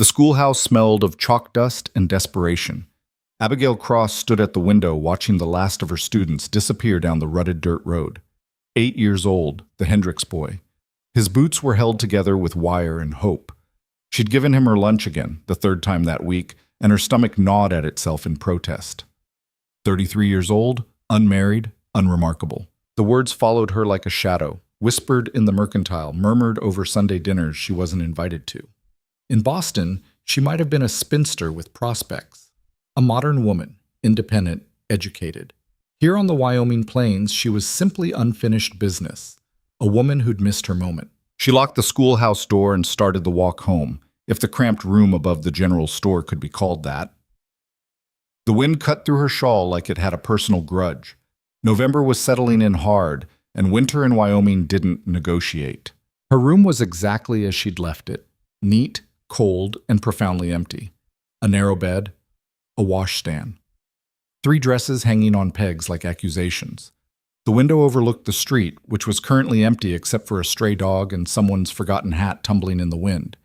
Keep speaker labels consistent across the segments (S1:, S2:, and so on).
S1: The schoolhouse smelled of chalk dust and desperation. Abigail Cross stood at the window watching the last of her students disappear down the rutted dirt road. 8 years old, the Hendricks boy. His boots were held together with wire and hope. She'd given him her lunch again, the third time that week, and her stomach gnawed at itself in protest. 33 years old, unmarried, unremarkable. The words followed her like a shadow, whispered in the mercantile, murmured over Sunday dinners she wasn't invited to. In Boston, she might have been a spinster with prospects. A modern woman, independent, educated. Here on the Wyoming plains, she was simply unfinished business. A woman who'd missed her moment. She locked the schoolhouse door and started the walk home, if the cramped room above the general store could be called that. The wind cut through her shawl like it had a personal grudge. November was settling in hard, and winter in Wyoming didn't negotiate. Her room was exactly as she'd left it. Neat, cold, and profoundly empty. A narrow bed, a washstand. 3 dresses hanging on pegs like accusations. The window overlooked the street, which was currently empty except for a stray dog and someone's forgotten hat tumbling in the wind.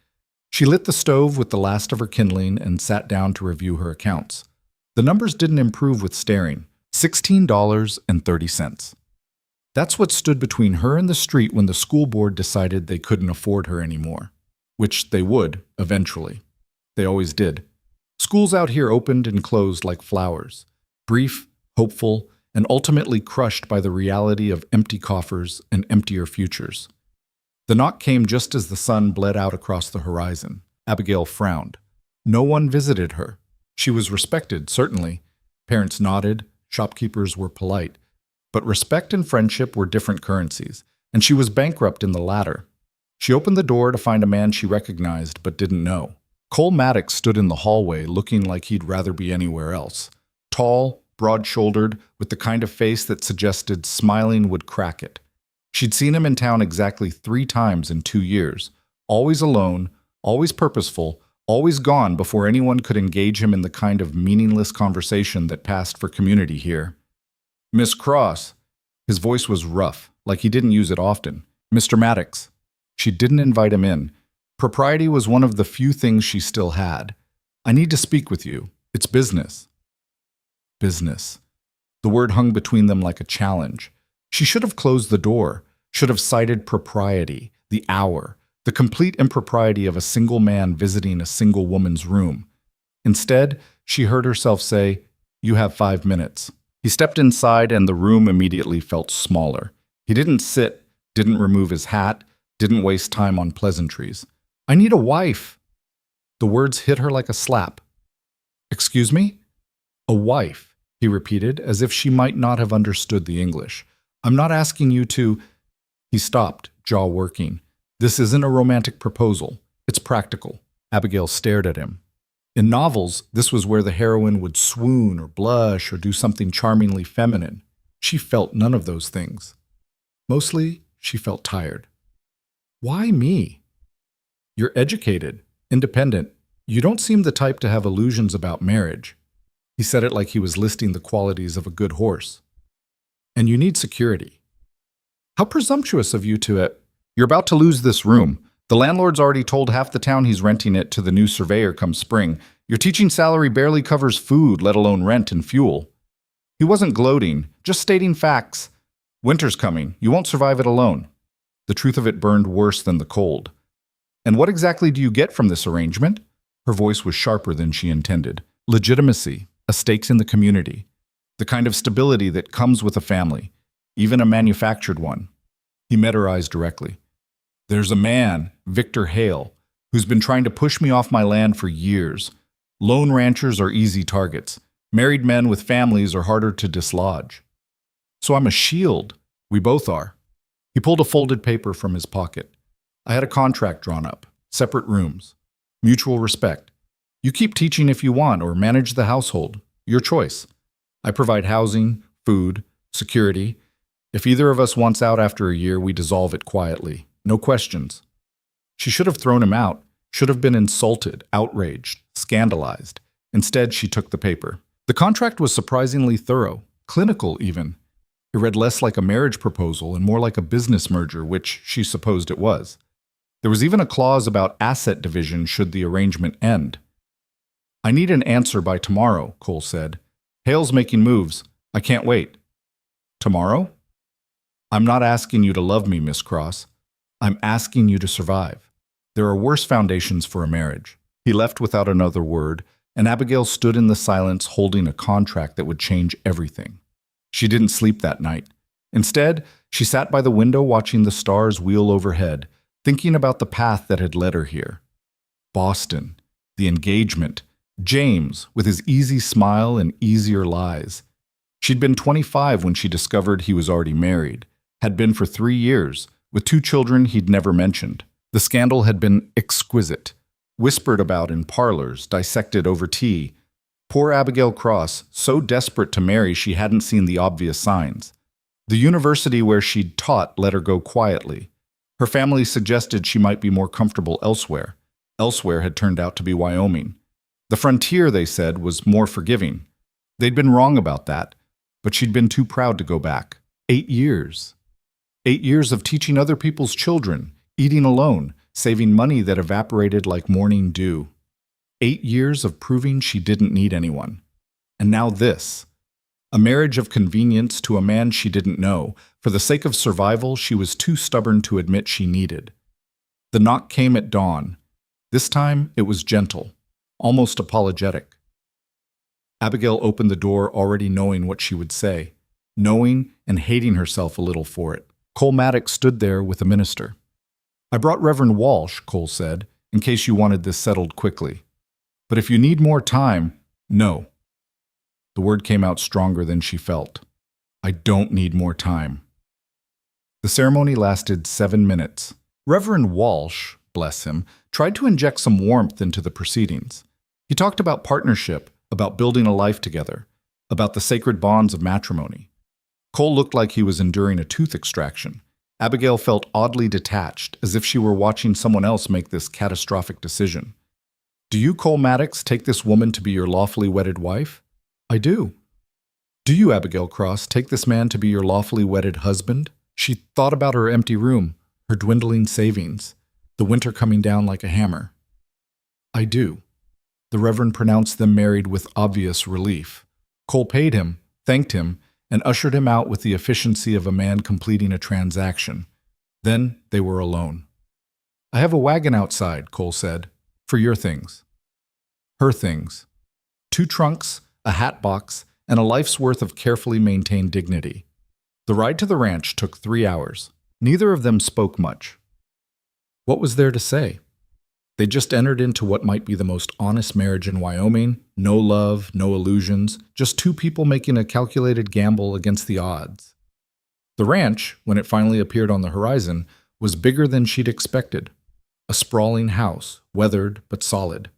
S1: She lit the stove with the last of her kindling and sat down to review her accounts. The numbers didn't improve with staring. $16.30. That's what stood between her and the street when the school board decided they couldn't afford her anymore. Which they would, eventually. They always did. Schools out here opened and closed like flowers. Brief, hopeful, and ultimately crushed by the reality of empty coffers and emptier futures. The knock came just as the sun bled out across the horizon. Abigail frowned. No one visited her. She was respected, certainly. Parents nodded, shopkeepers were polite. But respect and friendship were different currencies, and she was bankrupt in the latter. She opened the door to find a man she recognized but didn't know. Cole Maddox stood in the hallway looking like he'd rather be anywhere else. Tall, broad-shouldered, with the kind of face that suggested smiling would crack it. She'd seen him in town exactly 3 times in 2 years. Always alone, always purposeful, always gone before anyone could engage him in the kind of meaningless conversation that passed for community here. "Miss Cross." His voice was rough, like he didn't use it often. "Mr. Maddox." She didn't invite him in. Propriety was one of the few things she still had. "I need to speak with you. It's business." Business. The word hung between them like a challenge. She should have closed the door, should have cited propriety, the hour, the complete impropriety of a single man visiting a single woman's room. Instead, she heard herself say, "You have 5 minutes." He stepped inside and the room immediately felt smaller. He didn't sit, didn't remove his hat, didn't waste time on pleasantries. "I need a wife." The words hit her like a slap. "Excuse me?" "A wife," he repeated, as if she might not have understood the English. "I'm not asking you to—" He stopped, jaw working. "This isn't a romantic proposal. It's practical." Abigail stared at him. In novels, this was where the heroine would swoon or blush or do something charmingly feminine. She felt none of those things. Mostly, she felt tired. "Why me?" "You're educated, independent. You don't seem the type to have illusions about marriage." He said it like he was listing the qualities of a good horse. "And you need security." "How presumptuous of you to it. You're about to lose this room. The landlord's already told half the town he's renting it to the new surveyor come spring. Your teaching salary barely covers food, let alone rent and fuel." He wasn't gloating, just stating facts. "Winter's coming. You won't survive it alone." The truth of it burned worse than the cold. "And what exactly do you get from this arrangement?" Her voice was sharper than she intended. "Legitimacy, a stake in the community, the kind of stability that comes with a family, even a manufactured one." He met her eyes directly. "There's a man, Victor Hale, who's been trying to push me off my land for years. Lone ranchers are easy targets. Married men with families are harder to dislodge. So I'm a shield. We both are." He pulled a folded paper from his pocket. "I had a contract drawn up. Separate rooms. Mutual respect. You keep teaching if you want or manage the household. Your choice. I provide housing, food, security. If either of us wants out after a year, we dissolve it quietly. No questions." She should have thrown him out, should have been insulted, outraged, scandalized. Instead, she took the paper. The contract was surprisingly thorough, clinical even. It read less like a marriage proposal and more like a business merger, which she supposed it was. There was even a clause about asset division should the arrangement end. "I need an answer by tomorrow," Cole said. "Hale's making moves. I can't wait." "Tomorrow?" "I'm not asking you to love me, Miss Cross. I'm asking you to survive. There are worse foundations for a marriage." He left without another word, and Abigail stood in the silence holding a contract that would change everything. She didn't sleep that night. Instead, she sat by the window watching the stars wheel overhead, thinking about the path that had led her here. Boston, the engagement, James with his easy smile and easier lies. She'd been 25 when she discovered he was already married, had been for 3 years, with 2 children he'd never mentioned. The scandal had been exquisite, whispered about in parlors, dissected over tea. Poor Abigail Cross, so desperate to marry she hadn't seen the obvious signs. The university where she'd taught let her go quietly. Her family suggested she might be more comfortable elsewhere. Elsewhere had turned out to be Wyoming. The frontier, they said, was more forgiving. They'd been wrong about that, but she'd been too proud to go back. 8 years. 8 years of teaching other people's children, eating alone, saving money that evaporated like morning dew. 8 years of proving she didn't need anyone. And now this. A marriage of convenience to a man she didn't know. For the sake of survival, she was too stubborn to admit she needed. The knock came at dawn. This time, it was gentle, almost apologetic. Abigail opened the door already knowing what she would say, knowing and hating herself a little for it. Cole Maddox stood there with the minister. "I brought Reverend Walsh," Cole said, "in case you wanted this settled quickly. But if you need more time, no." The word came out stronger than she felt. "I don't need more time." The ceremony lasted 7 minutes. Reverend Walsh, bless him, tried to inject some warmth into the proceedings. He talked about partnership, about building a life together, about the sacred bonds of matrimony. Cole looked like he was enduring a tooth extraction. Abigail felt oddly detached, as if she were watching someone else make this catastrophic decision. "Do you, Cole Maddox, take this woman to be your lawfully wedded wife?" "I do." "Do you, Abigail Cross, take this man to be your lawfully wedded husband?" She thought about her empty room, her dwindling savings, the winter coming down like a hammer. "I do." The Reverend pronounced them married with obvious relief. Cole paid him, thanked him, and ushered him out with the efficiency of a man completing a transaction. Then they were alone. "I have a wagon outside," Cole said, "for your things." Her things. 2 trunks, a hat box, and a life's worth of carefully maintained dignity. The ride to the ranch took 3 hours. Neither of them spoke much. What was there to say? They just entered into what might be the most honest marriage in Wyoming. No love, no illusions, just 2 people making a calculated gamble against the odds. The ranch, when it finally appeared on the horizon, was bigger than she'd expected. A sprawling house, weathered but solid.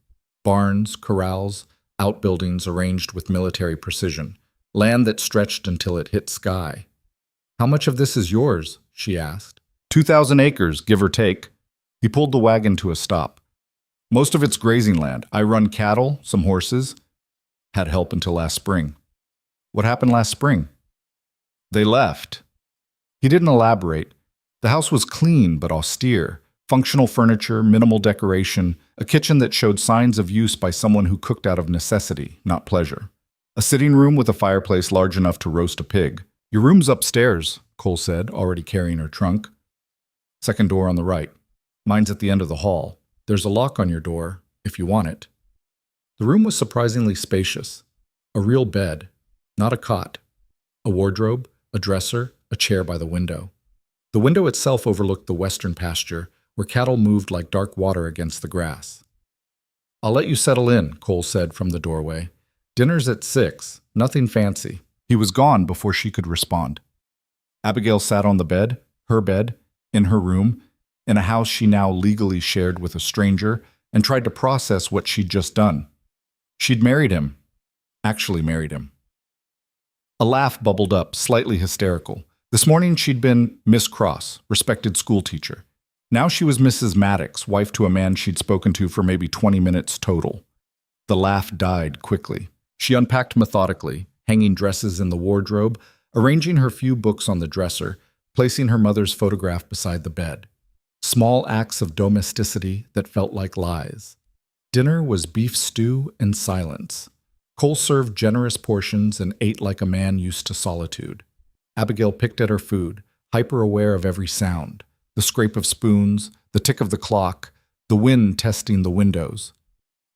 S1: Barns, corrals, outbuildings arranged with military precision. Land that stretched until it hit sky. "How much of this is yours?" she asked. 2,000 acres, give or take." He pulled the wagon to a stop. "Most of it's grazing land. I run cattle, some horses. Had help until last spring." "What happened last spring?" "They left." He didn't elaborate. The house was clean but austere. Functional furniture, minimal decoration, a kitchen that showed signs of use by someone who cooked out of necessity, not pleasure. A sitting room with a fireplace large enough to roast a pig. "Your room's upstairs," Cole said, already carrying her trunk. "Second door on the right. Mine's at the end of the hall. There's a lock on your door, if you want it." The room was surprisingly spacious. A real bed, not a cot. A wardrobe, a dresser, a chair by the window. The window itself overlooked the western pasture, where cattle moved like dark water against the grass. "I'll let you settle in," Cole said from the doorway. "Dinner's at 6, nothing fancy." He was gone before she could respond. Abigail sat on the bed, her bed, in her room, in a house she now legally shared with a stranger, and tried to process what she'd just done. She'd married him. Actually married him. A laugh bubbled up, slightly hysterical. This morning she'd been Miss Cross, respected schoolteacher. Now she was Mrs. Maddox, wife to a man she'd spoken to for maybe 20 minutes total. The laugh died quickly. She unpacked methodically, hanging dresses in the wardrobe, arranging her few books on the dresser, placing her mother's photograph beside the bed. Small acts of domesticity that felt like lies. Dinner was beef stew and silence. Cole served generous portions and ate like a man used to solitude. Abigail picked at her food, hyper-aware of every sound, the scrape of spoons, the tick of the clock, the wind testing the windows.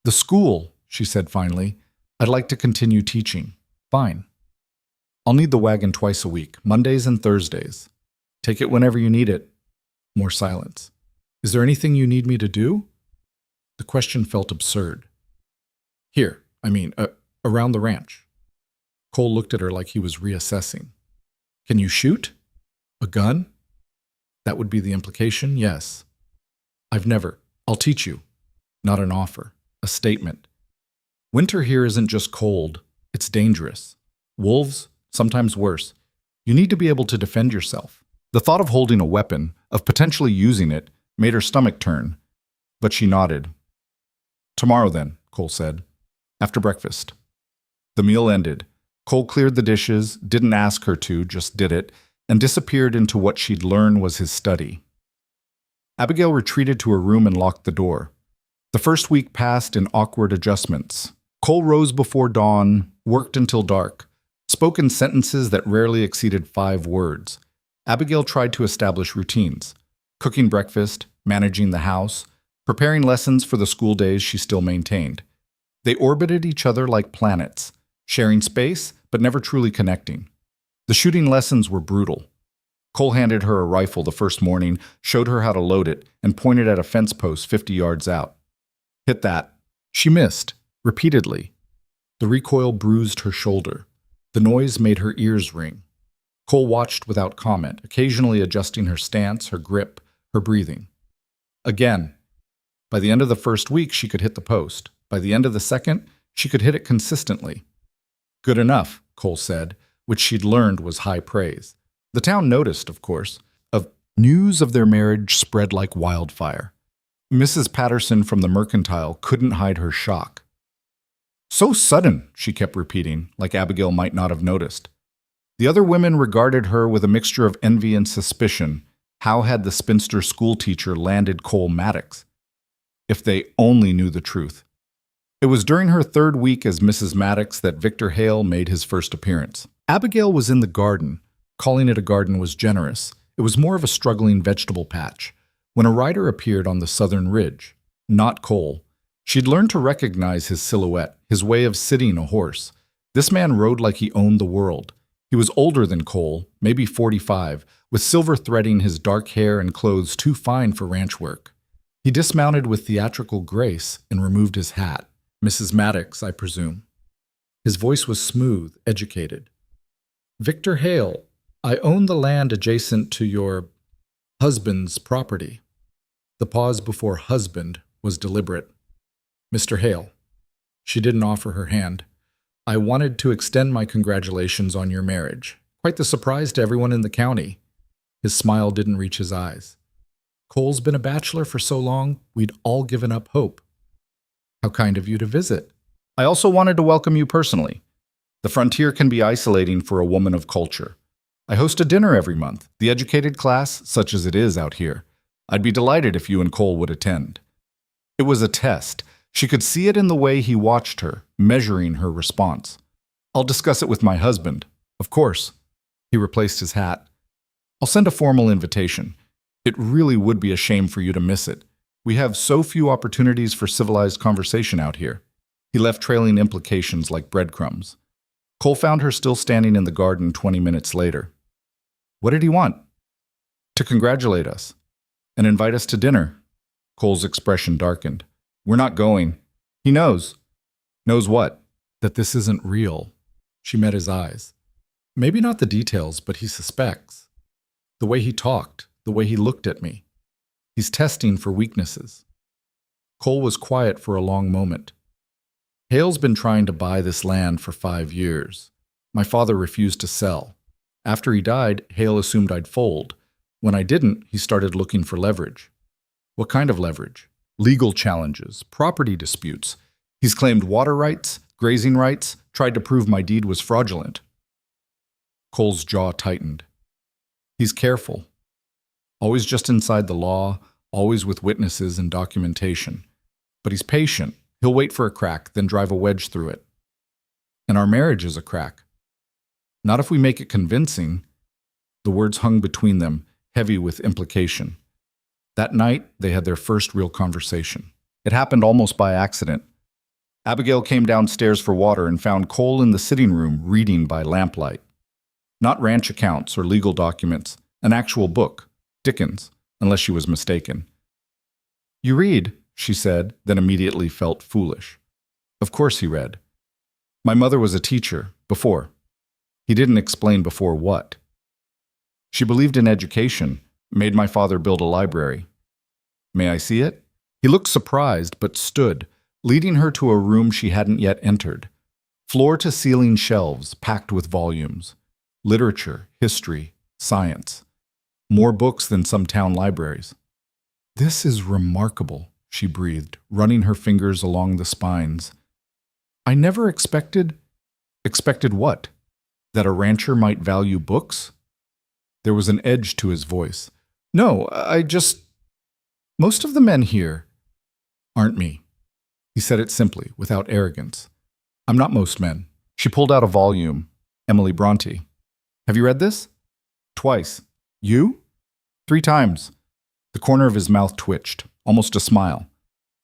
S1: "The school," she said finally. "I'd like to continue teaching." "Fine. I'll need the wagon twice a week, Mondays and Thursdays. Take it whenever you need it." More silence. "Is there anything you need me to do?" The question felt absurd. "Here, around the ranch." Cole looked at her like he was reassessing. "Can you shoot? A gun?" That would be the implication, yes. "I've never. I'll teach you." Not an offer, a statement. Winter here isn't just cold, it's dangerous. Wolves, sometimes worse. You need to be able to defend yourself. The thought of holding a weapon, of potentially using it, made her stomach turn. But she nodded. "Tomorrow then," Cole said. "After breakfast." The meal ended. Cole cleared the dishes, didn't ask her to, just did it, and disappeared into what she'd learned was his study. Abigail retreated to her room and locked the door. The first week passed in awkward adjustments. Cole rose before dawn, worked until dark, spoke in sentences that rarely exceeded 5 words. Abigail tried to establish routines, cooking breakfast, managing the house, preparing lessons for the school days she still maintained. They orbited each other like planets, sharing space but never truly connecting. The shooting lessons were brutal. Cole handed her a rifle the first morning, showed her how to load it, and pointed at a fence post 50 yards out. "Hit that." She missed, repeatedly. The recoil bruised her shoulder. The noise made her ears ring. Cole watched without comment, occasionally adjusting her stance, her grip, her breathing. Again. By the end of the first week, she could hit the post. By the end of the second, she could hit it consistently. "Good enough," Cole said, which she'd learned was high praise. The town noticed, of course. News of their marriage spread like wildfire. Mrs. Patterson from the Mercantile couldn't hide her shock. "So sudden," she kept repeating, like Abigail might not have noticed. The other women regarded her with a mixture of envy and suspicion. How had the spinster schoolteacher landed Cole Maddox? If they only knew the truth. It was during her 3rd week as Mrs. Maddox that Victor Hale made his first appearance. Abigail was in the garden. Calling it a garden was generous. It was more of a struggling vegetable patch. When a rider appeared on the southern ridge, not Cole, she'd learned to recognize his silhouette, his way of sitting a horse. This man rode like he owned the world. He was older than Cole, maybe 45, with silver threading his dark hair and clothes too fine for ranch work. He dismounted with theatrical grace and removed his hat. "Mrs. Maddox, I presume." His voice was smooth, educated. "Victor Hale, I own the land adjacent to your husband's property." The pause before husband was deliberate. "Mr. Hale." She didn't offer her hand. "I wanted to extend my congratulations on your marriage. Quite the surprise to everyone in the county." His smile didn't reach his eyes. "Cole's been a bachelor for so long, we'd all given up hope." "How kind of you to visit." "I also wanted to welcome you personally. The frontier can be isolating for a woman of culture. I host a dinner every month, the educated class, such as it is out here. I'd be delighted if you and Cole would attend." It was a test. She could see it in the way he watched her, measuring her response. "I'll discuss it with my husband." "Of course." He replaced his hat. "I'll send a formal invitation. It really would be a shame for you to miss it. We have so few opportunities for civilized conversation out here." He left trailing implications like breadcrumbs. Cole found her still standing in the garden 20 minutes later. "What did he want?" "To congratulate us. And invite us to dinner." Cole's expression darkened. "We're not going." "He knows." "Knows what?" "That this isn't real." She met his eyes. "Maybe not the details, but he suspects. The way he talked, the way he looked at me. He's testing for weaknesses." Cole was quiet for a long moment. "Hale's been trying to buy this land for 5 years. My father refused to sell. After he died, Hale assumed I'd fold. When I didn't, he started looking for leverage." "What kind of leverage?" "Legal challenges, property disputes. He's claimed water rights, grazing rights, tried to prove my deed was fraudulent." Cole's jaw tightened. "He's careful. Always just inside the law, always with witnesses and documentation. But he's patient. He'll wait for a crack, then drive a wedge through it. And our marriage is a crack. Not if we make it convincing. The words hung between them, heavy with implication. That night, they had their first real conversation. It happened almost by accident. Abigail came downstairs for water and found Cole in the sitting room reading by lamplight. Not ranch accounts or legal documents, an actual book, Dickens, unless she was mistaken. "You read," she said, then immediately felt foolish. Of course he read. "My mother was a teacher, before." He didn't explain before what. "She believed in education, made my father build a library." "May I see it?" He looked surprised, but stood, leading her to a room she hadn't yet entered. Floor-to-ceiling shelves packed with volumes. Literature, history, science. More books than some town libraries. "This is remarkable," she breathed, running her fingers along the spines. "I never expected—" Expected what? That a rancher might value books? There was an edge to his voice. "No, most of the men here aren't me." He said it simply, without arrogance. "I'm not most men." She pulled out a volume, Emily Bronte. "Have you read this?" "Twice." "You?" "3 times." The corner of his mouth twitched, almost a smile.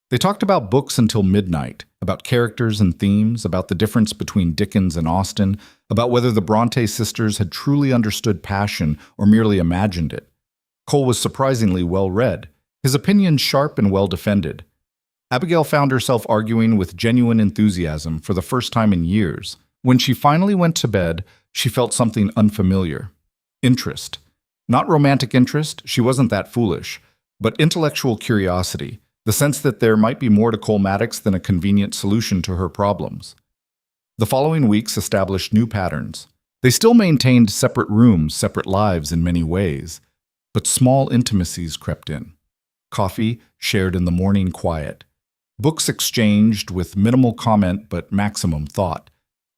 S1: They talked about books until midnight, about characters and themes, about the difference between Dickens and Austen, about whether the Bronte sisters had truly understood passion or merely imagined it. Cole was surprisingly well read, his opinions sharp and well defended. Abigail found herself arguing with genuine enthusiasm for the first time in years. When she finally went to bed, she felt something unfamiliar. Interest. Not romantic interest, she wasn't that foolish, but intellectual curiosity, the sense that there might be more to Cole Maddox than a convenient solution to her problems. The following weeks established new patterns. They still maintained separate rooms, separate lives in many ways, but small intimacies crept in. Coffee shared in the morning quiet. Books exchanged with minimal comment but maximum thought.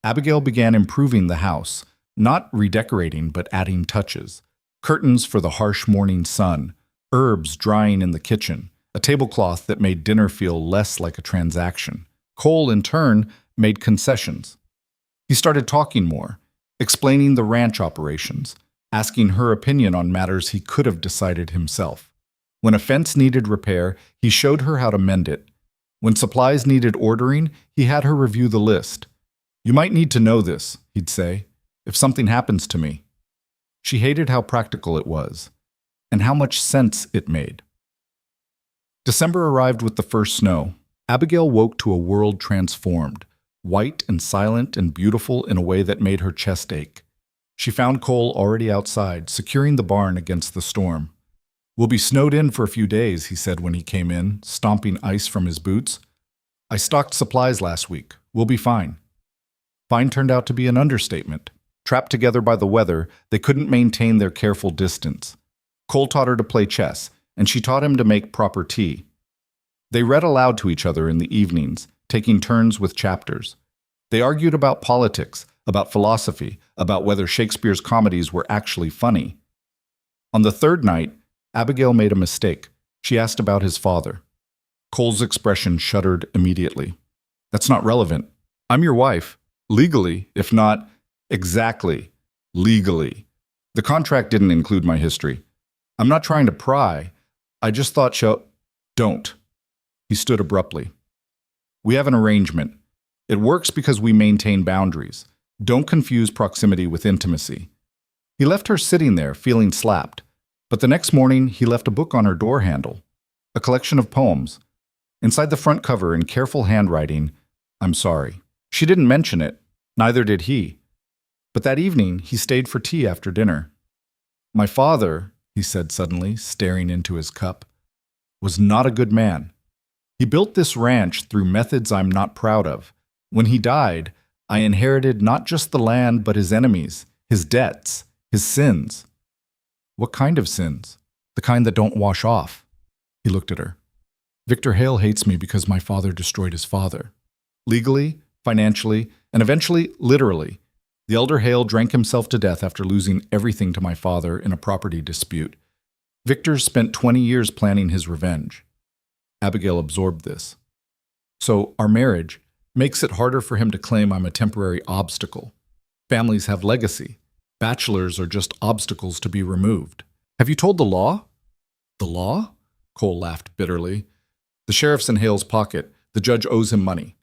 S1: Abigail began improving the house, not redecorating but adding touches. Curtains for the harsh morning sun, herbs drying in the kitchen, a tablecloth that made dinner feel less like a transaction. Cole, in turn, made concessions. He started talking more, explaining the ranch operations, asking her opinion on matters he could have decided himself. When a fence needed repair, he showed her how to mend it. When supplies needed ordering, he had her review the list. "You might need to know this," he'd say, "if something happens to me." She hated how practical it was, and how much sense it made. December arrived with the first snow. Abigail woke to a world transformed, white and silent and beautiful in a way that made her chest ache. She found Cole already outside, securing the barn against the storm. "We'll be snowed in for a few days," he said when he came in, stomping ice from his boots. "I stocked supplies last week. We'll be fine." Fine turned out to be an understatement. Trapped together by the weather, they couldn't maintain their careful distance. Cole taught her to play chess, and she taught him to make proper tea. They read aloud to each other in the evenings, taking turns with chapters. They argued about politics, about philosophy, about whether Shakespeare's comedies were actually funny. On the third night, Abigail made a mistake. She asked about his father. Cole's expression shuddered immediately. "That's not relevant. I'm your wife. Legally, if not..." "Exactly. Legally. The contract didn't include my history. I'm not trying to pry. I just thought Don't." He stood abruptly. "We have an arrangement. It works because we maintain boundaries. Don't confuse proximity with intimacy." He left her sitting there, feeling slapped. But the next morning, he left a book on her door handle. A collection of poems. Inside the front cover, in careful handwriting, "I'm sorry." She didn't mention it. Neither did he. But that evening, he stayed for tea after dinner. "My father," he said suddenly, staring into his cup, "was not a good man. He built this ranch through methods I'm not proud of. When he died, I inherited not just the land but his enemies, his debts, his sins." "What kind of sins?" "The kind that don't wash off." He looked at her. "Victor Hale hates me because my father destroyed his father. Legally, financially, and eventually, literally. The elder Hale drank himself to death after losing everything to my father in a property dispute. Victor spent 20 years planning his revenge. Abigail absorbed this. So our marriage makes it harder for him to claim I'm a temporary obstacle. Families have legacy. Bachelors are just obstacles to be removed. Have you told the law? The law? Cole laughed bitterly. The sheriff's in Hale's pocket. The judge owes him money.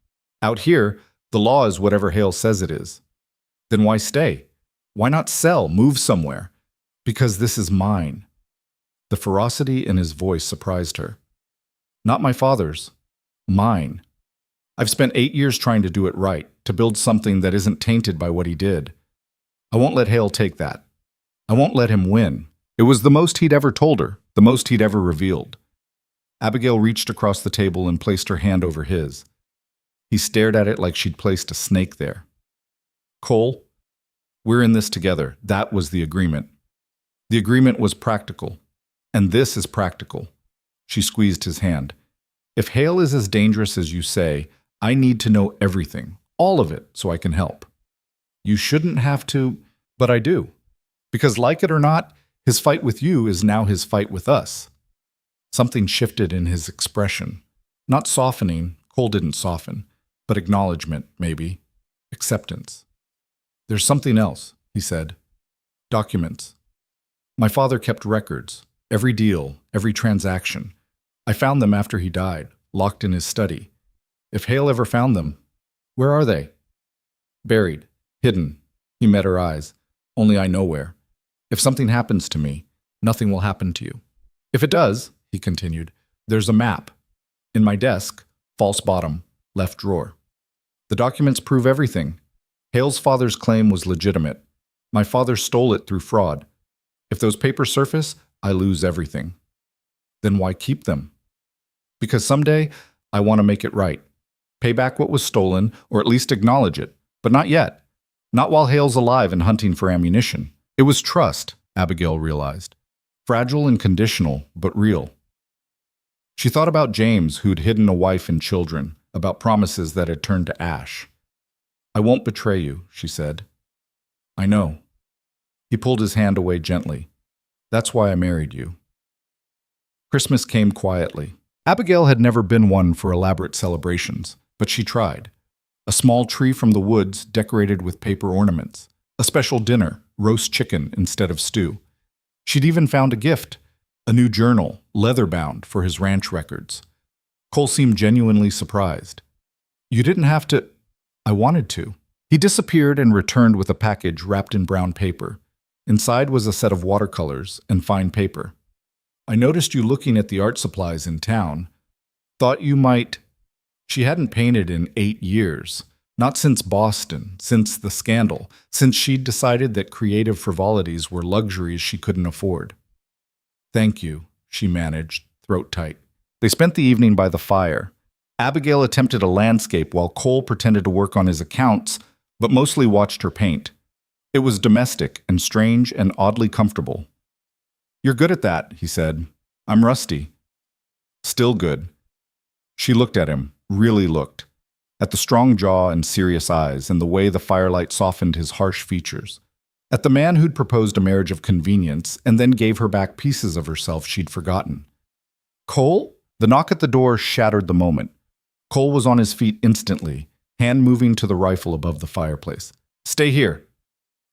S1: Out here, the law is whatever Hale says it is. Then why stay? Why not sell, move somewhere? Because this is mine. The ferocity in his voice surprised her. Not my father's. Mine. I've spent 8 years trying to do it right, to build something that isn't tainted by what he did. I won't let Hale take that. I won't let him win. It was the most he'd ever told her, the most he'd ever revealed. Abigail reached across the table and placed her hand over his. He stared at it like she'd placed a snake there. Cole, we're in this together. That was the agreement. The agreement was practical. And this is practical. She squeezed his hand. If Hale is as dangerous as you say, I need to know everything, all of it, so I can help. You shouldn't have to, but I do. Because like it or not, his fight with you is now his fight with us. Something shifted in his expression. Not softening, Cole didn't soften, but acknowledgement, maybe. Acceptance. There's something else, he said. Documents. My father kept records. Every deal, every transaction. I found them after he died, locked in his study. If Hale ever found them, where are they? Buried, hidden. He met her eyes. Only I know where. If something happens to me, nothing will happen to you. If it does, he continued, there's a map. In my desk, false bottom, left drawer. The documents prove everything. Hale's father's claim was legitimate. My father stole it through fraud. If those papers surface, I lose everything. Then why keep them? Because someday, I want to make it right. Pay back what was stolen, or at least acknowledge it. But not yet. Not while Hale's alive and hunting for ammunition. It was trust, Abigail realized. Fragile and conditional, but real. She thought about James, who'd hidden a wife and children, about promises that had turned to ash. I won't betray you, she said. I know. He pulled his hand away gently. That's why I married you. Christmas came quietly. Abigail had never been one for elaborate celebrations, but she tried. A small tree from the woods decorated with paper ornaments. A special dinner, roast chicken instead of stew. She'd even found a gift, a new journal, leather-bound, for his ranch records. Cole seemed genuinely surprised. You didn't have to. I wanted to. He disappeared and returned with a package wrapped in brown paper. Inside was a set of watercolors and fine paper. I noticed you looking at the art supplies in town. Thought you might. She hadn't painted in 8 years. Not since Boston, since the scandal, since she'd decided that creative frivolities were luxuries she couldn't afford. Thank you, she managed, throat tight. They spent the evening by the fire. Abigail attempted a landscape while Cole pretended to work on his accounts, but mostly watched her paint. It was domestic and strange and oddly comfortable. You're good at that, he said. I'm rusty. Still good. She looked at him, really looked. At the strong jaw and serious eyes and the way the firelight softened his harsh features. At the man who'd proposed a marriage of convenience and then gave her back pieces of herself she'd forgotten. Cole? The knock at the door shattered the moment. Cole was on his feet instantly, hand moving to the rifle above the fireplace. Stay here.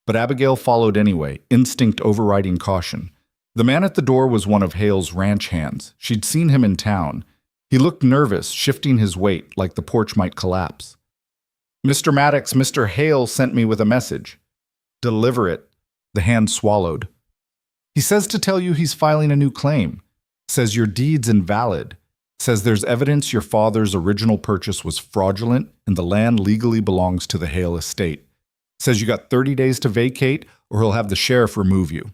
S1: But Abigail followed anyway, instinct overriding caution. The man at the door was one of Hale's ranch hands. She'd seen him in town. He looked nervous, shifting his weight like the porch might collapse. Mr. Maddox, Mr. Hale sent me with a message. Deliver it. The hand swallowed. He says to tell you he's filing a new claim. Says your deed's invalid. Says there's evidence your father's original purchase was fraudulent and the land legally belongs to the Hale estate. Says you got 30 days to vacate or he'll have the sheriff remove you.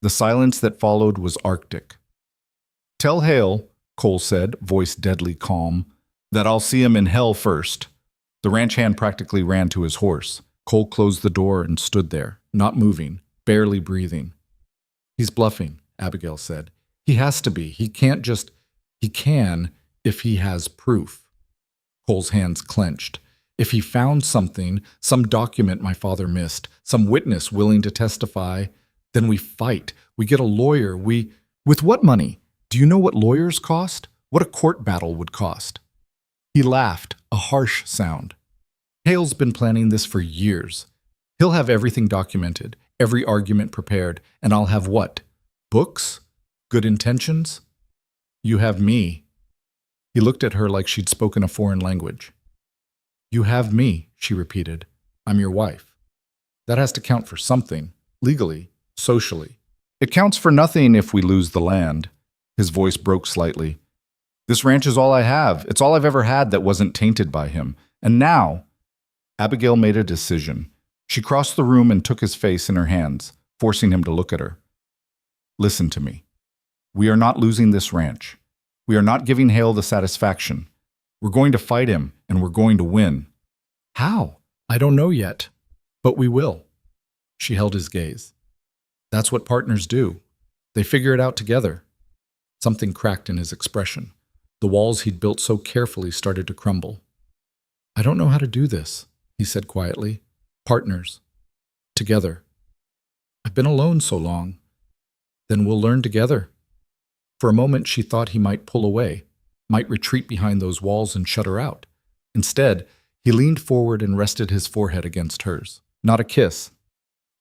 S1: The silence that followed was arctic. Tell Hale, Cole said, voice deadly calm, that I'll see him in hell first. The ranch hand practically ran to his horse. Cole closed the door and stood there, not moving, barely breathing. He's bluffing, Abigail said. He has to be. He can't just... He can if he has proof. Cole's hands clenched. If he found something, some document my father missed, some witness willing to testify, then we fight. We get a lawyer. We... With what money? Do you know what lawyers cost? What a court battle would cost? He laughed, a harsh sound. Hale's been planning this for years. He'll have everything documented, every argument prepared, and I'll have what? Books? Good intentions? You have me. He looked at her like she'd spoken a foreign language. You have me, she repeated. I'm your wife. That has to count for something, legally, socially. It counts for nothing if we lose the land. His voice broke slightly. This ranch is all I have. It's all I've ever had that wasn't tainted by him. And now, Abigail made a decision. She crossed the room and took his face in her hands, forcing him to look at her. Listen to me. We are not losing this ranch. We are not giving Hale the satisfaction. We're going to fight him, and we're going to win. How? I don't know yet, but we will. She held his gaze. That's what partners do. They figure it out together. Something cracked in his expression. The walls he'd built so carefully started to crumble. I don't know how to do this, he said quietly. Partners. Together. I've been alone so long. Then we'll learn together. For a moment she thought he might pull away, might retreat behind those walls and shut her out. Instead, he leaned forward and rested his forehead against hers. Not a kiss.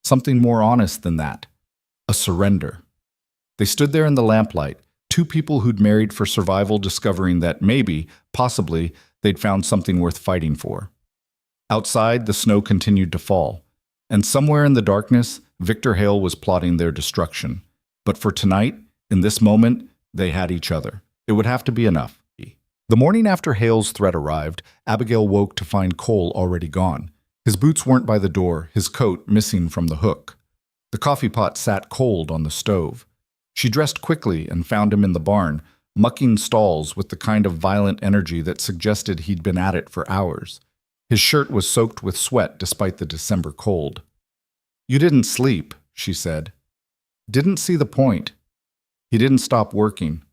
S1: Something more honest than that. A surrender. They stood there in the lamplight, two people who'd married for survival discovering that maybe, possibly, they'd found something worth fighting for. Outside, the snow continued to fall, and somewhere in the darkness, Victor Hale was plotting their destruction. But for tonight, in this moment, they had each other. It would have to be enough. The morning after Hale's threat arrived, Abigail woke to find Cole already gone. His boots weren't by the door, his coat missing from the hook. The coffee pot sat cold on the stove. She dressed quickly and found him in the barn, mucking stalls with the kind of violent energy that suggested he'd been at it for hours. His shirt was soaked with sweat despite the December cold. You didn't sleep, she said. Didn't see the point. He didn't stop working.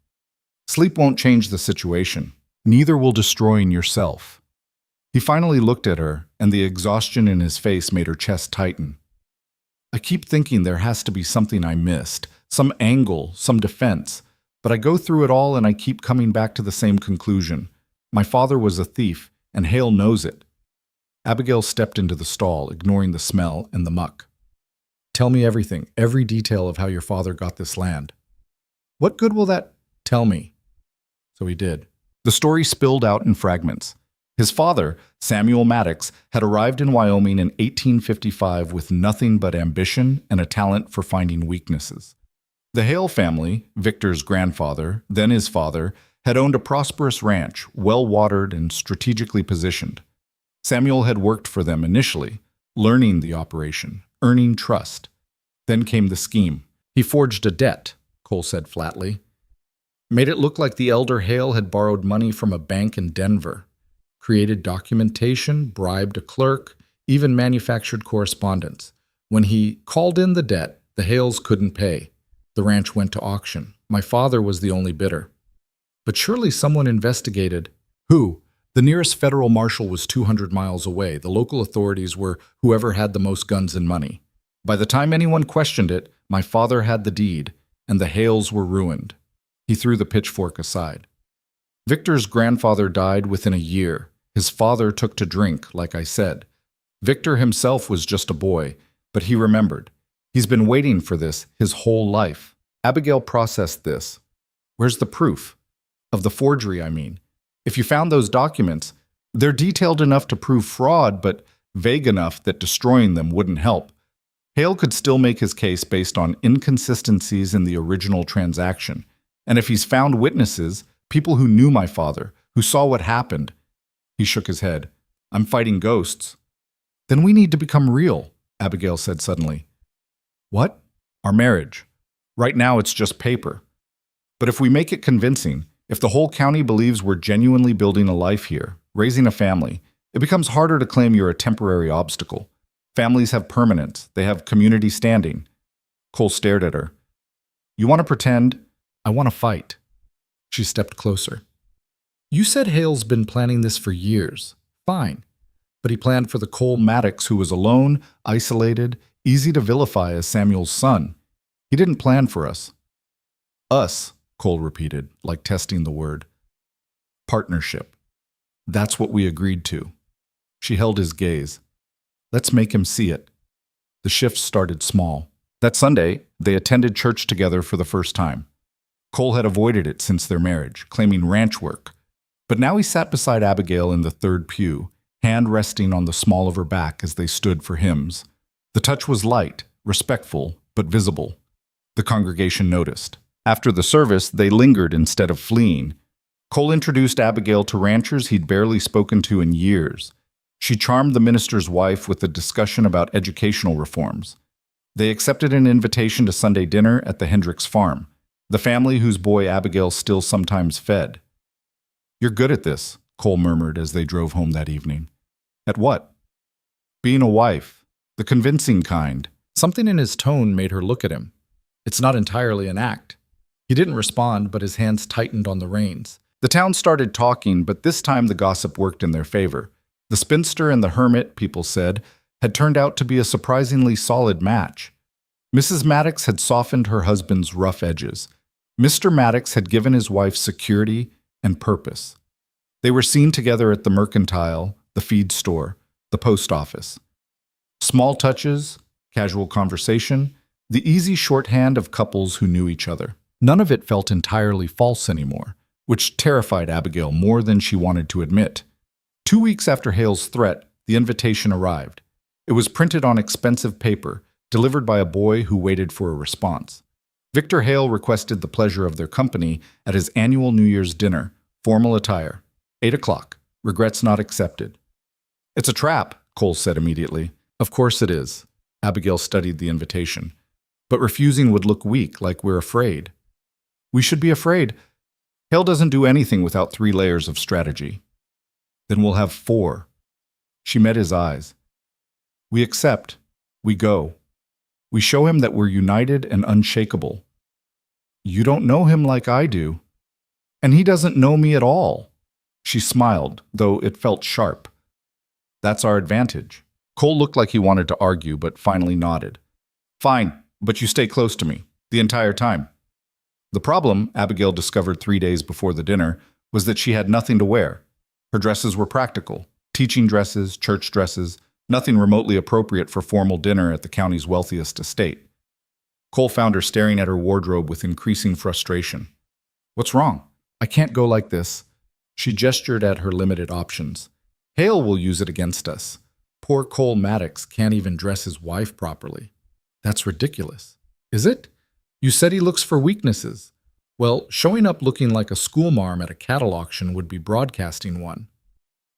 S1: Sleep won't change the situation. Neither will destroying yourself. He finally looked at her, and the exhaustion in his face made her chest tighten. I keep thinking there has to be something I missed, some angle, some defense, but I go through it all and I keep coming back to the same conclusion. My father was a thief, and Hale knows it. Abigail stepped into the stall, ignoring the smell and the muck. Tell me everything, every detail of how your father got this land. What good will that tell me? So he did. The story spilled out in fragments. His father, Samuel Maddox, had arrived in Wyoming in 1855 with nothing but ambition and a talent for finding weaknesses. The Hale family, Victor's grandfather, then his father, had owned a prosperous ranch, well-watered and strategically positioned. Samuel had worked for them initially, learning the operation, earning trust. Then came the scheme. He forged a debt, Cole said flatly. Made it look like the elder Hale had borrowed money from a bank in Denver, created documentation, bribed a clerk, even manufactured correspondence. When he called in the debt, the Hales couldn't pay. The ranch went to auction. My father was the only bidder. But surely someone investigated. Who? The nearest federal marshal was 200 miles away. The local authorities were whoever had the most guns and money. By the time anyone questioned it, my father had the deed, and the Hales were ruined. He threw the pitchfork aside. Victor's grandfather died within a year. His father took to drink, like I said. Victor himself was just a boy, but he remembered. He's been waiting for this his whole life. Abigail processed this. Where's the proof? Of the forgery, I mean. If you found those documents, they're detailed enough to prove fraud, but vague enough that destroying them wouldn't help. Hale could still make his case based on inconsistencies in the original transaction. And if he's found witnesses, people who knew my father, who saw what happened. He shook his head. I'm fighting ghosts. Then we need to become real, Abigail said suddenly. What? Our marriage. Right now it's just paper. But if we make it convincing, if the whole county believes we're genuinely building a life here, raising a family, it becomes harder to claim you're a temporary obstacle. Families have permanence. They have community standing. Cole stared at her. You want to pretend? I want to fight. She stepped closer. You said Hale's been planning this for years. Fine. But he planned for the Cole Maddox who was alone, isolated, easy to vilify as Samuel's son. He didn't plan for us. Us, Cole repeated, like testing the word. Partnership. That's what we agreed to. She held his gaze. Let's make him see it. The shift started small. That Sunday, they attended church together for the first time. Cole had avoided it since their marriage, claiming ranch work. But now he sat beside Abigail in the third pew, hand resting on the small of her back as they stood for hymns. The touch was light, respectful, but visible. The congregation noticed. After the service, they lingered instead of fleeing. Cole introduced Abigail to ranchers he'd barely spoken to in years. She charmed the minister's wife with a discussion about educational reforms. They accepted an invitation to Sunday dinner at the Hendricks farm, the family whose boy Abigail still sometimes fed. You're good at this, Cole murmured as they drove home that evening. At what? Being a wife. The convincing kind. Something in his tone made her look at him. It's not entirely an act. He didn't respond, but his hands tightened on the reins. The town started talking, but this time the gossip worked in their favor. The spinster and the hermit, people said, had turned out to be a surprisingly solid match. Mrs. Maddox had softened her husband's rough edges. Mr. Maddox had given his wife security and purpose. They were seen together at the mercantile, the feed store, the post office. Small touches, casual conversation, the easy shorthand of couples who knew each other. None of it felt entirely false anymore, which terrified Abigail more than she wanted to admit. 2 weeks after Hale's threat, the invitation arrived. It was printed on expensive paper, delivered by a boy who waited for a response. Victor Hale requested the pleasure of their company at his annual New Year's dinner, formal attire, 8 o'clock, regrets not accepted. It's a trap, Cole said immediately. Of course it is. Abigail studied the invitation. But refusing would look weak, like we're afraid. We should be afraid. Hale doesn't do anything without 3 layers of strategy. Then we'll have 4. She met his eyes. We accept. We go. We show him that we're united and unshakable. You don't know him like I do. And he doesn't know me at all. She smiled, though it felt sharp. That's our advantage. Cole looked like he wanted to argue, but finally nodded. Fine, but you stay close to me, the entire time. The problem, Abigail discovered 3 days before the dinner, was that she had nothing to wear. Her dresses were practical, teaching dresses, church dresses, nothing remotely appropriate for formal dinner at the county's wealthiest estate. Cole found her staring at her wardrobe with increasing frustration. What's wrong? I can't go like this. She gestured at her limited options. Hale will use it against us. Poor Cole Maddox can't even dress his wife properly. That's ridiculous. Is it? You said he looks for weaknesses. Well, showing up looking like a schoolmarm at a cattle auction would be broadcasting one.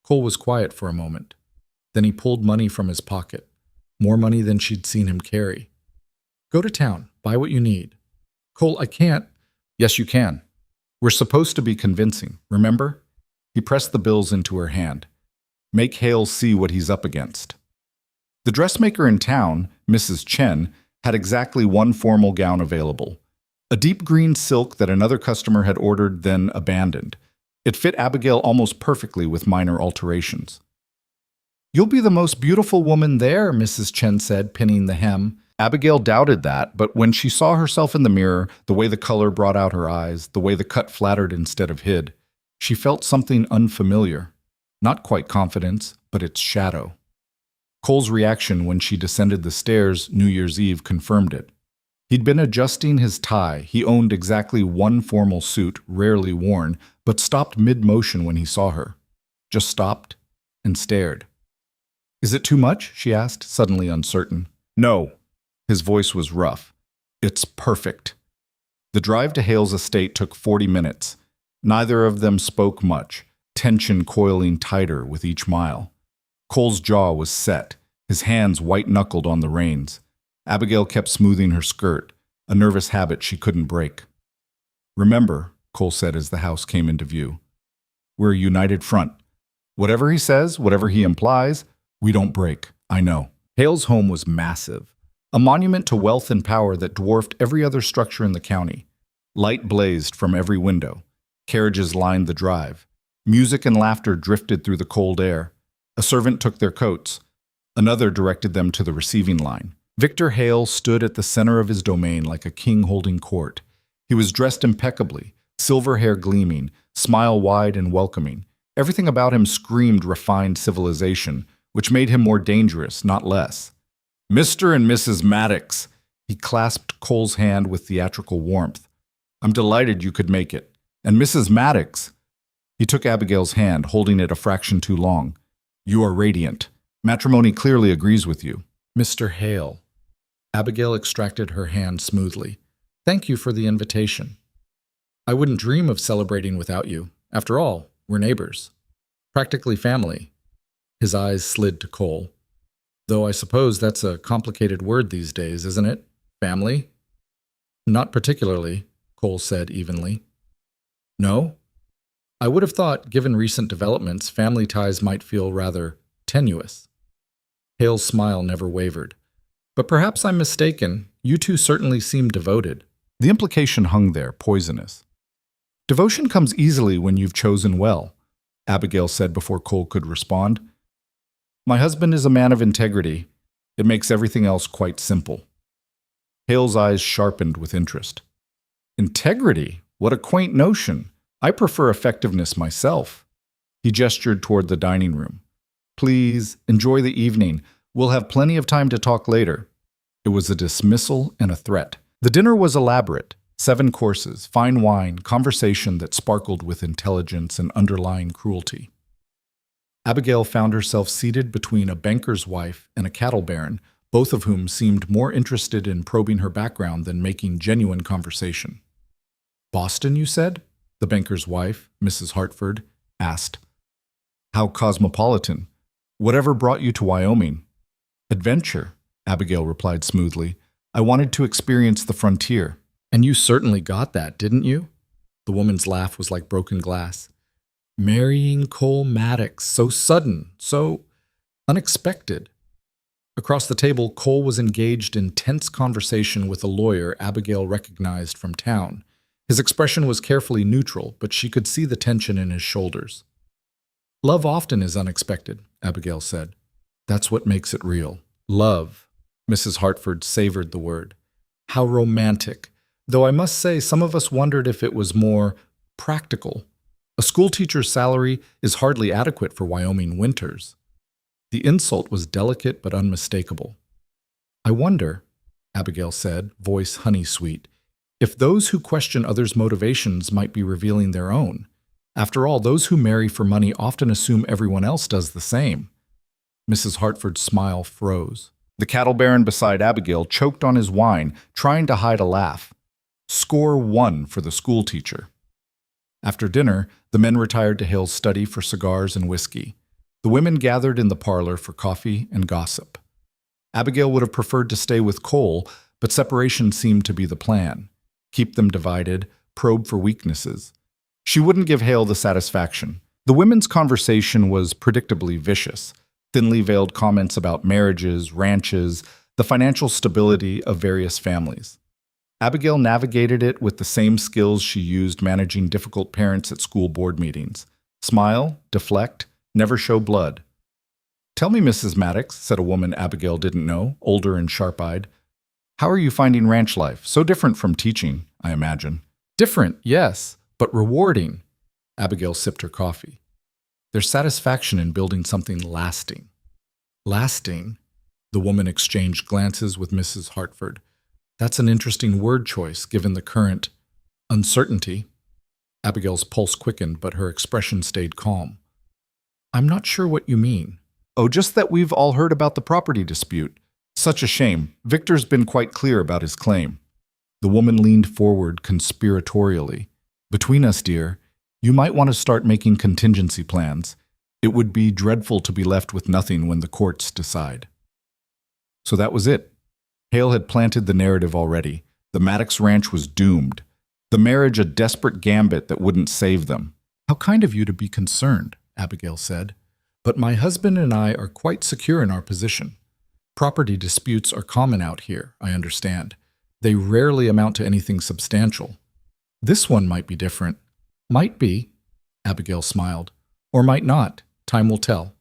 S1: Cole was quiet for a moment. Then he pulled money from his pocket. More money than she'd seen him carry. Go to town. Buy what you need. Cole, I can't. Yes, you can. We're supposed to be convincing, remember? He pressed the bills into her hand. Make Hale see what he's up against. The dressmaker in town, Mrs. Chen, had exactly one formal gown available. A deep green silk that another customer had ordered, then abandoned. It fit Abigail almost perfectly with minor alterations. You'll be the most beautiful woman there, Mrs. Chen said, pinning the hem. Abigail doubted that, but when she saw herself in the mirror, the way the color brought out her eyes, the way the cut flattered instead of hid, she felt something unfamiliar. Not quite confidence, but its shadow. Cole's reaction when she descended the stairs New Year's Eve confirmed it. He'd been adjusting his tie. He owned exactly one formal suit, rarely worn, but stopped mid-motion when he saw her. Just stopped and stared. Is it too much? She asked, suddenly uncertain. No. His voice was rough. It's perfect. The drive to Hale's estate took 40 minutes. Neither of them spoke much, tension coiling tighter with each mile. Cole's jaw was set, his hands white-knuckled on the reins. Abigail kept smoothing her skirt, a nervous habit she couldn't break. Remember, Cole said as the house came into view, we're a united front. Whatever he says, whatever he implies, we don't break, I know. Hale's home was massive, a monument to wealth and power that dwarfed every other structure in the county. Light blazed from every window. Carriages lined the drive. Music and laughter drifted through the cold air. A servant took their coats. Another directed them to the receiving line. Victor Hale stood at the center of his domain like a king holding court. He was dressed impeccably, silver hair gleaming, smile wide and welcoming. Everything about him screamed refined civilization, which made him more dangerous, not less. Mr. and Mrs. Maddox. He clasped Cole's hand with theatrical warmth. I'm delighted you could make it. And Mrs. Maddox. He took Abigail's hand, holding it a fraction too long. You are radiant. Matrimony clearly agrees with you. Mr. Hale. Abigail extracted her hand smoothly. Thank you for the invitation. I wouldn't dream of celebrating without you. After all, we're neighbors. Practically family. His eyes slid to Cole. Though I suppose that's a complicated word these days, isn't it? Family? Not particularly, Cole said evenly. No? I would have thought, given recent developments, family ties might feel rather tenuous. Hale's smile never wavered. But perhaps I'm mistaken. You two certainly seem devoted. The implication hung there, poisonous. Devotion comes easily when you've chosen well, Abigail said before Cole could respond. My husband is a man of integrity. It makes everything else quite simple. Hale's eyes sharpened with interest. Integrity? What a quaint notion. I prefer effectiveness myself. He gestured toward the dining room. Please, enjoy the evening. We'll have plenty of time to talk later. It was a dismissal and a threat. The dinner was elaborate. 7 courses, fine wine, conversation that sparkled with intelligence and underlying cruelty. Abigail found herself seated between a banker's wife and a cattle baron, both of whom seemed more interested in probing her background than making genuine conversation. Boston, you said? The banker's wife, Mrs. Hartford, asked. How cosmopolitan. Whatever brought you to Wyoming? Adventure, Abigail replied smoothly. I wanted to experience the frontier. And you certainly got that, didn't you? The woman's laugh was like broken glass. Marrying Cole Maddox, so sudden, so unexpected. Across the table, Cole was engaged in tense conversation with a lawyer Abigail recognized from town. His expression was carefully neutral, but she could see the tension in his shoulders. Love often is unexpected, Abigail said. That's what makes it real. Love. Mrs. Hartford savored the word. How romantic. Though I must say some of us wondered if it was more practical. A schoolteacher's salary is hardly adequate for Wyoming winters. The insult was delicate but unmistakable. I wonder, Abigail said, voice honey-sweet, if those who question others' motivations might be revealing their own. After all, those who marry for money often assume everyone else does the same. Mrs. Hartford's smile froze. The cattle baron beside Abigail choked on his wine, trying to hide a laugh. Score 1 for the schoolteacher. After dinner, the men retired to Hale's study for cigars and whiskey. The women gathered in the parlor for coffee and gossip. Abigail would have preferred to stay with Cole, but separation seemed to be the plan. Keep them divided, probe for weaknesses. She wouldn't give Hale the satisfaction. The women's conversation was predictably vicious. Thinly veiled comments about marriages, ranches, the financial stability of various families. Abigail navigated it with the same skills she used managing difficult parents at school board meetings. Smile, deflect, never show blood. Tell me, Mrs. Maddox, said a woman Abigail didn't know, older and sharp-eyed. How are you finding ranch life? So different from teaching, I imagine. Different, yes, but rewarding. Abigail sipped her coffee. There's satisfaction in building something lasting. Lasting? The woman exchanged glances with Mrs. Hartford. That's an interesting word choice, given the current uncertainty. Abigail's pulse quickened, but her expression stayed calm. I'm not sure what you mean. Oh, just that we've all heard about the property dispute. Such a shame. Victor's been quite clear about his claim. The woman leaned forward conspiratorially. Between us, dear, you might want to start making contingency plans. It would be dreadful to be left with nothing when the courts decide. So that was it. Hale had planted the narrative already. The Maddox Ranch was doomed. The marriage a desperate gambit that wouldn't save them. How kind of you to be concerned, Abigail said. But my husband and I are quite secure in our position. Property disputes are common out here, I understand. They rarely amount to anything substantial. This one might be different. Might be, Abigail smiled. Or might not. Time will tell.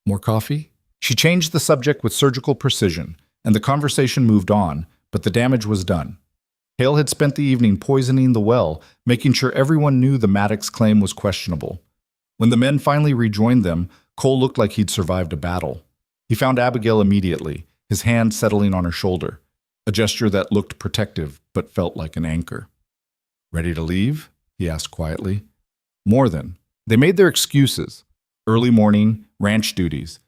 S1: More coffee? She changed the subject with surgical precision, and the conversation moved on, but the damage was done. Hale had spent the evening poisoning the well, making sure everyone knew the Maddox claim was questionable. When the men finally rejoined them, Cole looked like he'd survived a battle. He found Abigail immediately, his hand settling on her shoulder, a gesture that looked protective but felt like an anchor. "Ready to leave?" he asked quietly. More than. They made their excuses. Early morning, ranch duties.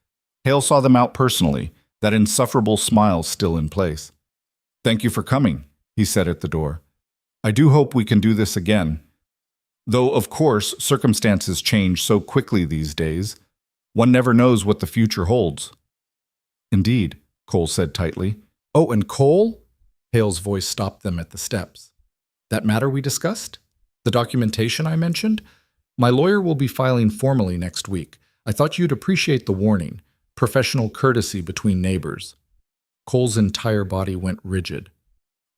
S1: Hale saw them out personally, that insufferable smile still in place. "Thank you for coming," he said at the door. "I do hope we can do this again. Though, of course, circumstances change so quickly these days. One never knows what the future holds." "Indeed," Cole said tightly. "Oh, and Cole?" Hale's voice stopped them at the steps. "That matter we discussed? The documentation I mentioned? My lawyer will be filing formally next week. I thought you'd appreciate the warning. Professional courtesy between neighbors." Cole's entire body went rigid.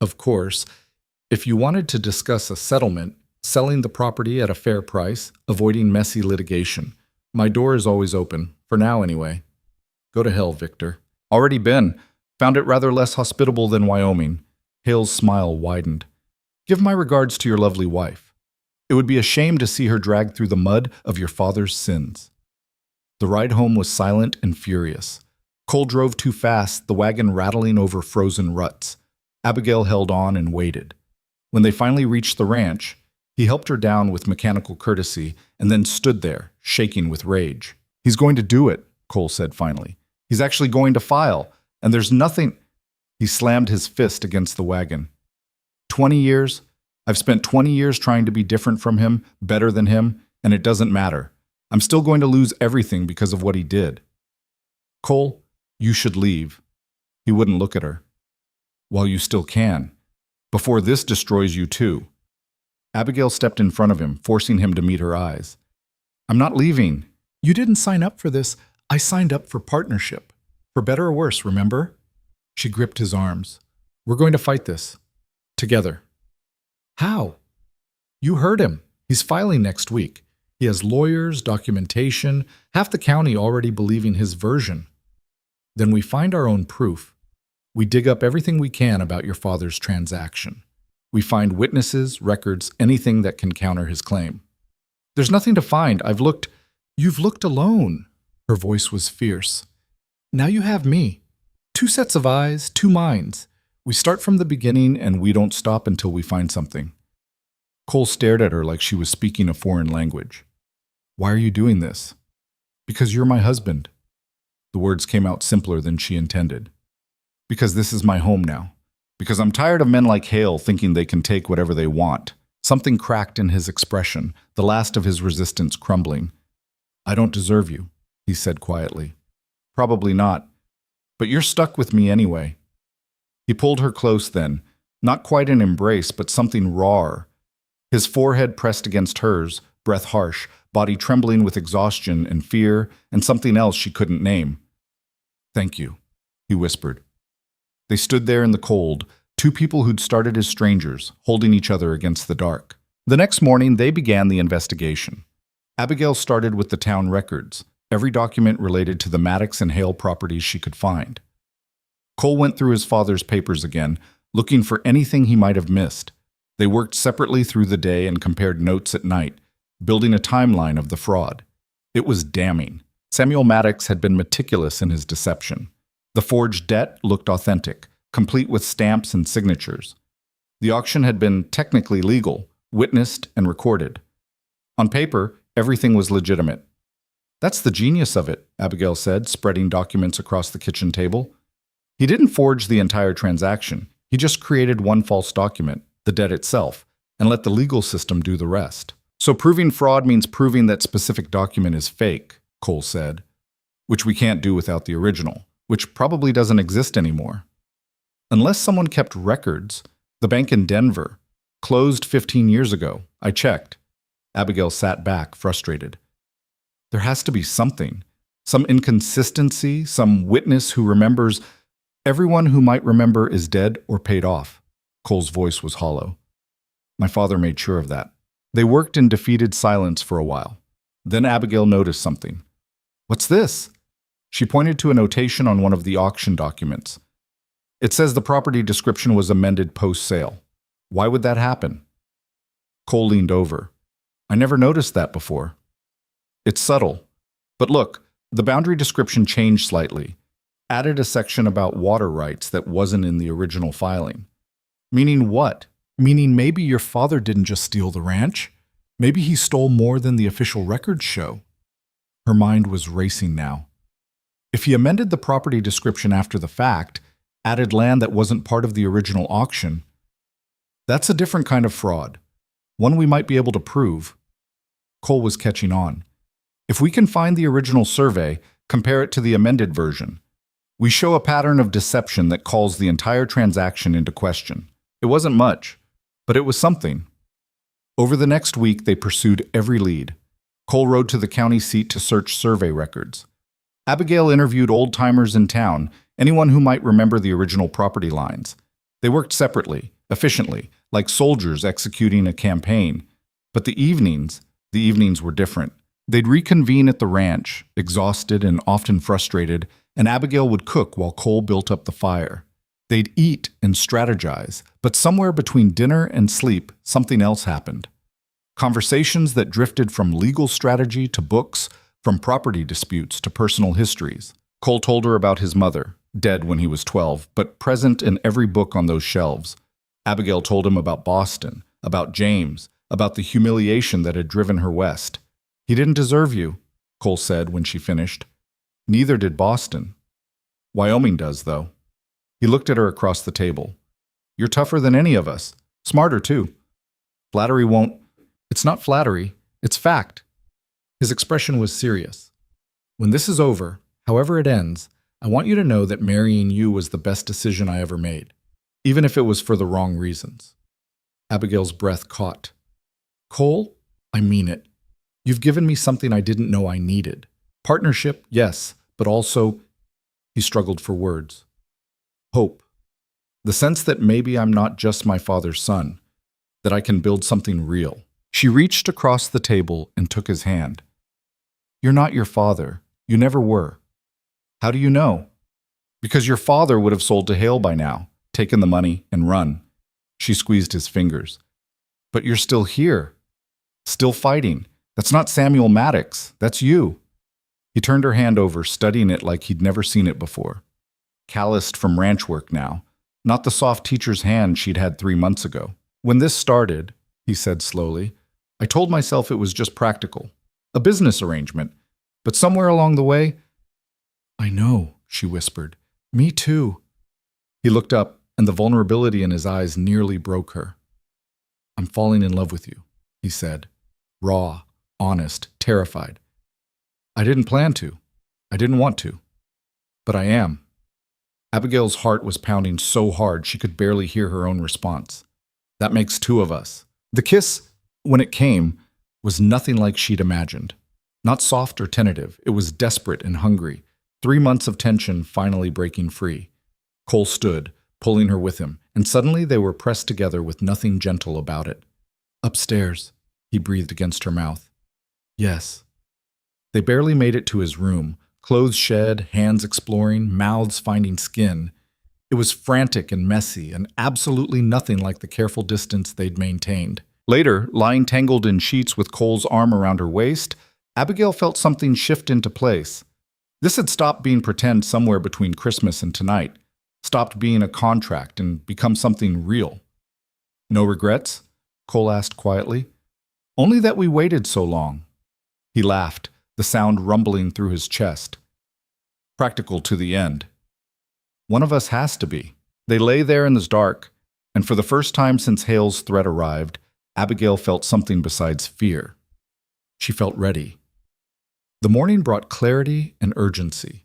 S1: "Of course, if you wanted to discuss a settlement, selling the property at a fair price, avoiding messy litigation, my door is always open, for now anyway." "Go to hell, Victor." "Already been. Found it rather less hospitable than Wyoming." Hale's smile widened. "Give my regards to your lovely wife. It would be a shame to see her dragged through the mud of your father's sins." The ride home was silent and furious. Cole drove too fast, the wagon rattling over frozen ruts. Abigail held on and waited. When they finally reached the ranch, he helped her down with mechanical courtesy and then stood there, shaking with rage. "He's going to do it," Cole said finally. "He's actually going to file, and there's nothing—" He slammed his fist against the wagon. 20 years? I've spent 20 years trying to be different from him, better than him, and it doesn't matter. I'm still going to lose everything because of what he did." "Cole, you should leave." He wouldn't look at her. "While you still can. Before this destroys you too." Abigail stepped in front of him, forcing him to meet her eyes. "I'm not leaving." "You didn't sign up for this. I signed up for partnership. For better or worse, remember?" She gripped his arms. "We're going to fight this. Together." "How?" "You heard him. He's filing next week. He has lawyers, documentation, half the county already believing his version. Then we find our own proof. We dig up everything we can about your father's transaction. We find witnesses, records, anything that can counter his claim. There's nothing to find. I've looked." "You've looked alone." Her voice was fierce. "Now you have me. 2 sets of eyes, 2 minds. We start from the beginning and we don't stop until we find something." Cole stared at her like she was speaking a foreign language. "Why are you doing this?" "Because you're my husband." The words came out simpler than she intended. "Because this is my home now. Because I'm tired of men like Hale thinking they can take whatever they want." Something cracked in his expression, the last of his resistance crumbling. "I don't deserve you," he said quietly. "Probably not. But you're stuck with me anyway." He pulled her close then, not quite an embrace, but something rawer. His forehead pressed against hers, breath harsh, body trembling with exhaustion and fear and something else she couldn't name. "Thank you," he whispered. They stood there in the cold, 2 people who'd started as strangers, holding each other against the dark. The next morning, they began the investigation. Abigail started with the town records, every document related to the Maddox and Hale properties she could find. Cole went through his father's papers again, looking for anything he might have missed. They worked separately through the day and compared notes at night, building a timeline of the fraud. It was damning. Samuel Maddox had been meticulous in his deception. The forged debt looked authentic, complete with stamps and signatures. The auction had been technically legal, witnessed and recorded. On paper, everything was legitimate. "That's the genius of it," Abigail said, spreading documents across the kitchen table. "He didn't forge the entire transaction. He just created one false document, the debt itself, and let the legal system do the rest." "So proving fraud means proving that specific document is fake," Cole said, "which we can't do without the original, which probably doesn't exist anymore. Unless someone kept records. The bank in Denver closed 15 years ago. I checked." Abigail sat back, frustrated. "There has to be something. Some inconsistency, some witness who remembers. Everyone who might remember is dead or paid off." Cole's voice was hollow. "My father made sure of that." They worked in defeated silence for a while. Then Abigail noticed something. "What's this?" She pointed to a notation on one of the auction documents. "It says the property description was amended post-sale." Why would that happen? Cole leaned over. I never noticed that before. It's subtle. But look, the boundary description changed slightly. Added a section about water rights that wasn't in the original filing. Meaning what? Meaning maybe your father didn't just steal the ranch? Maybe he stole more than the official records show. Her mind was racing now. If he amended the property description after the fact, added land that wasn't part of the original auction, that's a different kind of fraud. One we might be able to prove. Cole was catching on. If we can find the original survey, compare it to the amended version, we show a pattern of deception that calls the entire transaction into question. It wasn't much, but it was something. Over the next week, they pursued every lead. Cole rode to the county seat to search survey records. Abigail interviewed old-timers in town, anyone who might remember the original property lines. They worked separately, efficiently, like soldiers executing a campaign. But the evenings were different. They'd reconvene at the ranch, exhausted and often frustrated, and Abigail would cook while Cole built up the fire. They'd eat and strategize, but somewhere between dinner and sleep, something else happened. Conversations that drifted from legal strategy to books, from property disputes to personal histories. Cole told her about his mother, dead when he was 12, but present in every book on those shelves. Abigail told him about Boston, about James, about the humiliation that had driven her west. He didn't deserve you, Cole said when she finished. Neither did Boston. Wyoming does, though. He looked at her across the table. You're tougher than any of us. Smarter, too. Flattery won't... It's not flattery. It's fact. His expression was serious. When this is over, however it ends, I want you to know that marrying you was the best decision I ever made, even if it was for the wrong reasons. Abigail's breath caught. Cole, I mean it. You've given me something I didn't know I needed. Partnership, yes, but also... He struggled for words. Hope. The sense that maybe I'm not just my father's son, that I can build something real. She reached across the table and took his hand. You're not your father. You never were. How do you know? Because your father would have sold to Hale by now, taken the money, and run. She squeezed his fingers. But you're still here. Still fighting. That's not Samuel Maddox. That's you. He turned her hand over, studying it like he'd never seen it before. Calloused from ranch work now, not the soft teacher's hand she'd had 3 months ago. When this started, he said slowly, I told myself it was just practical, a business arrangement. But somewhere along the way, I know, she whispered. Me too. He looked up, and the vulnerability in his eyes nearly broke her. I'm falling in love with you, he said, raw, honest, terrified. I didn't plan to. I didn't want to. But I am. Abigail's heart was pounding so hard she could barely hear her own response. That makes 2 of us. The kiss, when it came, was nothing like she'd imagined. Not soft or tentative. It was desperate and hungry. 3 months of tension finally breaking free. Cole stood, pulling her with him, and suddenly they were pressed together with nothing gentle about it. Upstairs, he breathed against her mouth. Yes. They barely made it to his room, clothes shed, hands exploring, mouths finding skin. It was frantic and messy, and absolutely nothing like the careful distance they'd maintained. Later, lying tangled in sheets with Cole's arm around her waist, Abigail felt something shift into place. This had stopped being pretend somewhere between Christmas and tonight, stopped being a contract and become something real. No regrets? Cole asked quietly. Only that we waited so long. He laughed, the sound rumbling through his chest. Practical to the end. One of us has to be. They lay there in the dark, and for the first time since Hale's threat arrived, Abigail felt something besides fear. She felt ready. The morning brought clarity and urgency.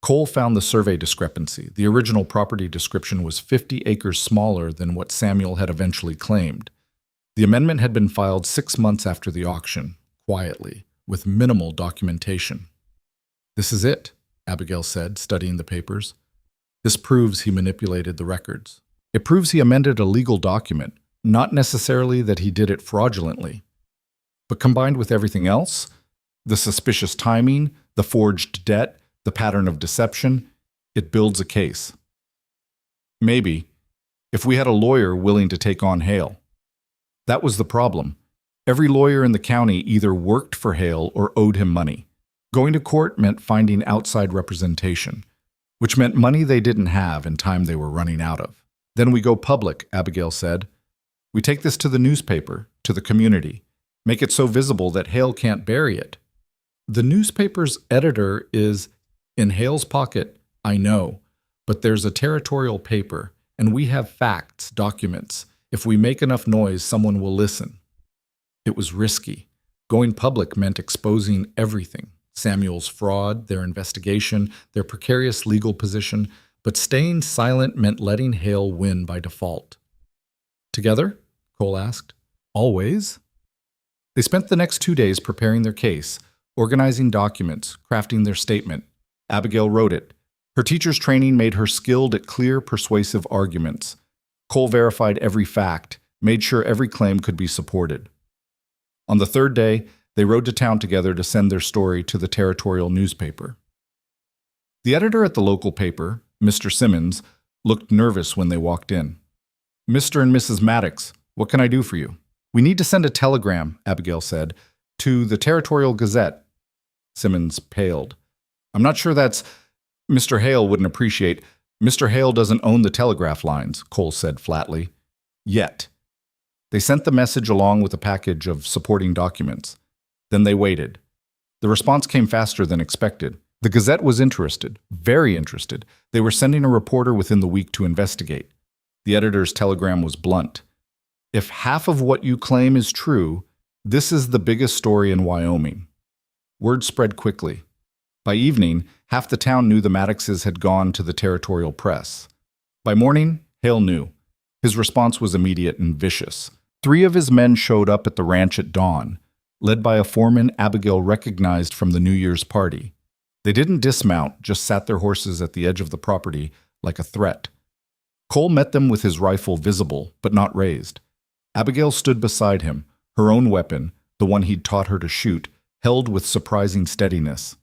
S1: Cole found the survey discrepancy. The original property description was 50 acres smaller than what Samuel had eventually claimed. The amendment had been filed 6 months after the auction, quietly, with minimal documentation. This is it, Abigail said, studying the papers. This proves he manipulated the records. It proves he amended a legal document, not necessarily that he did it fraudulently. But combined with everything else, the suspicious timing, the forged debt, the pattern of deception, it builds a case. Maybe, if we had a lawyer willing to take on Hale. That was the problem. Every lawyer in the county either worked for Hale or owed him money. Going to court meant finding outside representation, which meant money they didn't have and time they were running out of. Then we go public, Abigail said. We take this to the newspaper, to the community, make it so visible that Hale can't bury it. The newspaper's editor is in Hale's pocket, I know, but there's a territorial paper, and we have facts, documents. If we make enough noise, someone will listen. It was risky. Going public meant exposing everything. Samuel's fraud, their investigation, their precarious legal position, but staying silent meant letting Hale win by default. Together? Cole asked. Always? They spent the next 2 days preparing their case, organizing documents, crafting their statement. Abigail wrote it. Her teacher's training made her skilled at clear, persuasive arguments. Cole verified every fact, made sure every claim could be supported. On the third day, they rode to town together to send their story to the territorial newspaper. The editor at the local paper, Mr. Simmons, looked nervous when they walked in. Mr. and Mrs. Maddox, what can I do for you? We need to send a telegram, Abigail said, to the Territorial Gazette. Simmons paled. I'm not sure that's... Mr. Hale wouldn't appreciate... Mr. Hale doesn't own the telegraph lines, Cole said flatly. Yet. They sent the message along with a package of supporting documents. Then they waited. The response came faster than expected. The Gazette was interested, very interested. They were sending a reporter within the week to investigate. The editor's telegram was blunt. If half of what you claim is true, this is the biggest story in Wyoming. Word spread quickly. By evening, half the town knew the Maddoxes had gone to the territorial press. By morning, Hale knew. His response was immediate and vicious. 3 of his men showed up at the ranch at dawn, led by a foreman Abigail recognized from the New Year's party. They didn't dismount, just sat their horses at the edge of the property like a threat. Cole met them with his rifle visible, but not raised. Abigail stood beside him, her own weapon, the one he'd taught her to shoot, held with surprising steadiness.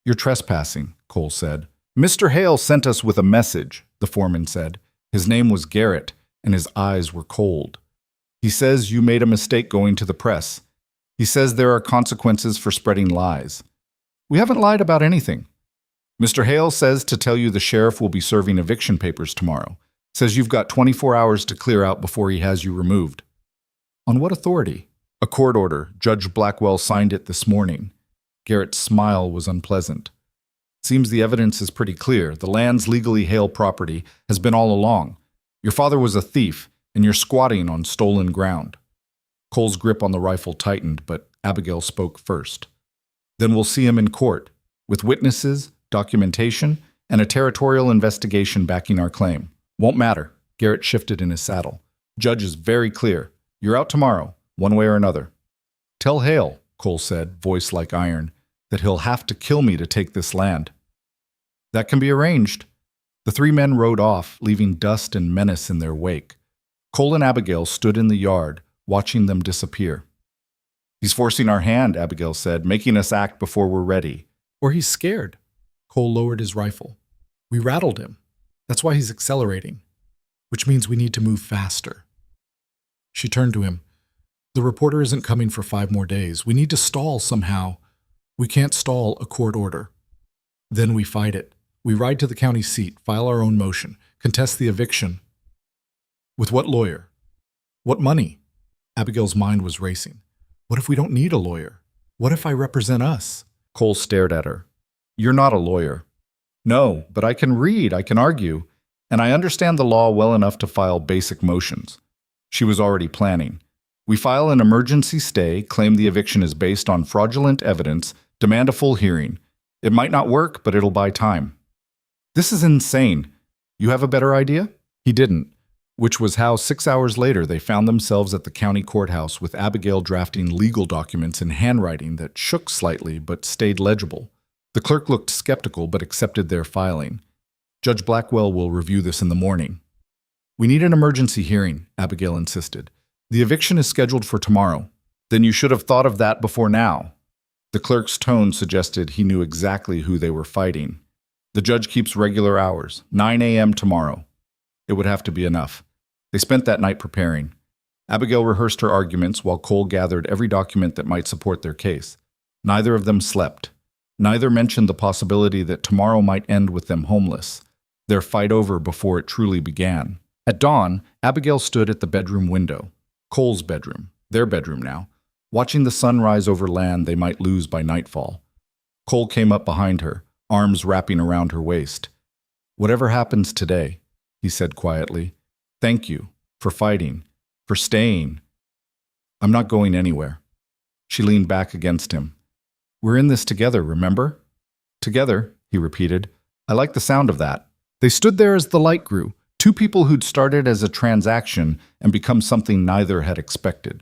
S1: You're trespassing, Cole said. Mr. Hale sent us with a message, the foreman said. His name was Garrett, and his eyes were cold. He says you made a mistake going to the press. He says there are consequences for spreading lies. We haven't lied about anything. Mr. Hale says to tell you the sheriff will be serving eviction papers tomorrow. Says you've got 24 hours to clear out before he has you removed. On what authority? A court order. Judge Blackwell signed it this morning. Garrett's smile was unpleasant. Seems the evidence is pretty clear. The land's legally Hale property has been all along. Your father was a thief, and you're squatting on stolen ground. Cole's grip on the rifle tightened, but Abigail spoke first. Then we'll see him in court, with witnesses, documentation, and a territorial investigation backing our claim. Won't matter. Garrett shifted in his saddle. Judge is very clear. You're out tomorrow, one way or another. Tell Hale, Cole said, voice like iron, that he'll have to kill me to take this land. That can be arranged. The 3 men rode off, leaving dust and menace in their wake. Cole and Abigail stood in the yard, watching them disappear. He's forcing our hand, Abigail said, making us act before we're ready. Or he's scared. Cole lowered his rifle. We rattled him. That's why he's accelerating, which means we need to move faster. She turned to him. The reporter isn't coming for 5 more days. We need to stall somehow. We can't stall a court order. Then we fight it. We ride to the county seat, file our own motion, contest the eviction. With what lawyer? What money? Abigail's mind was racing. What if we don't need a lawyer? What if I represent us? Cole stared at her. You're not a lawyer. No, but I can read, I can argue, and I understand the law well enough to file basic motions. She was already planning. We file an emergency stay, claim the eviction is based on fraudulent evidence, demand a full hearing. It might not work, but it'll buy time. This is insane. You have a better idea? He didn't, which was how 6 hours later they found themselves at the county courthouse with Abigail drafting legal documents in handwriting that shook slightly but stayed legible. The clerk looked skeptical but accepted their filing. Judge Blackwell will review this in the morning. We need an emergency hearing, Abigail insisted. The eviction is scheduled for tomorrow. Then you should have thought of that before now. The clerk's tone suggested he knew exactly who they were fighting. The judge keeps regular hours, 9 a.m. tomorrow. It would have to be enough. They spent that night preparing. Abigail rehearsed her arguments while Cole gathered every document that might support their case. Neither of them slept. Neither mentioned the possibility that tomorrow might end with them homeless, their fight over before it truly began. At dawn, Abigail stood at the bedroom window, Cole's bedroom, their bedroom now, watching the sun rise over land they might lose by nightfall. Cole came up behind her, arms wrapping around her waist. "Whatever happens today," he said quietly, "thank you for fighting, for staying. I'm not going anywhere." She leaned back against him. "We're in this together, remember?" "Together," he repeated. "I like the sound of that." They stood there as the light grew, two people who'd started as a transaction and become something neither had expected.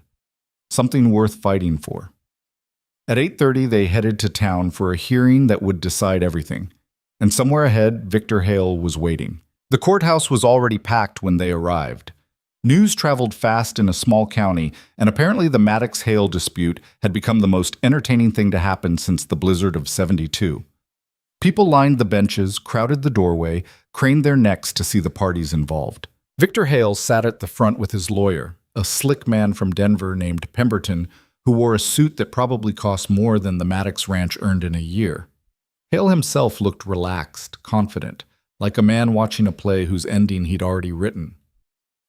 S1: Something worth fighting for. At 8:30, they headed to town for a hearing that would decide everything. And somewhere ahead, Victor Hale was waiting. The courthouse was already packed when they arrived. News traveled fast in a small county, and apparently the Maddox-Hale dispute had become the most entertaining thing to happen since the blizzard of '72. People lined the benches, crowded the doorway, craned their necks to see the parties involved. Victor Hale sat at the front with his lawyer, a slick man from Denver named Pemberton, who wore a suit that probably cost more than the Maddox Ranch earned in a year. Hale himself looked relaxed, confident, like a man watching a play whose ending he'd already written.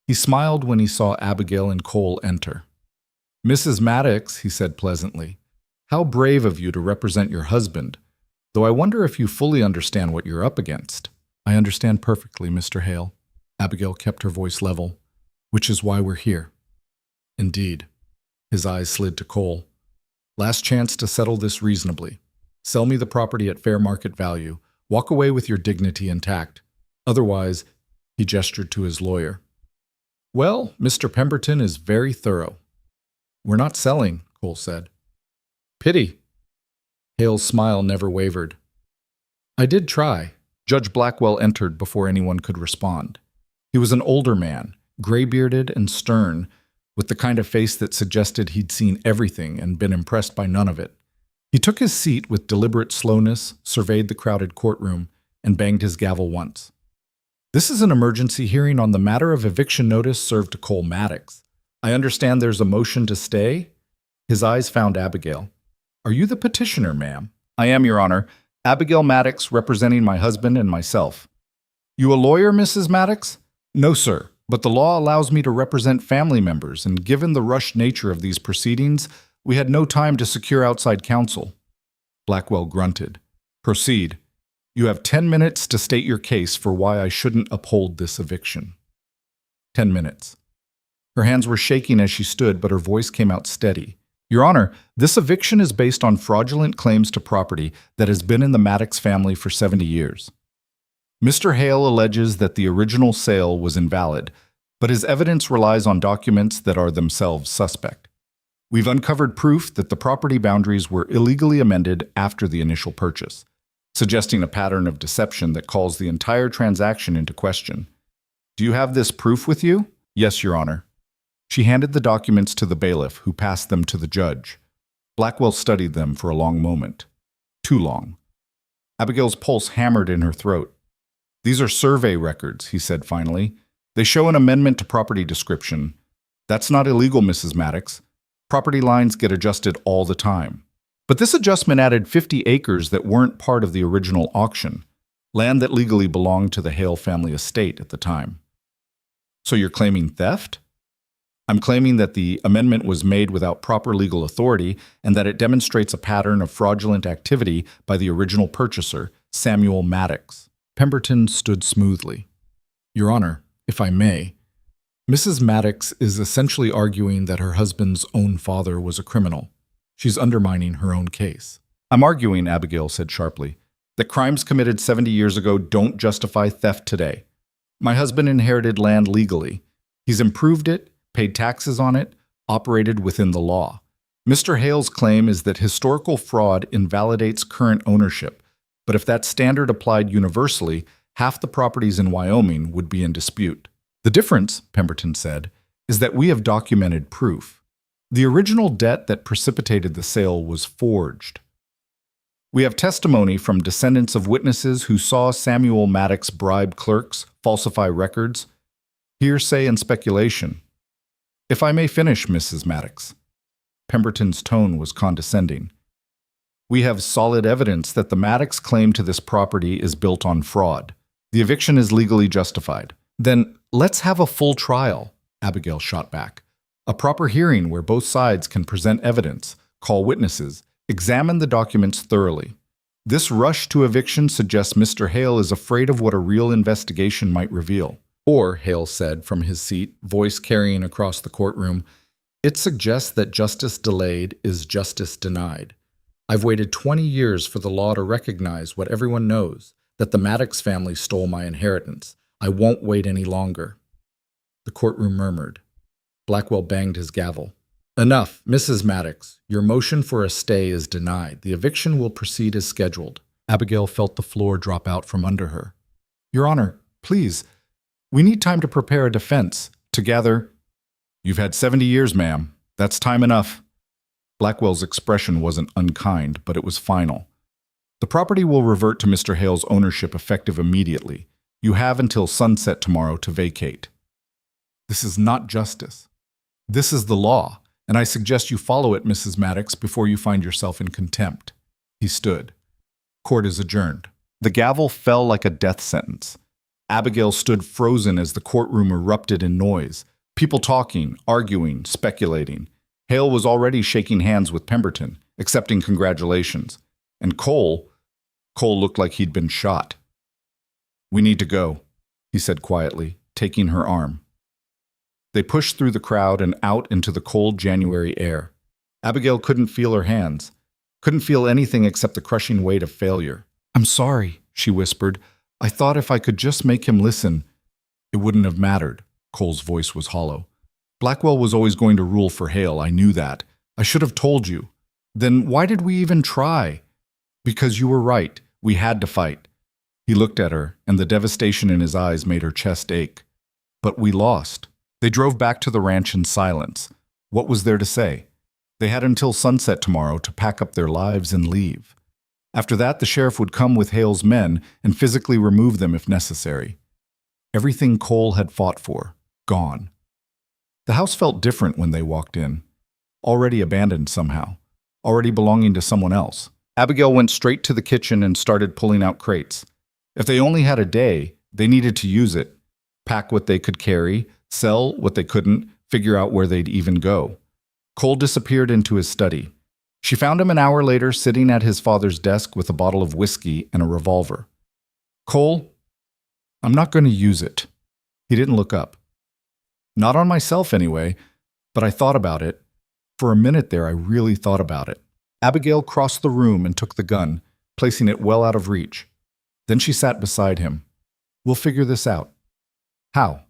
S1: He smiled when he saw Abigail and Cole enter. "Mrs. Maddox," he said pleasantly, "how brave of you to represent your husband, though I wonder if you fully understand what you're up against." "I understand perfectly, Mr. Hale." Abigail kept her voice level. "Which is why we're here." "Indeed." His eyes slid to Cole. "Last chance to settle this reasonably. Sell me the property at fair market value. Walk away with your dignity intact. Otherwise," he gestured to his lawyer. "Well, Mr. Pemberton is very thorough." "We're not selling," Cole said. "Pity." Hale's smile never wavered. "I did try." Judge Blackwell entered before anyone could respond. He was an older man, gray-bearded and stern, with the kind of face that suggested he'd seen everything and been impressed by none of it. He took his seat with deliberate slowness, surveyed the crowded courtroom, and banged his gavel once. "This is an emergency hearing on the matter of eviction notice served to Cole Maddox. I understand there's a motion to stay?" His eyes found Abigail. "Are you the petitioner, ma'am?" "I am, Your Honor. Abigail Maddox, representing my husband and myself." "You a lawyer, Mrs. Maddox?" "No, sir. But the law allows me to represent family members, and given the rushed nature of these proceedings, we had no time to secure outside counsel." Blackwell grunted. "Proceed. You have 10 minutes to state your case for why I shouldn't uphold this eviction." 10 minutes. Her hands were shaking as she stood, but her voice came out steady. "Your Honor, this eviction is based on fraudulent claims to property that has been in the Maddox family for 70 years. Mr. Hale alleges that the original sale was invalid, but his evidence relies on documents that are themselves suspect. We've uncovered proof that the property boundaries were illegally amended after the initial purchase, suggesting a pattern of deception that calls the entire transaction into question. Do you have this proof with you?" "Yes, Your Honor." She handed the documents to the bailiff, who passed them to the judge. Blackwell studied them for a long moment. Too long. Abigail's pulse hammered in her throat. "These are survey records," he said finally. "They show an amendment to property description. That's not illegal, Mrs. Maddox. Property lines get adjusted all the time. But this adjustment added 50 acres that weren't part of the original auction, land that legally belonged to the Hale family estate at the time." "So you're claiming theft?" "I'm claiming that the amendment was made without proper legal authority and that it demonstrates a pattern of fraudulent activity by the original purchaser, Samuel Maddox." Pemberton stood smoothly. "Your Honor, if I may, Mrs. Maddox is essentially arguing that her husband's own father was a criminal. She's undermining her own case." "I'm arguing," Abigail said sharply, "that crimes committed 70 years ago don't justify theft today. My husband inherited land legally. He's improved it, paid taxes on it, operated within the law. Mr. Hale's claim is that historical fraud invalidates current ownership, but if that standard applied universally, half the properties in Wyoming would be in dispute. The difference," Pemberton said, "is that we have documented proof. The original debt that precipitated the sale was forged. We have testimony from descendants of witnesses who saw Samuel Maddox bribe clerks, falsify records. Hearsay and speculation. If I may finish, Mrs. Maddox. Pemberton's tone was condescending. We have solid evidence that the Maddox claim to this property is built on fraud. The eviction is legally justified. Then let's have a full trial, Abigail shot back. A proper hearing where both sides can present evidence, call witnesses, examine the documents thoroughly. This rush to eviction suggests Mr. Hale is afraid of what a real investigation might reveal. Or, Hale said from his seat, voice carrying across the courtroom, it suggests that justice delayed is justice denied. I've waited 20 years for the law to recognize what everyone knows, that the Maddox family stole my inheritance. I won't wait any longer. The courtroom murmured. Blackwell banged his gavel. Enough, Mrs. Maddox. Your motion for a stay is denied. The eviction will proceed as scheduled. Abigail felt the floor drop out from under her. Your Honor, please. We need time to prepare a defense, to gather— You've had 70 years, ma'am. That's time enough. Blackwell's expression wasn't unkind, but it was final. The property will revert to Mr. Hale's ownership effective immediately. You have until sunset tomorrow to vacate. This is not justice. This is the law, and I suggest you follow it, Mrs. Maddox, before you find yourself in contempt. He stood. Court is adjourned. The gavel fell like a death sentence. Abigail stood frozen as the courtroom erupted in noise. People talking, arguing, speculating. Hale was already shaking hands with Pemberton, accepting congratulations. And Cole looked like he'd been shot. We need to go, he said quietly, taking her arm. They pushed through the crowd and out into the cold January air. Abigail couldn't feel her hands, couldn't feel anything except the crushing weight of failure. I'm sorry, she whispered. I thought if I could just make him listen, it wouldn't have mattered. Cole's voice was hollow. Blackwell was always going to rule for Hale, I knew that. I should have told you. Then why did we even try? Because you were right. We had to fight. He looked at her, and the devastation in his eyes made her chest ache. But we lost. They drove back to the ranch in silence. What was there to say? They had until sunset tomorrow to pack up their lives and leave. After that, the sheriff would come with Hale's men and physically remove them if necessary. Everything Cole had fought for, gone. The house felt different when they walked in. Already abandoned somehow. Already belonging to someone else. Abigail went straight to the kitchen and started pulling out crates. If they only had a day, they needed to use it. Pack what they could carry, sell what they couldn't, figure out where they'd even go. Cole disappeared into his study. She found him an hour later sitting at his father's desk with a bottle of whiskey and a revolver. Cole, I'm not going to use it. He didn't look up. Not on myself anyway, but I thought about it. For a minute there, I really thought about it. Abigail crossed the room and took the gun, placing it well out of reach. Then she sat beside him. We'll figure this out. How?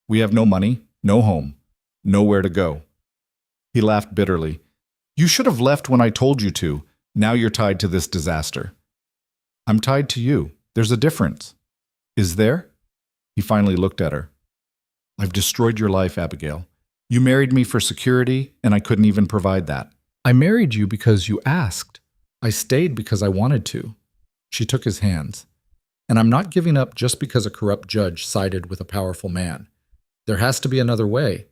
S1: We have no money, no home, nowhere to go. He laughed bitterly. You should have left when I told you to. Now you're tied to this disaster. I'm tied to you. There's a difference. Is there? He finally looked at her. I've destroyed your life, Abigail. You married me for security, and I couldn't even provide that. I married you because you asked. I stayed because I wanted to. She took his hands. And I'm not giving up just because a corrupt judge sided with a powerful man. There has to be another way.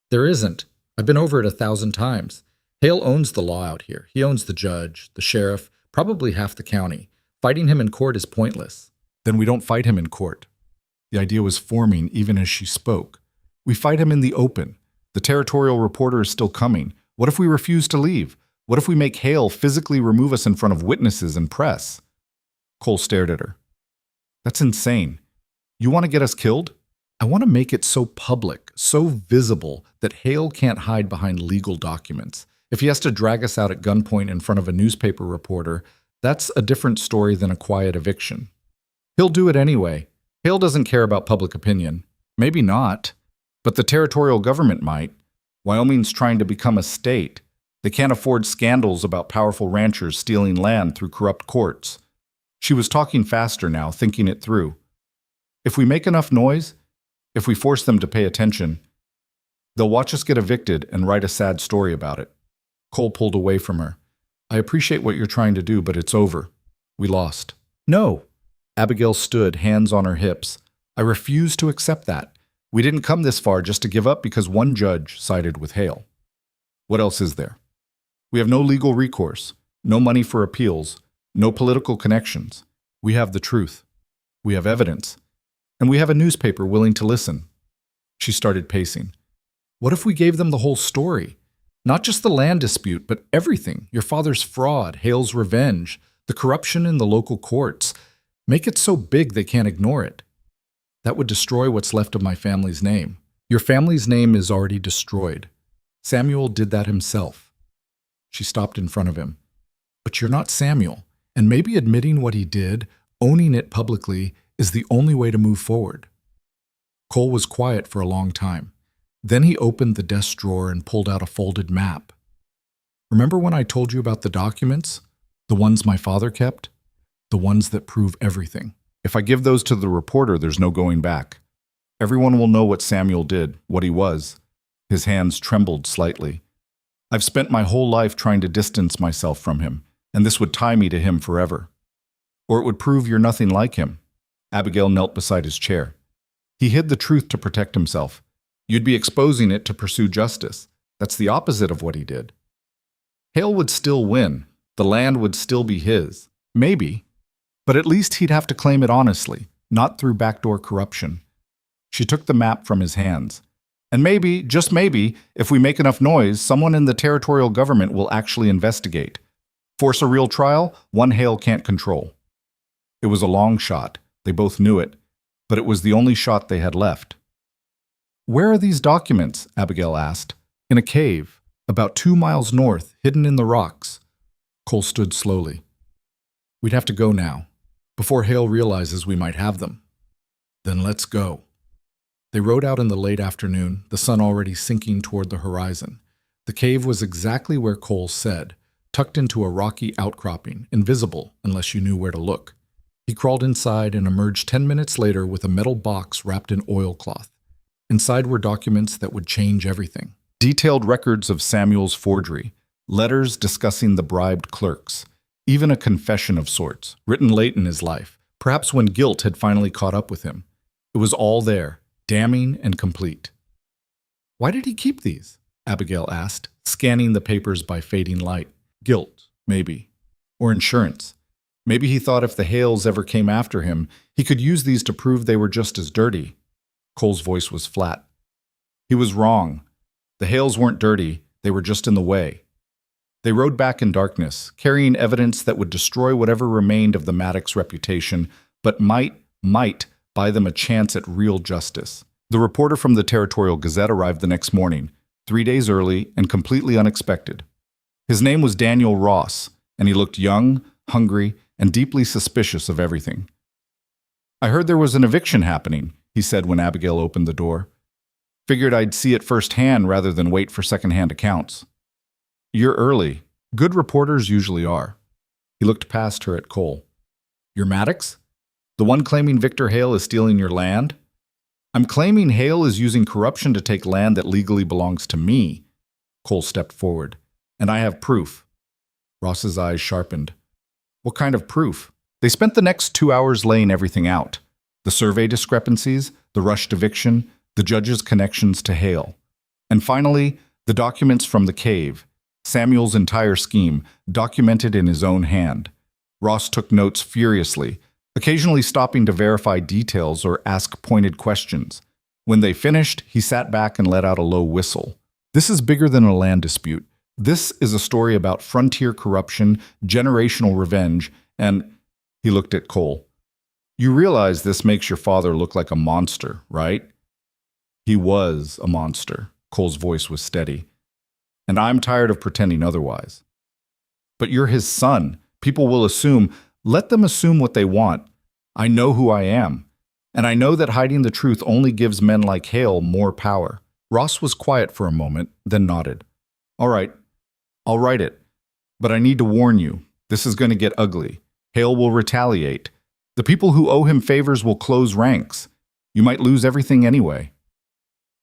S1: There isn't. I've been over it 1,000 times. Hale owns the law out here. He owns the judge, the sheriff, probably half the county. Fighting him in court is pointless. Then we don't fight him in court. The idea was forming even as she spoke. We fight him in the open. The territorial reporter is still coming. What if we refuse to leave? What if we make Hale physically remove us in front of witnesses and press? Cole stared at her. That's insane. You want to get us killed? I want to make it so public, so visible, that Hale can't hide behind legal documents. If he has to drag us out at gunpoint in front of a newspaper reporter, that's a different story than a quiet eviction. He'll do it anyway. Hale doesn't care about public opinion. Maybe not. But the territorial government might. Wyoming's trying to become a state. They can't afford scandals about powerful ranchers stealing land through corrupt courts. She was talking faster now, thinking it through. If we make enough noise, if we force them to pay attention, they'll watch us get evicted and write a sad story about it. Cole pulled away from her. I appreciate what you're trying to do, but it's over. We lost. No. Abigail stood, hands on her hips. I refuse to accept that. We didn't come this far just to give up because one judge sided with Hale. What else is there? We have no legal recourse, no money for appeals, no political connections. We have the truth. We have evidence. And we have a newspaper willing to listen. She started pacing. What if we gave them the whole story? Not just the land dispute, but everything. Your father's fraud, Hale's revenge, the corruption in the local courts. Make it so big they can't ignore it. That would destroy what's left of my family's name. Your family's name is already destroyed. Samuel did that himself. She stopped in front of him. But you're not Samuel, and maybe admitting what he did, owning it publicly, is the only way to move forward. Cole was quiet for a long time. Then he opened the desk drawer and pulled out a folded map. Remember when I told you about the documents? The ones my father kept? The ones that prove everything. If I give those to the reporter, there's no going back. Everyone will know what Samuel did, what he was. His hands trembled slightly. I've spent my whole life trying to distance myself from him, and this would tie me to him forever. Or it would prove you're nothing like him. Abigail knelt beside his chair. He hid the truth to protect himself. You'd be exposing it to pursue justice. That's the opposite of what he did. Hale would still win. The land would still be his. Maybe. But at least he'd have to claim it honestly, not through backdoor corruption. She took the map from his hands. And maybe, just maybe, if we make enough noise, someone in the territorial government will actually investigate. Force a real trial, one Hale can't control. It was a long shot. They both knew it. But it was the only shot they had left. Where are these documents? Abigail asked. In a cave, about 2 miles north, hidden in the rocks. Cole stood slowly. We'd have to go now, before Hale realizes we might have them. Then let's go. They rode out in the late afternoon, the sun already sinking toward the horizon. The cave was exactly where Cole said, tucked into a rocky outcropping, invisible unless you knew where to look. He crawled inside and emerged 10 minutes later with a metal box wrapped in oilcloth. Inside were documents that would change everything. Detailed records of Samuel's forgery, letters discussing the bribed clerks, even a confession of sorts, written late in his life, perhaps when guilt had finally caught up with him. It was all there, damning and complete. Why did he keep these? Abigail asked, scanning the papers by fading light. Guilt, maybe. Or insurance. Maybe he thought if the Hales ever came after him, he could use these to prove they were just as dirty. Cole's voice was flat. He was wrong. The Hales weren't dirty, they were just in the way. They rode back in darkness, carrying evidence that would destroy whatever remained of the Maddox reputation, but might buy them a chance at real justice. The reporter from the Territorial Gazette arrived the next morning, 3 days early and completely unexpected. His name was Daniel Ross, and he looked young, hungry, and deeply suspicious of everything. I heard there was an eviction happening, he said when Abigail opened the door. Figured I'd see it firsthand rather than wait for second-hand accounts. You're early. Good reporters usually are. He looked past her at Cole. You're Maddox? The one claiming Victor Hale is stealing your land? I'm claiming Hale is using corruption to take land that legally belongs to me. Cole stepped forward. And I have proof. Ross's eyes sharpened. What kind of proof? They spent the next 2 hours laying everything out. The survey discrepancies, the rushed eviction, the judge's connections to Hale. And finally, the documents from the cave, Samuel's entire scheme, documented in his own hand. Ross took notes furiously, occasionally stopping to verify details or ask pointed questions. When they finished, he sat back and let out a low whistle. This is bigger than a land dispute. This is a story about frontier corruption, generational revenge, and he looked at Cole. You realize this makes your father look like a monster, right? He was a monster. Cole's voice was steady. And I'm tired of pretending otherwise. But you're his son. People will assume. Let them assume what they want. I know who I am. And I know that hiding the truth only gives men like Hale more power. Ross was quiet for a moment, then nodded. All right, I'll write it. But I need to warn you, this is going to get ugly. Hale will retaliate. The people who owe him favors will close ranks. You might lose everything anyway.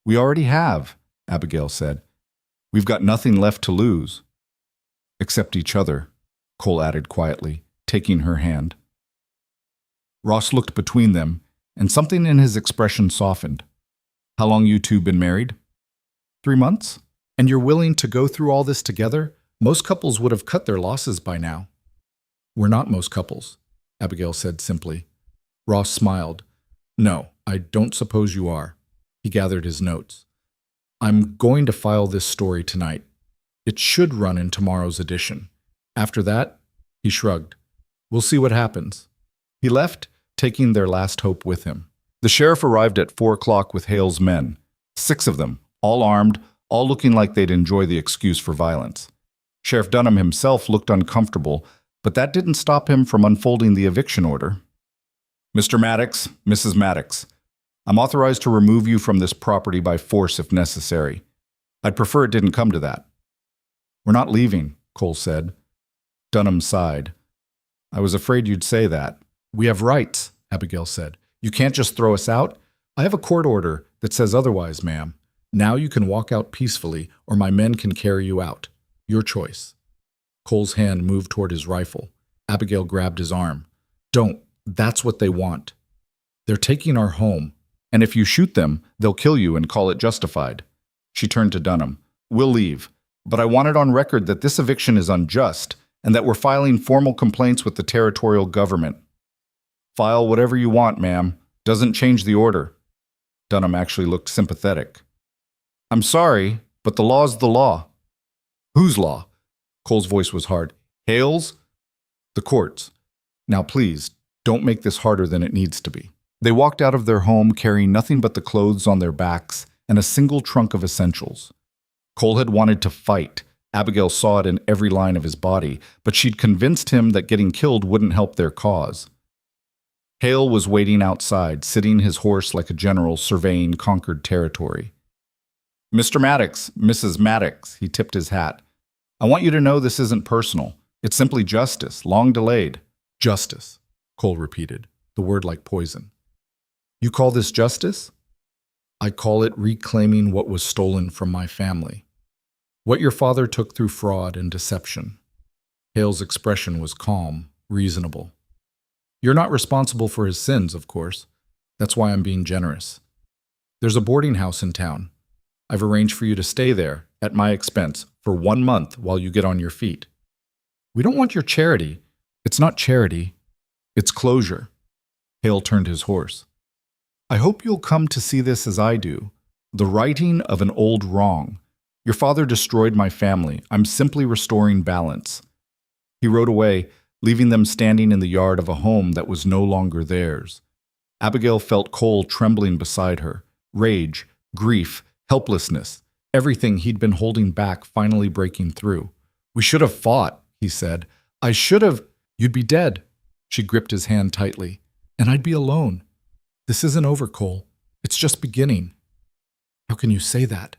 S1: We already have, Abigail said. We've got nothing left to lose. Except each other, Cole added quietly, taking her hand. Ross looked between them, and something in his expression softened. How long you two been married? 3 months? And you're willing to go through all this together? Most couples would have cut their losses by now. We're not most couples, Abigail said simply. Ross smiled. No, I don't suppose you are. He gathered his notes. I'm going to file this story tonight. It should run in tomorrow's edition. After that, he shrugged. We'll see what happens. He left, taking their last hope with him. The sheriff arrived at 4 o'clock with Hale's men. 6 of them, all armed, all looking like they'd enjoy the excuse for violence. Sheriff Dunham himself looked uncomfortable, but that didn't stop him from unfolding the eviction order. Mr. Maddox, Mrs. Maddox, I'm authorized to remove you from this property by force if necessary. I'd prefer it didn't come to that. We're not leaving, Cole said. Dunham sighed. I was afraid you'd say that. We have rights, Abigail said. You can't just throw us out. I have a court order that says otherwise, ma'am. Now you can walk out peacefully, or my men can carry you out. Your choice. Cole's hand moved toward his rifle. Abigail grabbed his arm. Don't. That's what they want. They're taking our home, and if you shoot them, they'll kill you and call it justified. She turned to Dunham. We'll leave, but I want it on record that this eviction is unjust and that we're filing formal complaints with the territorial government. File whatever you want, ma'am. Doesn't change the order. Dunham actually looked sympathetic. I'm sorry, but the law's the law. Whose law? Cole's voice was hard. Hale's? The court's. Now please, don't make this harder than it needs to be. They walked out of their home carrying nothing but the clothes on their backs and a single trunk of essentials. Cole had wanted to fight. Abigail saw it in every line of his body, but she'd convinced him that getting killed wouldn't help their cause. Hale was waiting outside, sitting his horse like a general surveying conquered territory. Mr. Maddox, Mrs. Maddox, he tipped his hat. I want you to know this isn't personal. It's simply justice, long delayed. Justice, Cole repeated, the word like poison. You call this justice? I call it reclaiming what was stolen from my family. What your father took through fraud and deception. Hale's expression was calm, reasonable. You're not responsible for his sins, of course. That's why I'm being generous. There's a boarding house in town. I've arranged for you to stay there, at my expense, for 1 month while you get on your feet. We don't want your charity. It's not charity. It's closure. Hale turned his horse. I hope you'll come to see this as I do. The righting of an old wrong. Your father destroyed my family. I'm simply restoring balance. He rode away, leaving them standing in the yard of a home that was no longer theirs. Abigail felt Cole trembling beside her. Rage, grief, helplessness, everything he'd been holding back finally breaking through. We should have fought, he said. I should have. You'd be dead. She gripped his hand tightly. And I'd be alone. This isn't over, Cole. It's just beginning. How can you say that?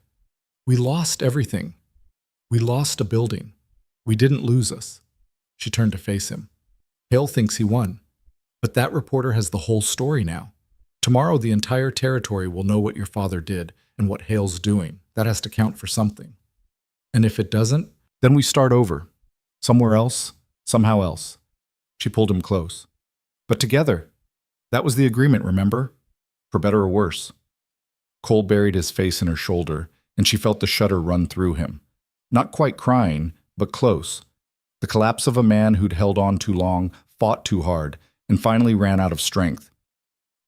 S1: We lost everything. We lost a building. We didn't lose us. She turned to face him. Hale thinks he won. But that reporter has the whole story now. Tomorrow the entire territory will know what your father did and what Hale's doing. That has to count for something. And if it doesn't, then we start over. Somewhere else, somehow else. She pulled him close. But together. That was the agreement, remember? For better or worse. Cole buried his face in her shoulder, and she felt the shudder run through him. Not quite crying, but close. The collapse of a man who'd held on too long, fought too hard, and finally ran out of strength.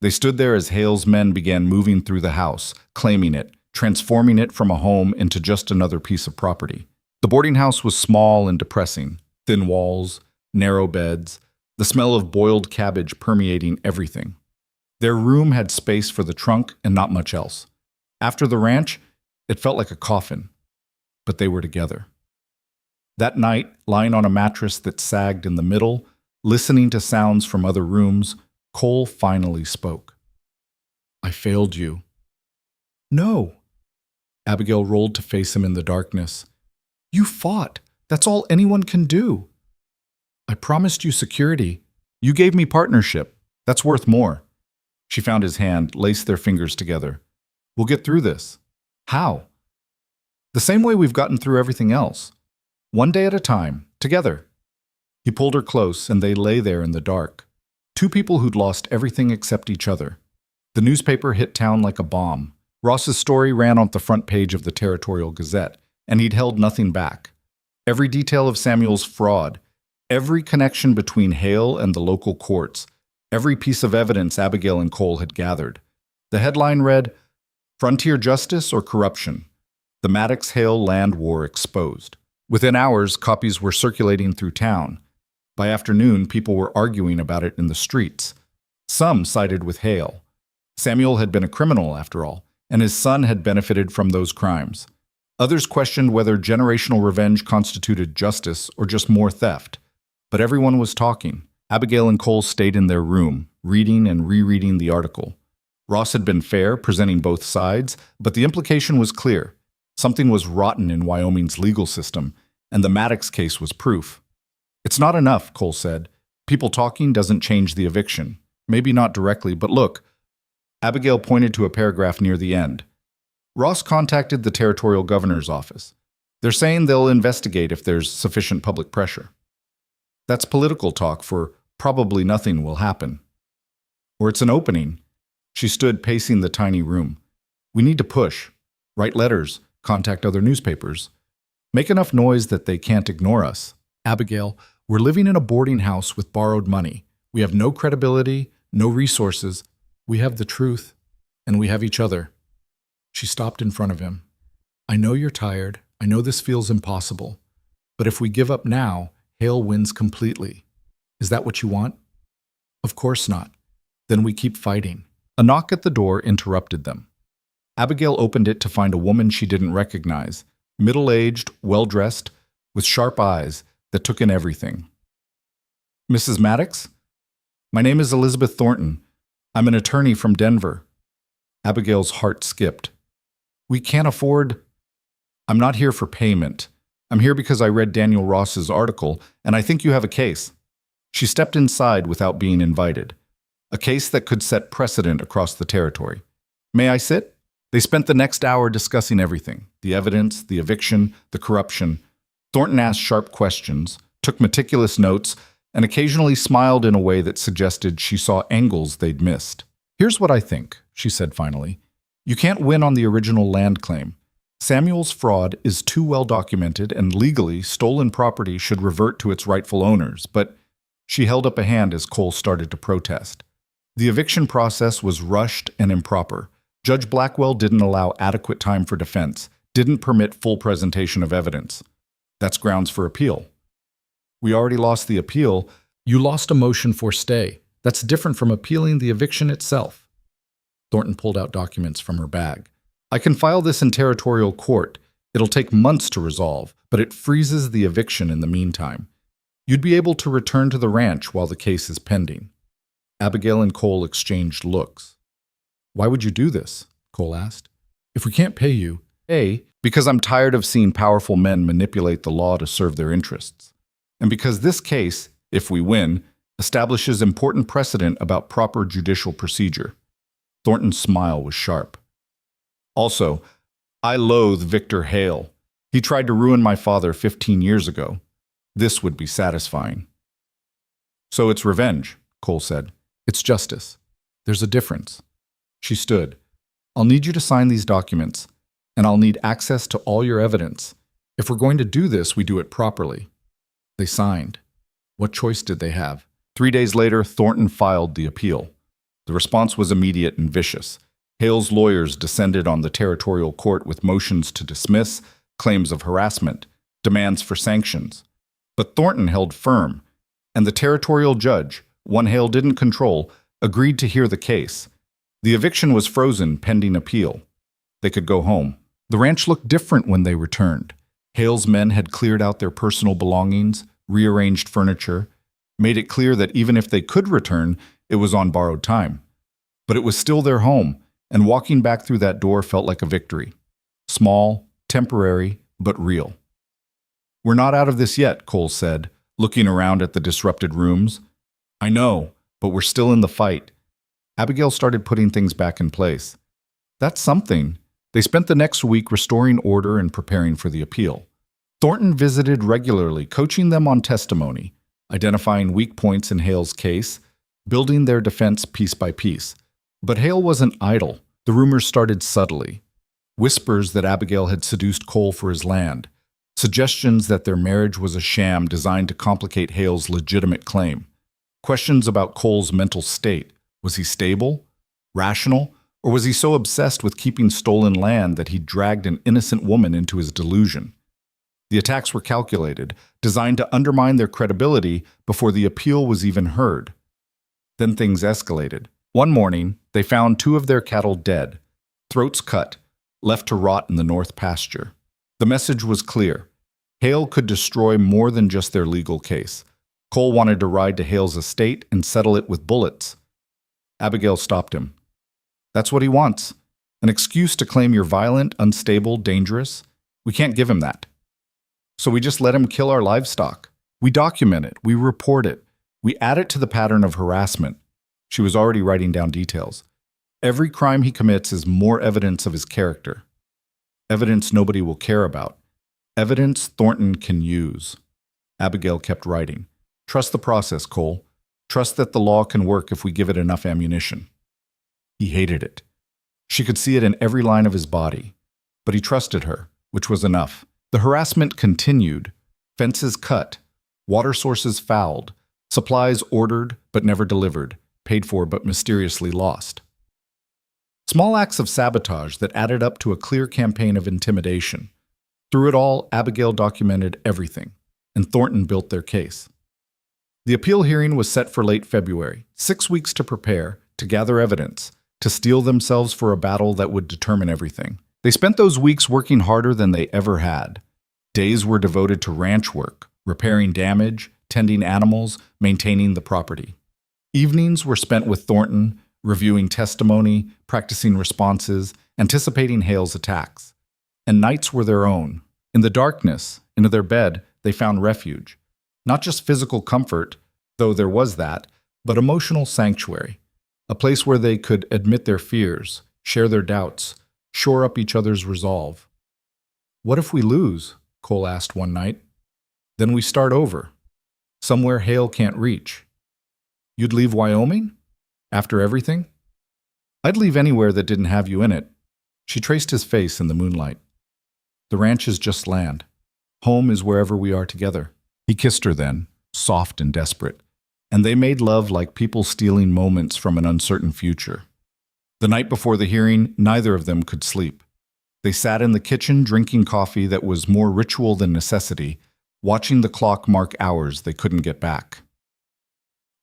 S1: They stood there as Hale's men began moving through the house, claiming it, transforming it from a home into just another piece of property. The boarding house was small and depressing, thin walls, narrow beds, the smell of boiled cabbage permeating everything. Their room had space for the trunk and not much else. After the ranch, it felt like a coffin, but they were together. That night, lying on a mattress that sagged in the middle, listening to sounds from other rooms, Cole finally spoke. I failed you. No. Abigail rolled to face him in the darkness. You fought. That's all anyone can do. I promised you security. You gave me partnership. That's worth more. She found his hand, laced their fingers together. We'll get through this. How? The same way we've gotten through everything else. One day at a time, together. He pulled her close, and they lay there in the dark. Two people who'd lost everything except each other. The newspaper hit town like a bomb. Ross's story ran on the front page of the Territorial Gazette, and he'd held nothing back. Every detail of Samuel's fraud, every connection between Hale and the local courts, every piece of evidence Abigail and Cole had gathered. The headline read, "Frontier Justice or Corruption? The Maddox-Hale Land War Exposed." Within hours, copies were circulating through town. By afternoon, people were arguing about it in the streets. Some sided with Hale. Samuel had been a criminal, after all, and his son had benefited from those crimes. Others questioned whether generational revenge constituted justice or just more theft. But everyone was talking. Abigail and Cole stayed in their room, reading and rereading the article. Ross had been fair, presenting both sides, but the implication was clear. Something was rotten in Wyoming's legal system, and the Maddox case was proof. "It's not enough," Cole said. "People talking doesn't change the eviction. Maybe not directly, but look." Abigail pointed to a paragraph near the end. Ross contacted the territorial governor's office. "They're saying they'll investigate if there's sufficient public pressure." That's political talk for probably nothing will happen. Or it's an opening. She stood pacing the tiny room. "We need to push. Write letters. Contact other newspapers. Make enough noise that they can't ignore us. Abigail, we're living in a boarding house with borrowed money. We have no credibility, no resources. We have the truth, and we have each other." She stopped in front of him. "I know you're tired. I know this feels impossible. But if we give up now, Hale wins completely. Is that what you want?" "Of course not. Then we keep fighting." A knock at the door interrupted them. Abigail opened it to find a woman she didn't recognize, middle-aged, well-dressed, with sharp eyes that took in everything. "Mrs. Maddox? My name is Elizabeth Thornton. I'm an attorney from Denver." Abigail's heart skipped. "We can't afford—" "I'm not here for payment. I'm here because I read Daniel Ross's article, and I think you have a case." She stepped inside without being invited. A case that could set precedent across the territory. "May I sit?" They spent the next hour discussing everything, the evidence, the eviction, the corruption. Thornton asked sharp questions, took meticulous notes, and occasionally smiled in a way that suggested she saw angles they'd missed. "Here's what I think," she said finally. "You can't win on the original land claim. Samuel's fraud is too well documented, and legally, stolen property should revert to its rightful owners, but—" She held up a hand as Cole started to protest. "The eviction process was rushed and improper. Judge Blackwell didn't allow adequate time for defense, didn't permit full presentation of evidence. That's grounds for appeal." "We already lost the appeal." "You lost a motion for stay. That's different from appealing the eviction itself." Thornton pulled out documents from her bag. "I can file this in territorial court. It'll take months to resolve, but it freezes the eviction in the meantime. You'd be able to return to the ranch while the case is pending." Abigail and Cole exchanged looks. "Why would you do this?" Cole asked. "If we can't pay you—" "A, because I'm tired of seeing powerful men manipulate the law to serve their interests. And because this case, if we win, establishes important precedent about proper judicial procedure." Thornton's smile was sharp. "Also, I loathe Victor Hale. He tried to ruin my father 15 years ago. This would be satisfying." "So it's revenge," Cole said. "It's justice. There's a difference." She stood. "I'll need you to sign these documents, and I'll need access to all your evidence. If we're going to do this, we do it properly." They signed. What choice did they have? 3 days later, Thornton filed the appeal. The response was immediate and vicious. Hale's lawyers descended on the territorial court with motions to dismiss, claims of harassment, demands for sanctions. But Thornton held firm, and the territorial judge, one Hale didn't control, agreed to hear the case. The eviction was frozen pending appeal. They could go home. The ranch looked different when they returned. Hale's men had cleared out their personal belongings, rearranged furniture, made it clear that even if they could return, it was on borrowed time. But it was still their home, and walking back through that door felt like a victory. Small, temporary, but real. "We're not out of this yet," Cole said, looking around at the disrupted rooms. "I know, but we're still in the fight." Abigail started putting things back in place. "That's something." They spent the next week restoring order and preparing for the appeal. Thornton visited regularly, coaching them on testimony, identifying weak points in Hale's case, building their defense piece by piece. But Hale wasn't idle. The rumors started subtly. Whispers that Abigail had seduced Cole for his land. Suggestions that their marriage was a sham designed to complicate Hale's legitimate claim. Questions about Cole's mental state. Was he stable? Rational? Or was he so obsessed with keeping stolen land that he dragged an innocent woman into his delusion? The attacks were calculated, designed to undermine their credibility before the appeal was even heard. Then things escalated. One morning, they found 2 of their cattle dead, throats cut, left to rot in the north pasture. The message was clear. Hale could destroy more than just their legal case. Cole wanted to ride to Hale's estate and settle it with bullets. Abigail stopped him. That's what he wants. An excuse to claim you're violent, unstable, dangerous. We can't give him that. So we just let him kill our livestock. We document it. We report it. We add it to the pattern of harassment. She was already writing down details. Every crime he commits is more evidence of his character. Evidence nobody will care about. Evidence Thornton can use. Abigail kept writing. Trust the process, Cole. Trust that the law can work if we give it enough ammunition. He hated it. She could see it in every line of his body. But he trusted her, which was enough. The harassment continued. Fences cut. Water sources fouled. Supplies ordered but never delivered. Paid for but mysteriously lost. Small acts of sabotage that added up to a clear campaign of intimidation. Through it all, Abigail documented everything, and Thornton built their case. The appeal hearing was set for late February, 6 weeks to prepare, to gather evidence, to steel themselves for a battle that would determine everything. They spent those weeks working harder than they ever had. Days were devoted to ranch work, repairing damage, tending animals, maintaining the property. Evenings were spent with Thornton, reviewing testimony, practicing responses, anticipating Hale's attacks. And nights were their own. In the darkness, into their bed, they found refuge. Not just physical comfort, though there was that, but emotional sanctuary. A place where they could admit their fears, share their doubts, shore up each other's resolve. What if we lose? Cole asked one night. Then we start over. Somewhere Hale can't reach. You'd leave Wyoming? After everything? I'd leave anywhere that didn't have you in it. She traced his face in the moonlight. The ranch is just land. Home is wherever we are together. He kissed her then, soft and desperate, and they made love like people stealing moments from an uncertain future. The night before the hearing, neither of them could sleep. They sat in the kitchen drinking coffee that was more ritual than necessity, watching the clock mark hours they couldn't get back.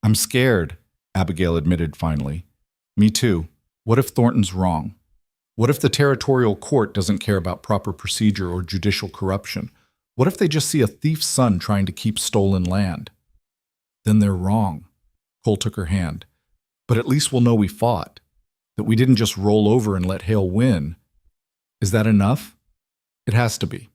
S1: I'm scared, Abigail admitted finally. Me too. What if Thornton's wrong? What if the territorial court doesn't care about proper procedure or judicial corruption? What if they just see a thief's son trying to keep stolen land? Then they're wrong. Cole took her hand. But at least we'll know we fought, that we didn't just roll over and let Hale win. Is that enough? It has to be.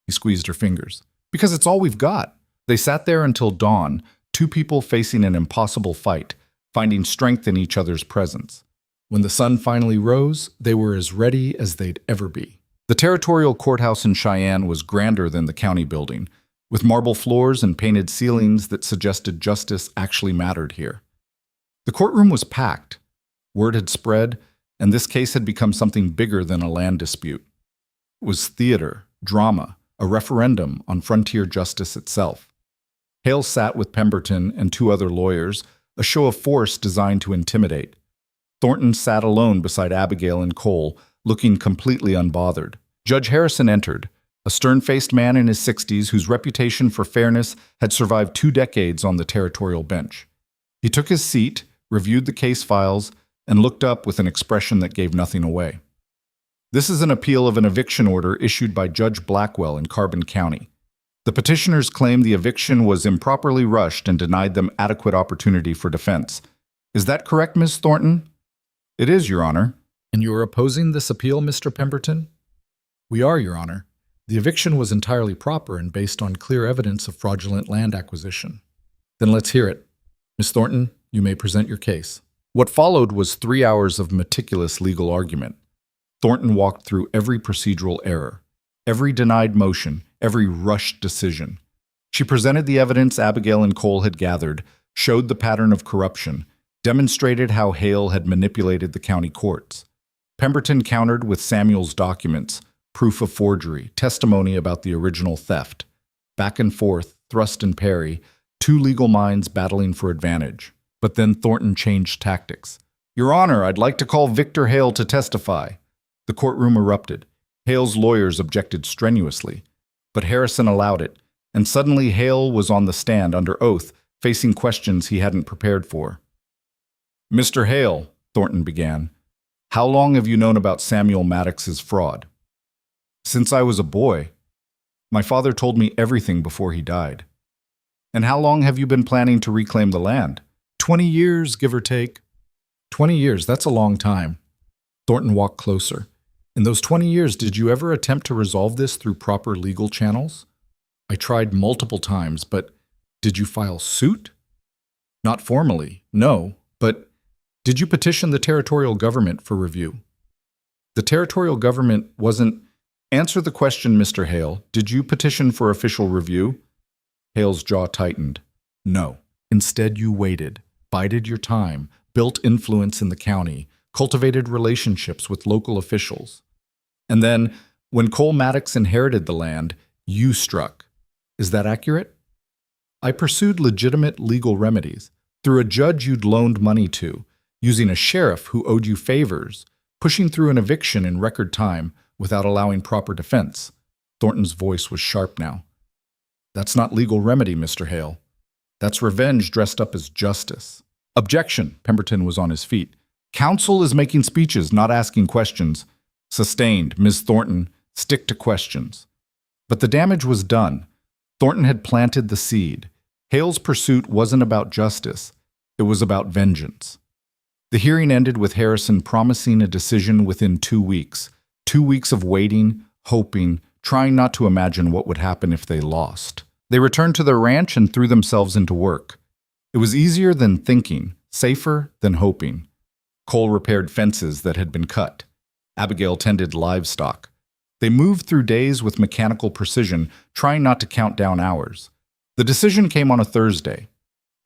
S1: He squeezed her fingers. Because it's all we've got. They sat there until dawn, 2 people facing an impossible fight, finding strength in each other's presence. When the sun finally rose, they were as ready as they'd ever be. The territorial courthouse in Cheyenne was grander than the county building, with marble floors and painted ceilings that suggested justice actually mattered here. The courtroom was packed. Word had spread, and this case had become something bigger than a land dispute. It was theater, drama, a referendum on frontier justice itself. Hale sat with Pemberton and 2 other lawyers, a show of force designed to intimidate. Thornton sat alone beside Abigail and Cole, looking completely unbothered. Judge Harrison entered, a stern-faced man in his 60s whose reputation for fairness had survived 2 decades on the territorial bench. He took his seat, reviewed the case files, and looked up with an expression that gave nothing away. This is an appeal of an eviction order issued by Judge Blackwell in Carbon County. The petitioners claim the eviction was improperly rushed and denied them adequate opportunity for defense. Is that correct, Ms. Thornton? It is, Your Honor. And you are opposing this appeal, Mr. Pemberton? We are, Your Honor. The eviction was entirely proper and based on clear evidence of fraudulent land acquisition. Then let's hear it. Ms. Thornton, you may present your case. What followed was 3 hours of meticulous legal argument. Thornton walked through every procedural error, every denied motion, every rushed decision. She presented the evidence Abigail and Cole had gathered, showed the pattern of corruption, demonstrated how Hale had manipulated the county courts. Pemberton countered with Samuel's documents, proof of forgery, testimony about the original theft. Back and forth, thrust and parry, two legal minds battling for advantage. But then Thornton changed tactics. "Your Honor, I'd like to call Victor Hale to testify." The courtroom erupted. Hale's lawyers objected strenuously, but Harrison allowed it, and suddenly Hale was on the stand under oath, facing questions he hadn't prepared for. "Mr. Hale," Thornton began, "how long have you known about Samuel Maddox's fraud?" "Since I was a boy. My father told me everything before he died." "And how long have you been planning to reclaim the land?" 20 years, give or take." 20 years, that's a long time. Thornton walked closer. "In those 20 years, did you ever attempt to resolve this through proper legal channels?" "I tried multiple times, but did you file suit?" "Not formally, no, but did you petition the territorial government for review?" "The territorial government wasn't—" "Answer the question, Mr. Hale. Did you petition for official review?" Hale's jaw tightened. "No. Instead, you waited, bided your time, built influence in the county, cultivated relationships with local officials. And then, when Cole Maddox inherited the land, you struck. Is that accurate?" "I pursued legitimate legal remedies, through a judge you'd loaned money to, using a sheriff who owed you favors, pushing through an eviction in record time without allowing proper defense." Thornton's voice was sharp now. "That's not legal remedy, Mr. Hale. That's revenge dressed up as justice." "Objection!" Pemberton was on his feet. "Counsel is making speeches, not asking questions." "Sustained. Ms. Thornton, stick to questions." But the damage was done. Thornton had planted the seed. Hale's pursuit wasn't about justice. It was about vengeance. The hearing ended with Harrison promising a decision within 2 weeks. 2 weeks of waiting, hoping, trying not to imagine what would happen if they lost. They returned to their ranch and threw themselves into work. It was easier than thinking, safer than hoping. Cole repaired fences that had been cut. Abigail tended livestock. They moved through days with mechanical precision, trying not to count down hours. The decision came on a Thursday.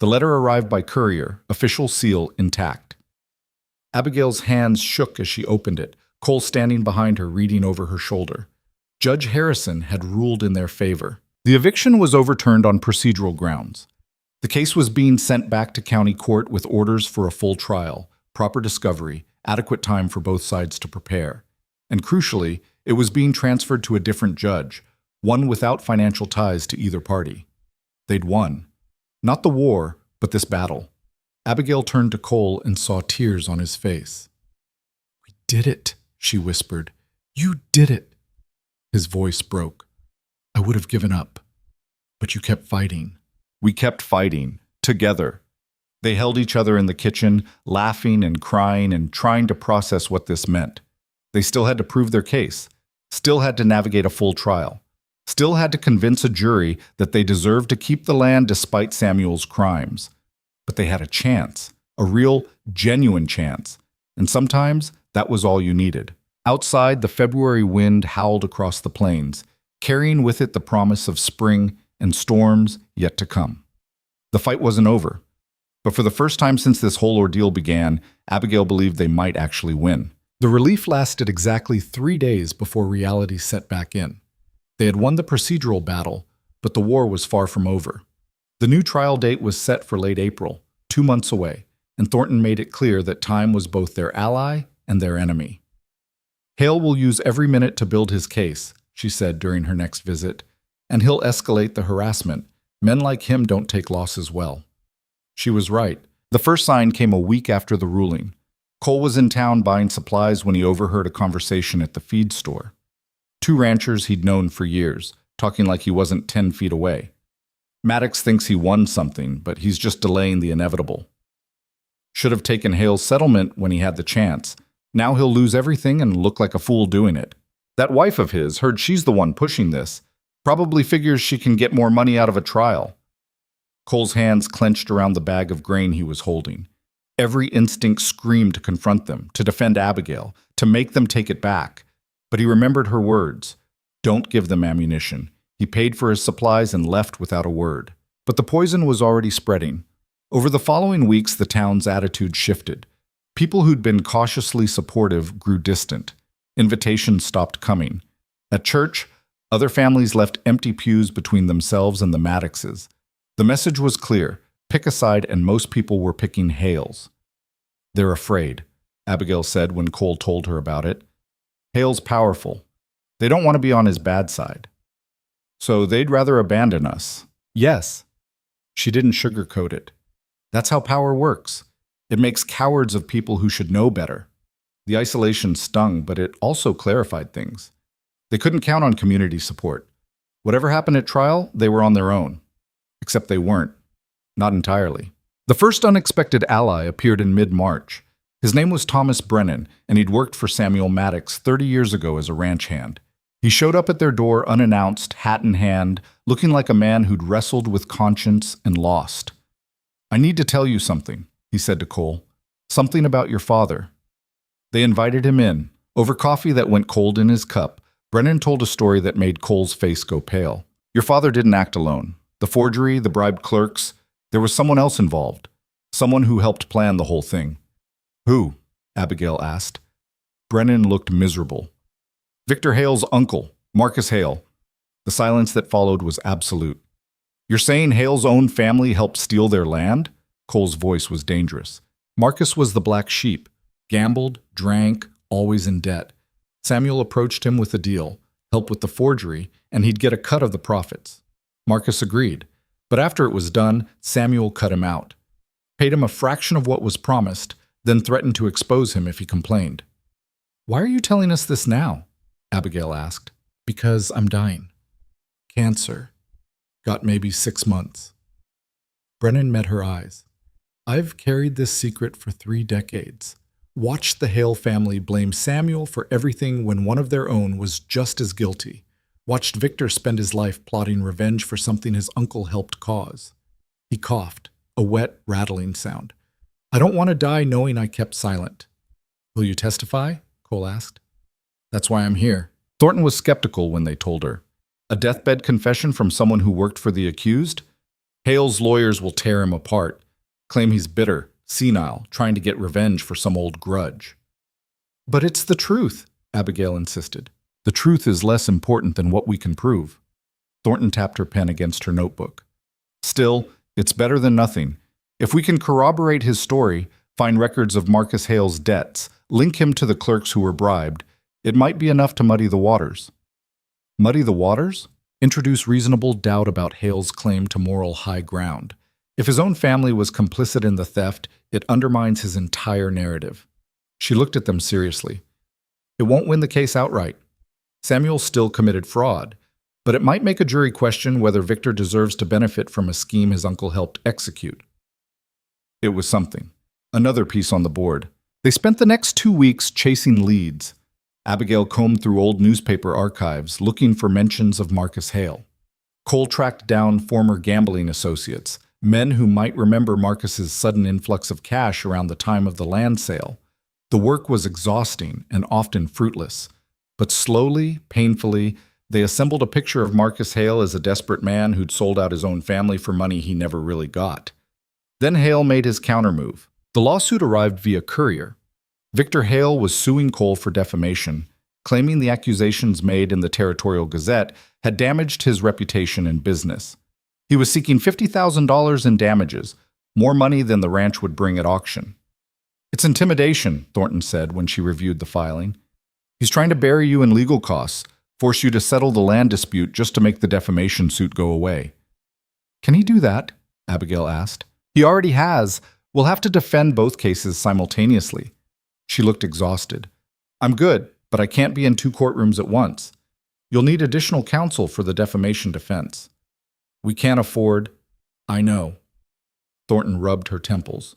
S1: The letter arrived by courier, official seal intact. Abigail's hands shook as she opened it, Cole standing behind her, reading over her shoulder. Judge Harrison had ruled in their favor. The eviction was overturned on procedural grounds. The case was being sent back to county court with orders for a full trial, proper discovery, adequate time for both sides to prepare. And crucially, it was being transferred to a different judge, one without financial ties to either party. They'd won. Not the war, but this battle. Abigail turned to Cole and saw tears on his face. "We did it," she whispered. "You did it." His voice broke. "I would have given up, but you kept fighting." "We kept fighting, together." They held each other in the kitchen, laughing and crying and trying to process what this meant. They still had to prove their case, still had to navigate a full trial, still had to convince a jury that they deserved to keep the land despite Samuel's crimes. But they had a chance, a real, genuine chance, and sometimes that was all you needed. Outside, the February wind howled across the plains, carrying with it the promise of spring and storms yet to come. The fight wasn't over, but for the first time since this whole ordeal began, Abigail believed they might actually win. The relief lasted exactly 3 days before reality set back in. They had won the procedural battle, but the war was far from over. The new trial date was set for late April, 2 months away, and Thornton made it clear that time was both their ally and their enemy. "Hale will use every minute to build his case," she said during her next visit, "and he'll escalate the harassment. Men like him don't take losses well." She was right. The first sign came a week after the ruling. Cole was in town buying supplies when he overheard a conversation at the feed store. Two ranchers he'd known for years, talking like he wasn't 10 feet away. "Maddox thinks he won something, but he's just delaying the inevitable. Should have taken Hale's settlement when he had the chance. Now he'll lose everything and look like a fool doing it. That wife of his heard she's the one pushing this. Probably figures she can get more money out of a trial." Cole's hands clenched around the bag of grain he was holding. Every instinct screamed to confront them, to defend Abigail, to make them take it back. But he remembered her words. Don't give them ammunition. He paid for his supplies and left without a word. But the poison was already spreading. Over the following weeks, the town's attitude shifted. People who'd been cautiously supportive grew distant. Invitations stopped coming. At church, other families left empty pews between themselves and the Maddoxes. The message was clear: pick a side, and most people were picking Hales. "They're afraid," Abigail said when Cole told her about it. "Hale's powerful. They don't want to be on his bad side. So they'd rather abandon us." Yes. She didn't sugarcoat it. That's how power works. It makes cowards of people who should know better. The isolation stung, but it also clarified things. They couldn't count on community support. Whatever happened at trial, they were on their own. Except they weren't. Not entirely. The first unexpected ally appeared in mid-March. His name was Thomas Brennan, and he'd worked for Samuel Maddox 30 years ago as a ranch hand. He showed up at their door unannounced, hat in hand, looking like a man who'd wrestled with conscience and lost. "I need to tell you something," he said to Cole. "Something about your father." They invited him in. Over coffee that went cold in his cup, Brennan told a story that made Cole's face go pale. "Your father didn't act alone. The forgery, the bribed clerks, there was someone else involved. Someone who helped plan the whole thing." "Who?" Abigail asked. Brennan looked miserable. "Victor Hale's uncle, Marcus Hale." The silence that followed was absolute. "You're saying Hale's own family helped steal their land?" Cole's voice was dangerous. Marcus was the black sheep. Gambled, drank, always in debt. Samuel approached him with a deal, help with the forgery, and he'd get a cut of the profits. Marcus agreed. But after it was done, Samuel cut him out. Paid him a fraction of what was promised, then threatened to expose him if he complained. "Why are you telling us this now?" Abigail asked. "Because I'm dying. Cancer. Got maybe 6 months." Brennan met her eyes. "I've carried this secret for 3 decades. Watched the Hale family blame Samuel for everything when one of their own was just as guilty. Watched Victor spend his life plotting revenge for something his uncle helped cause." He coughed, a wet, rattling sound. "I don't want to die knowing I kept silent." "Will you testify?" Cole asked. "That's why I'm here." Thornton was skeptical when they told her. A deathbed confession from someone who worked for the accused? Hale's lawyers will tear him apart, claim he's bitter, senile, trying to get revenge for some old grudge. "But it's the truth," Abigail insisted. "The truth is less important than what we can prove." Thornton tapped her pen against her notebook. "Still, it's better than nothing. If we can corroborate his story, find records of Marcus Hale's debts, link him to the clerks who were bribed, it might be enough to muddy the waters." Muddy the waters? Introduce reasonable doubt about Hale's claim to moral high ground. If his own family was complicit in the theft, it undermines his entire narrative. She looked at them seriously. "It won't win the case outright. Samuel still committed fraud, but it might make a jury question whether Victor deserves to benefit from a scheme his uncle helped execute." It was something. Another piece on the board. They spent the next 2 weeks chasing leads. Abigail combed through old newspaper archives, looking for mentions of Marcus Hale. Cole tracked down former gambling associates, men who might remember Marcus's sudden influx of cash around the time of the land sale. The work was exhausting and often fruitless. But slowly, painfully, they assembled a picture of Marcus Hale as a desperate man who'd sold out his own family for money he never really got. Then Hale made his countermove. The lawsuit arrived via courier. Victor Hale was suing Cole for defamation, claiming the accusations made in the Territorial Gazette had damaged his reputation in business. He was seeking $50,000 in damages, more money than the ranch would bring at auction. "It's intimidation," Thornton said when she reviewed the filing. "He's trying to bury you in legal costs, force you to settle the land dispute just to make the defamation suit go away." "Can he do that?" Abigail asked. "He already has. We'll have to defend both cases simultaneously." She looked exhausted. "I'm good, but I can't be in 2 courtrooms at once. You'll need additional counsel for the defamation defense." "We can't afford—" "I know." Thornton rubbed her temples.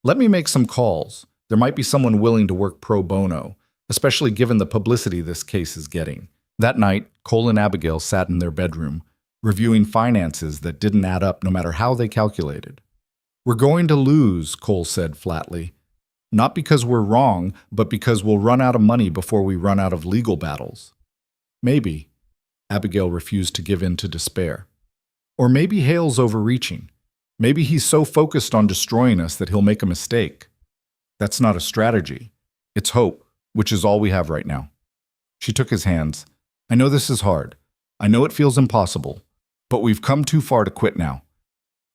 S1: "Let me make some calls. There might be someone willing to work pro bono, especially given the publicity this case is getting." That night, Cole and Abigail sat in their bedroom, reviewing finances that didn't add up no matter how they calculated. "We're going to lose," Cole said flatly. "Not because we're wrong, but because we'll run out of money before we run out of legal battles." "Maybe." Abigail refused to give in to despair. "Or maybe Hale's overreaching. Maybe he's so focused on destroying us that he'll make a mistake." That's not a strategy. It's hope, which is all we have right now. She took his hands. I know this is hard. I know it feels impossible. But we've come too far to quit now.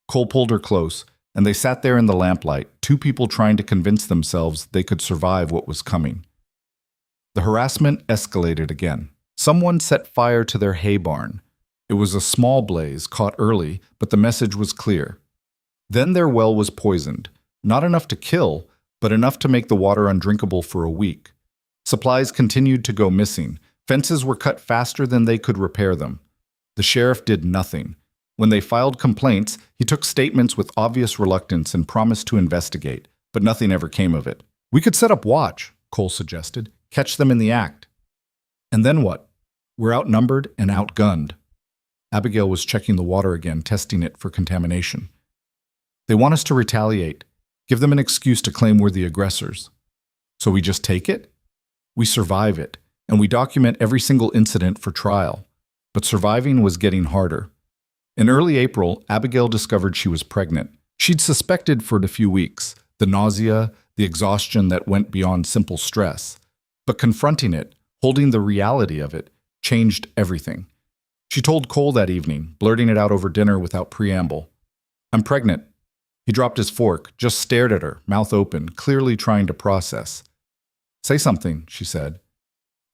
S1: Cole pulled her close, and they sat there in the lamplight, two people trying to convince themselves they could survive what was coming. The harassment escalated again. Someone set fire to their hay barn. It was a small blaze, caught early, but the message was clear. Then their well was poisoned, not enough to kill, but enough to make the water undrinkable for a week. Supplies continued to go missing. Fences were cut faster than they could repair them. The sheriff did nothing. When they filed complaints, he took statements with obvious reluctance and promised to investigate, but nothing ever came of it. We could set up watch, Cole suggested, catch them in the act. And then what? We're outnumbered and outgunned. Abigail was checking the water again, testing it for contamination. They want us to retaliate, give them an excuse to claim we're the aggressors. So we just take it? We survive it, and we document every single incident for trial. But surviving was getting harder. In early April, Abigail discovered she was pregnant. She'd suspected for a few weeks, the nausea, the exhaustion that went beyond simple stress. But confronting it, holding the reality of it, changed everything. She told Cole that evening, blurting it out over dinner without preamble. I'm pregnant. He dropped his fork, just stared at her, mouth open, clearly trying to process. Say something, she said.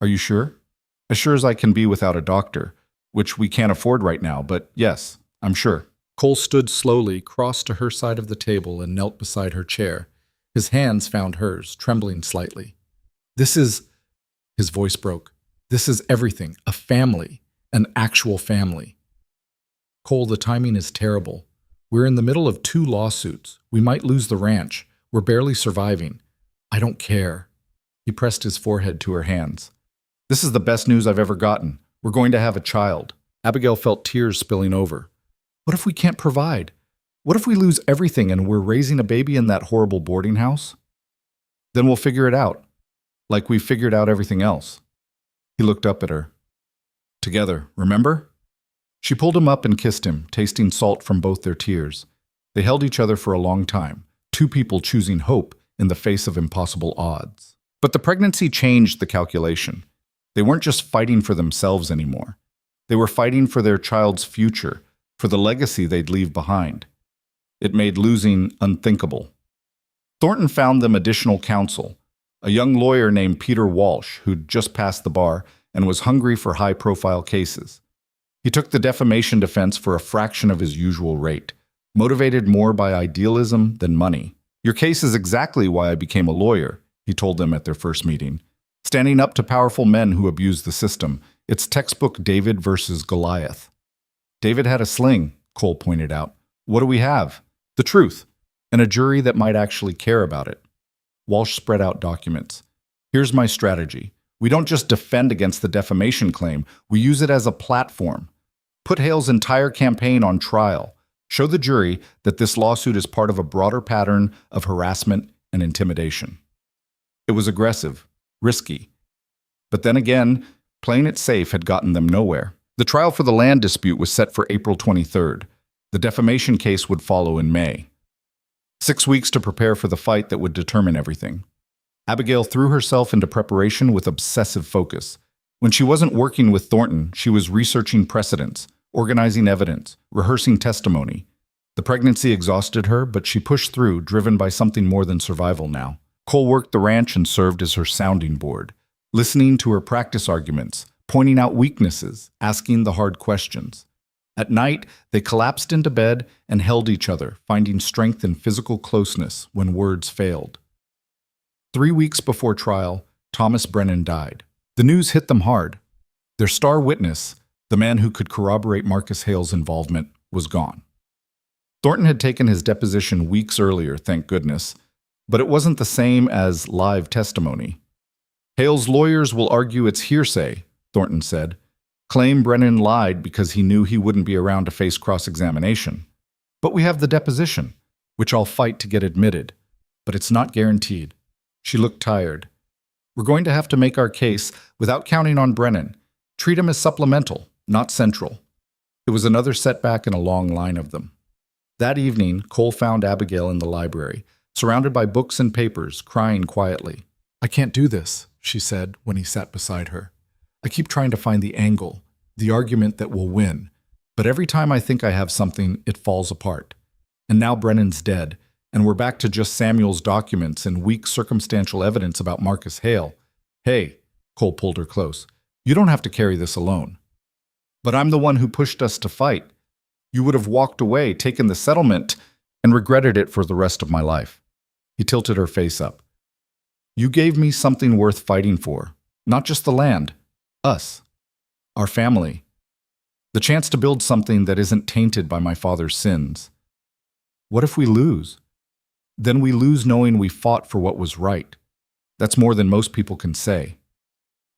S1: Are you sure? As sure as I can be without a doctor, which we can't afford right now, but yes, I'm sure. Cole stood slowly, crossed to her side of the table, and knelt beside her chair. His hands found hers, trembling slightly. This is, his voice broke, this is everything, a family, an actual family. Cole, the timing is terrible. We're in the middle of 2 lawsuits. We might lose the ranch. We're barely surviving. I don't care. He pressed his forehead to her hands. This is the best news I've ever gotten. We're going to have a child. Abigail felt tears spilling over. What if we can't provide? What if we lose everything and we're raising a baby in that horrible boarding house? Then we'll figure it out, like we figured out everything else. He looked up at her. Together, remember? She pulled him up and kissed him, tasting salt from both their tears. They held each other for a long time, 2 people choosing hope in the face of impossible odds. But the pregnancy changed the calculation. They weren't just fighting for themselves anymore. They were fighting for their child's future, for the legacy they'd leave behind. It made losing unthinkable. Thornton found them additional counsel, a young lawyer named Peter Walsh who'd just passed the bar and was hungry for high-profile cases. He took the defamation defense for a fraction of his usual rate, motivated more by idealism than money. Your case is exactly why I became a lawyer, he told them at their first meeting. Standing up to powerful men who abuse the system. It's textbook David versus Goliath. David had a sling, Cole pointed out. What do we have? The truth, and a jury that might actually care about it. Walsh spread out documents. Here's my strategy. We don't just defend against the defamation claim, we use it as a platform. Put Hale's entire campaign on trial. Show the jury that this lawsuit is part of a broader pattern of harassment and intimidation. It was aggressive, risky. But then again, playing it safe had gotten them nowhere. The trial for the land dispute was set for April 23rd. The defamation case would follow in May. 6 weeks to prepare for the fight that would determine everything. Abigail threw herself into preparation with obsessive focus. When she wasn't working with Thornton, she was researching precedents, organizing evidence, rehearsing testimony. The pregnancy exhausted her, but she pushed through, driven by something more than survival now. Cole worked the ranch and served as her sounding board, listening to her practice arguments, pointing out weaknesses, asking the hard questions. At night, they collapsed into bed and held each other, finding strength in physical closeness when words failed. 3 weeks before trial, Thomas Brennan died. The news hit them hard. Their star witness, the man who could corroborate Marcus Hale's involvement, was gone. Thornton had taken his deposition weeks earlier, thank goodness, but it wasn't the same as live testimony. Hale's lawyers will argue it's hearsay, Thornton said. Claim Brennan lied because he knew he wouldn't be around to face cross-examination. But we have the deposition, which I'll fight to get admitted. But it's not guaranteed. She looked tired. We're going to have to make our case without counting on Brennan. Treat him as supplemental, not central. It was another setback in a long line of them. That evening, Cole found Abigail in the library, surrounded by books and papers, crying quietly. "I can't do this," she said when he sat beside her. "I keep trying to find the angle, the argument that will win. But every time I think I have something, it falls apart. And now Brennan's dead, and we're back to just Samuel's documents and weak circumstantial evidence about Marcus Hale. Hey," Cole pulled her close, "you don't have to carry this alone." "But I'm the one who pushed us to fight. You would have walked away, taken the settlement, and regretted it for the rest of my life." He tilted her face up. "You gave me something worth fighting for. Not just the land. Us. Our family. The chance to build something that isn't tainted by my father's sins. What if we lose? Then we lose knowing we fought for what was right. That's more than most people can say."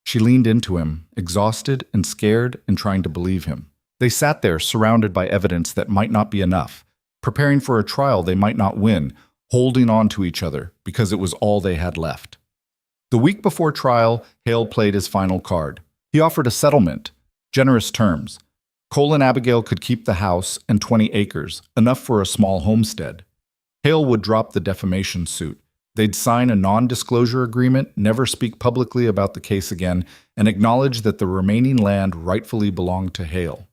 S1: She leaned into him, exhausted and scared and trying to believe him. They sat there, surrounded by evidence that might not be enough, preparing for a trial they might not win, holding on to each other because it was all they had left. The week before trial, Hale played his final card. He offered a settlement, generous terms. Cole and Abigail could keep the house and 20 acres, enough for a small homestead. Hale would drop the defamation suit. They'd sign a non-disclosure agreement, never speak publicly about the case again, and acknowledge that the remaining land rightfully belonged to Hale.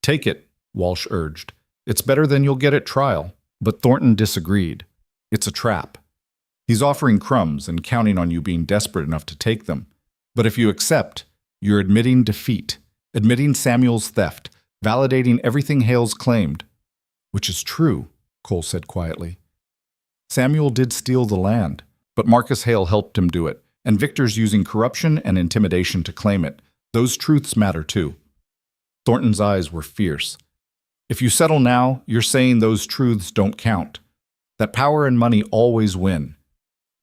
S1: "Take it," Walsh urged. "It's better than you'll get at trial." But Thornton disagreed. "It's a trap. He's offering crumbs and counting on you being desperate enough to take them. But if you accept, you're admitting defeat, admitting Samuel's theft, validating everything Hale's claimed." "Which is true," Cole said quietly. "Samuel did steal the land, but Marcus Hale helped him do it, and Victor's using corruption and intimidation to claim it. Those truths matter too." Thornton's eyes were fierce. "If you settle now, you're saying those truths don't count. That power and money always win."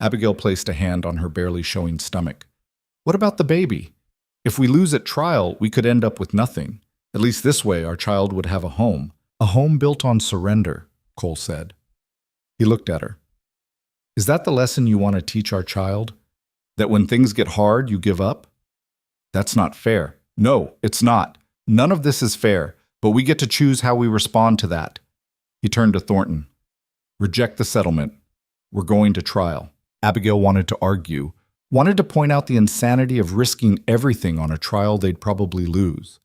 S1: Abigail placed a hand on her barely showing stomach. "What about the baby? If we lose at trial, we could end up with nothing. At least this way our child would have a home. A home built on surrender," Cole said. He looked at her. "Is that the lesson you want to teach our child? That when things get hard, you give up? That's not fair." "No, it's not. None of this is fair, but we get to choose how we respond to that." He turned to Thornton. "Reject the settlement. We're going to trial." Abigail wanted to argue, wanted to point out the insanity of risking everything on a trial they'd probably lose.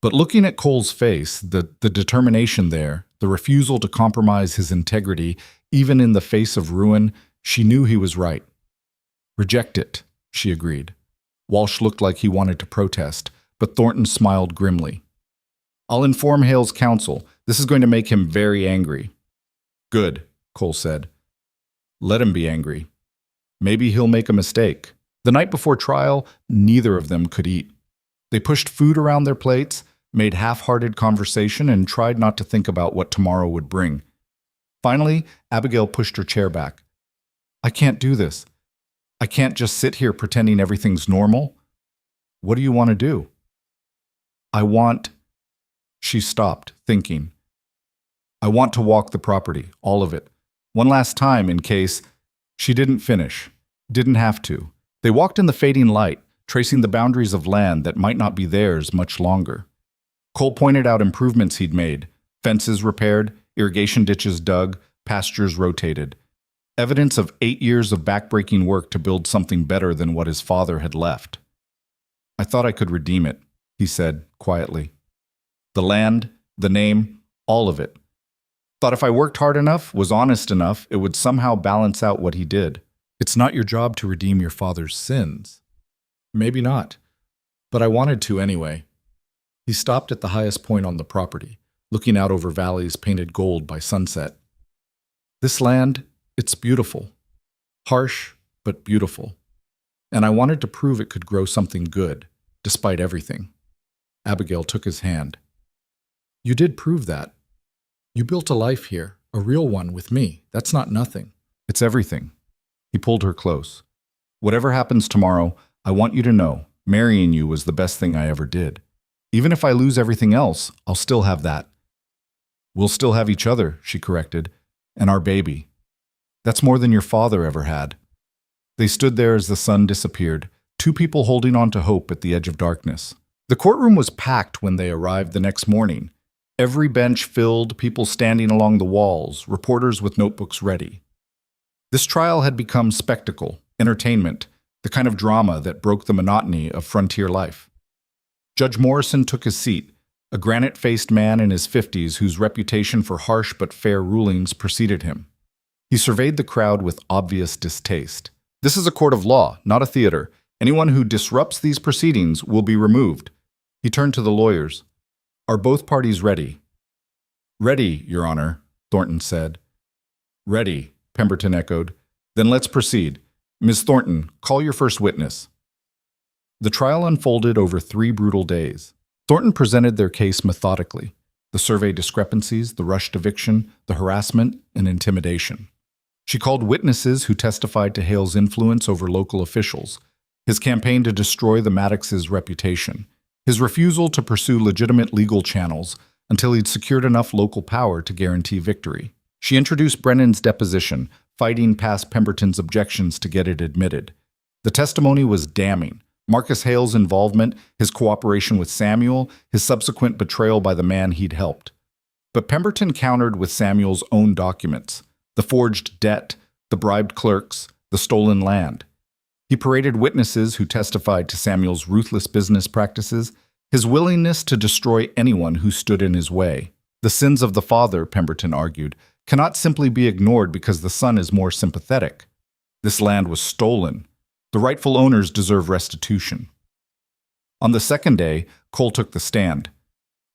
S1: But looking at Cole's face, the determination there, the refusal to compromise his integrity, even in the face of ruin, she knew he was right. "Reject it," she agreed. Walsh looked like he wanted to protest, but Thornton smiled grimly. "I'll inform Hale's counsel. This is going to make him very angry." "Good," Cole said. "Let him be angry. Maybe he'll make a mistake." The night before trial, neither of them could eat. They pushed food around their plates, made half-hearted conversation, and tried not to think about what tomorrow would bring. Finally, Abigail pushed her chair back. "I can't do this. I can't just sit here pretending everything's normal. What do you want to do?" "I want—" She stopped, thinking. "I want to walk the property, all of it. One last time in case—" She didn't finish. Didn't have to. They walked in the fading light, tracing the boundaries of land that might not be theirs much longer. Cole pointed out improvements he'd made. Fences repaired, irrigation ditches dug, pastures rotated. Evidence of 8 years of backbreaking work to build something better than what his father had left. "I thought I could redeem it," he said quietly. "The land, the name, all of it. Thought if I worked hard enough, was honest enough, it would somehow balance out what he did. It's not your job to redeem your father's sins." "Maybe not. But I wanted to anyway." He stopped at the highest point on the property, looking out over valleys painted gold by sunset. "This land, it's beautiful. Harsh, but beautiful. And I wanted to prove it could grow something good, despite everything." Abigail took his hand. "You did prove that. You built a life here, a real one with me. That's not nothing. It's everything." He pulled her close. "Whatever happens tomorrow, I want you to know, marrying you was the best thing I ever did. Even if I lose everything else, I'll still have that." "We'll still have each other," she corrected, "and our baby. That's more than your father ever had." They stood there as the sun disappeared, two people holding on to hope at the edge of darkness. The courtroom was packed when they arrived the next morning. Every bench filled, people standing along the walls, reporters with notebooks ready. This trial had become spectacle, entertainment, the kind of drama that broke the monotony of frontier life. Judge Morrison took his seat, a granite-faced man in his 50s whose reputation for harsh but fair rulings preceded him. He surveyed the crowd with obvious distaste. "This is a court of law, not a theater. Anyone who disrupts these proceedings will be removed." He turned to the lawyers. "Are both parties ready?" "Ready, Your Honor," Thornton said. "Ready," Pemberton echoed. "Then let's proceed. Ms. Thornton, call your first witness." The trial unfolded over 3 brutal days. Thornton presented their case methodically: the survey discrepancies, the rushed eviction, the harassment, and intimidation. She called witnesses who testified to Hale's influence over local officials, his campaign to destroy the Maddox's reputation, his refusal to pursue legitimate legal channels until he'd secured enough local power to guarantee victory. She introduced Brennan's deposition, fighting past Pemberton's objections to get it admitted. The testimony was damning. Marcus Hale's involvement, his cooperation with Samuel, his subsequent betrayal by the man he'd helped. But Pemberton countered with Samuel's own documents: the forged debt, the bribed clerks, the stolen land. He paraded witnesses who testified to Samuel's ruthless business practices, his willingness to destroy anyone who stood in his way. The sins of the father, Pemberton argued, cannot simply be ignored because the son is more sympathetic. This land was stolen. The rightful owners deserve restitution. On the second day, Cole took the stand.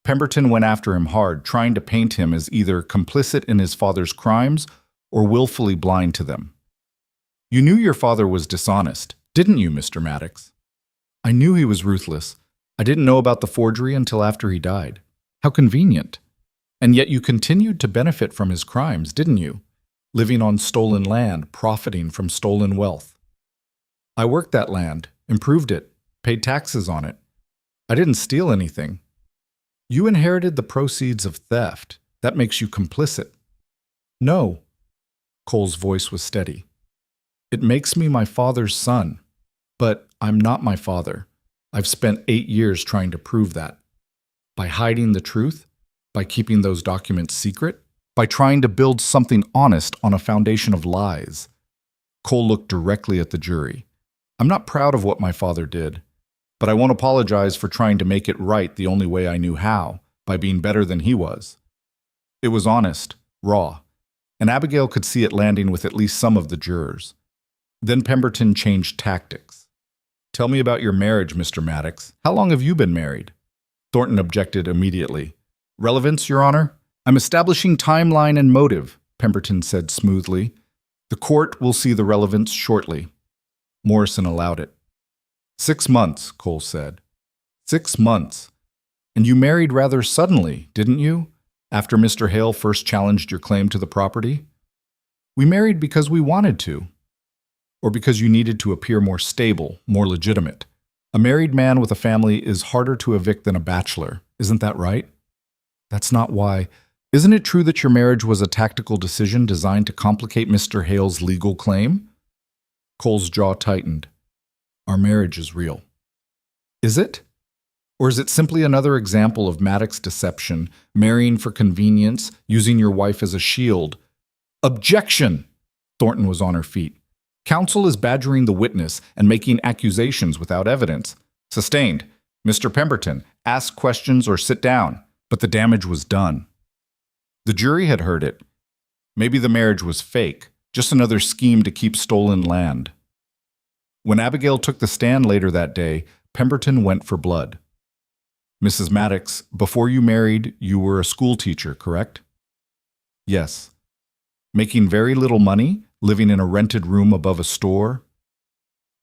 S1: Pemberton went after him hard, trying to paint him as either complicit in his father's crimes or willfully blind to them. "You knew your father was dishonest, didn't you, Mr. Maddox?" "I knew he was ruthless. I didn't know about the forgery until after he died." "How convenient. And yet you continued to benefit from his crimes, didn't you? Living on stolen land, profiting from stolen wealth." "I worked that land, improved it, paid taxes on it. I didn't steal anything." "You inherited the proceeds of theft. That makes you complicit." "No." Cole's voice was steady. "It makes me my father's son. But I'm not my father. I've spent 8 years trying to prove that. By hiding the truth, by keeping those documents secret, by trying to build something honest on a foundation of lies." Cole looked directly at the jury. "I'm not proud of what my father did, but I won't apologize for trying to make it right the only way I knew how, by being better than he was." It was honest, raw, and Abigail could see it landing with at least some of the jurors. Then Pemberton changed tactics. "Tell me about your marriage, Mr. Maddox. How long have you been married?" Thornton objected immediately. "Relevance, Your Honor? I'm establishing timeline and motive," Pemberton said smoothly. "The court will see the relevance shortly." Morrison allowed it. 6 months, Cole said. 6 months. And you married rather suddenly, didn't you? After Mr. Hale first challenged your claim to the property? "We married because we wanted to. Or because you needed to appear more stable, more legitimate. A married man with a family is harder to evict than a bachelor. Isn't that right?" "That's not why. Isn't it true that your marriage was a tactical decision designed to complicate Mr. Hale's legal claim?" Cole's jaw tightened. "Our marriage is real." "Is it? Or is it simply another example of Maddox deception, marrying for convenience, using your wife as a shield?" "Objection!" Thornton was on her feet. "Counsel is badgering the witness and making accusations without evidence." "Sustained. Mr. Pemberton, ask questions or sit down." But the damage was done. The jury had heard it. Maybe the marriage was fake, just another scheme to keep stolen land. When Abigail took the stand later that day, Pemberton went for blood. "Mrs. Maddox, before you married, you were a school teacher, correct?" "Yes." "Making very little money, living in a rented room above a store?"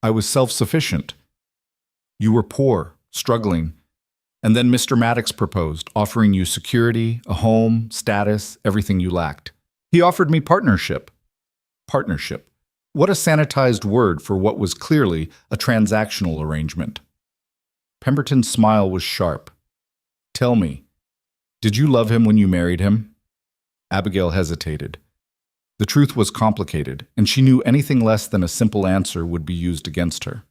S1: "I was self-sufficient." "You were poor, struggling. And then Mr. Maddox proposed, offering you security, a home, status, everything you lacked. He offered me partnership." "Partnership. What a sanitized word for what was clearly a transactional arrangement." Pemberton's smile was sharp. "Tell me, did you love him when you married him?" Abigail hesitated. The truth was complicated, and she knew anything less than a simple answer would be used against her.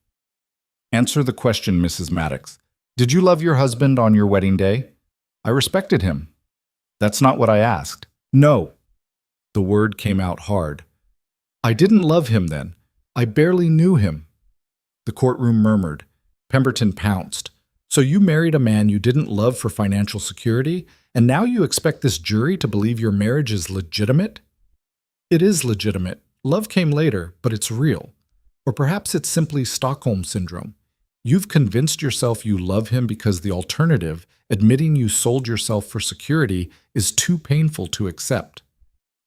S1: "Answer the question, Mrs. Maddox. Did you love your husband on your wedding day?" "I respected him." "That's not what I asked." "No." The word came out hard. I didn't love him then. I barely knew him. The courtroom murmured. Pemberton pounced. So you married a man you didn't love for financial security, and now you expect this jury to believe your marriage is legitimate? It is legitimate. Love came later, but it's real. Or perhaps it's simply Stockholm Syndrome. You've convinced yourself you love him because the alternative, admitting you sold yourself for security, is too painful to accept.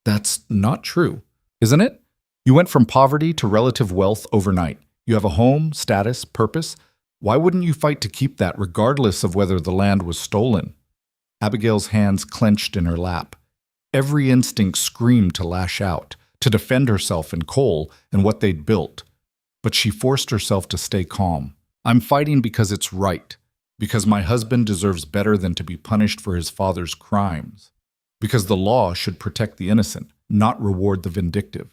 S1: That's not true, isn't it? You went from poverty to relative wealth overnight. You have a home, status, purpose. Why wouldn't you fight to keep that regardless of whether the land was stolen? Abigail's hands clenched in her lap. Every instinct screamed to lash out, to defend herself and Cole and what they'd built. But she forced herself to stay calm. I'm fighting because it's right, because my husband deserves better than to be punished for his father's crimes, because the law should protect the innocent, not reward the vindictive.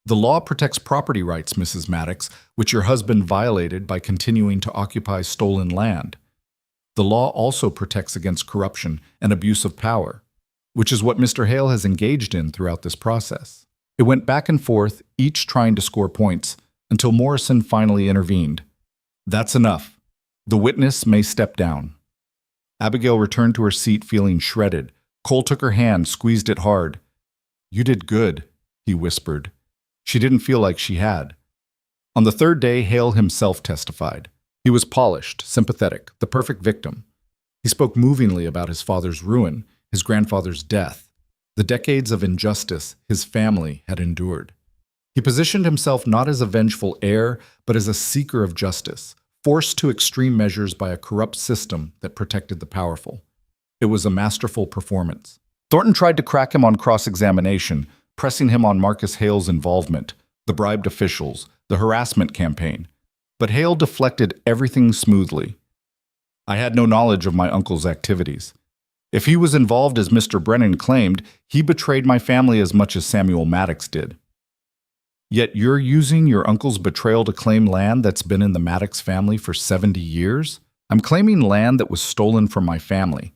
S1: The law protects property rights, Mrs. Maddox, which your husband violated by continuing to occupy stolen land. The law also protects against corruption and abuse of power, which is what Mr. Hale has engaged in throughout this process. It went back and forth, each trying to score points, until Morrison finally intervened. That's enough. The witness may step down. Abigail returned to her seat feeling shredded. Cole took her hand, squeezed it hard. You did good, he whispered. She didn't feel like she had. On the third day, Hale himself testified. He was polished, sympathetic, the perfect victim. He spoke movingly about his father's ruin, his grandfather's death, the decades of injustice his family had endured. He positioned himself not as a vengeful heir, but as a seeker of justice, forced to extreme measures by a corrupt system that protected the powerful. It was a masterful performance. Thornton tried to crack him on cross-examination, pressing him on Marcus Hale's involvement, the bribed officials, the harassment campaign. But Hale deflected everything smoothly. I had no knowledge of my uncle's activities. If he was involved as Mr. Brennan claimed, he betrayed my family as much as Samuel Maddox did. Yet you're using your uncle's betrayal to claim land that's been in the Maddox family for 70 years? I'm claiming land that was stolen from my family.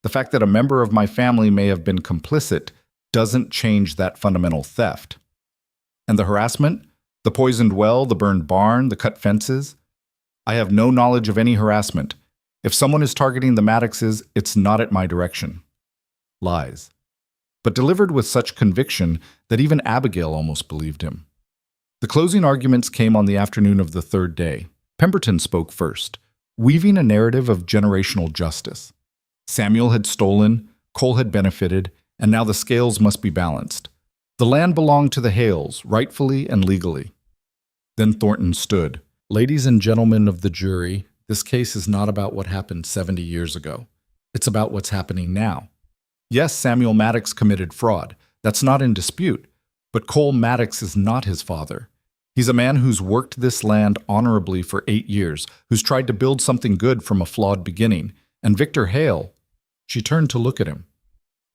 S1: The fact that a member of my family may have been complicit doesn't change that fundamental theft. And the harassment? The poisoned well, the burned barn, the cut fences? I have no knowledge of any harassment. If someone is targeting the Maddoxes, it's not at my direction. Lies. But delivered with such conviction that even Abigail almost believed him. The closing arguments came on the afternoon of the third day. Pemberton spoke first, weaving a narrative of generational justice. Samuel had stolen, Cole had benefited, and now the scales must be balanced. The land belonged to the Hales, rightfully and legally. Then Thornton stood. Ladies and gentlemen of the jury, this case is not about what happened 70 years ago. It's about what's happening now. Yes, Samuel Maddox committed fraud. That's not in dispute. But Cole Maddox is not his father. He's a man who's worked this land honorably for 8 years, who's tried to build something good from a flawed beginning. And Victor Hale, she turned to look at him.